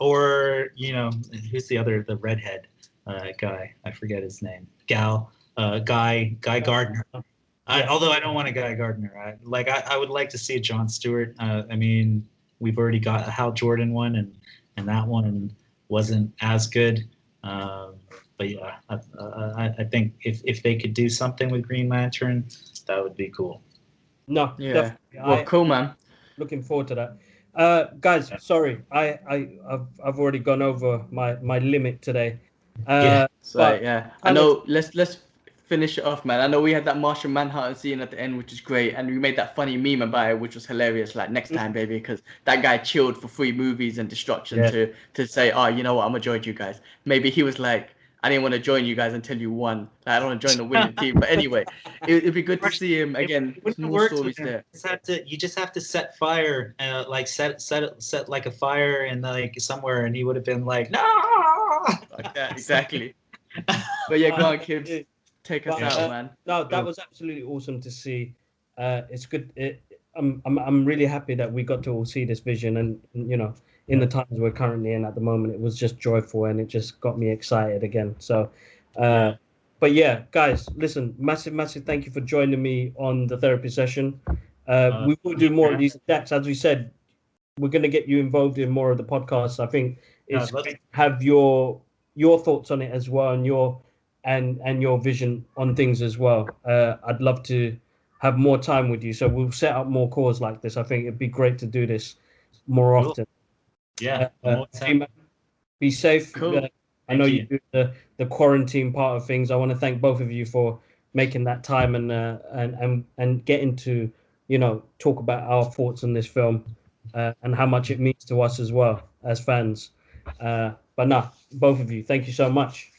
or who's the redhead guy? I forget his name. Guy Gardner. Although I don't want a Guy Gardner. I would like to see a John Stewart. I mean, we've already got a Hal Jordan one, and that one wasn't as good. But yeah, I think if they could do something with Green Lantern, that would be cool. No, Yeah. definitely. Well, cool, man. Looking forward to that. Guys, sorry, I've already gone over my limit today. Yeah. So But yeah, I know. Let's finish it off, man. I know we had that Martian Manhunter scene at the end, which is great, and we made that funny meme about it, which was hilarious. Like next time, baby, because that guy chilled for 3 movies and destruction to say, oh, you know what, I'm gonna join you guys. Maybe he was like, I didn't want to join you guys until you won. Like, I don't want to join the winning team. But anyway, it'd be good to see him again. More stories there. You just have to set fire, like set like a fire and like somewhere, and he would have been like, no. Like that, exactly. But yeah, go on, kids. Take us out, man. No, that was absolutely awesome to see. It's good. I'm really happy that we got to all see this vision, and in the times we're currently in at the moment, it was just joyful, and it just got me excited again. So, but yeah, guys, listen, massive thank you for joining me on the therapy session. We will do more of these DAX, as we said. We're going to get you involved in more of the podcasts. I think it's great to have your thoughts on it as well, and your vision on things as well. I'd love to have more time with you, so we'll set up more calls like this. I think it'd be great to do this more often. Yeah. Be safe. Cool. I know you do the quarantine part of things. I want to thank both of you for making that time and getting to talk about our thoughts on this film and how much it means to us as well as fans. But no, both of you, thank you so much.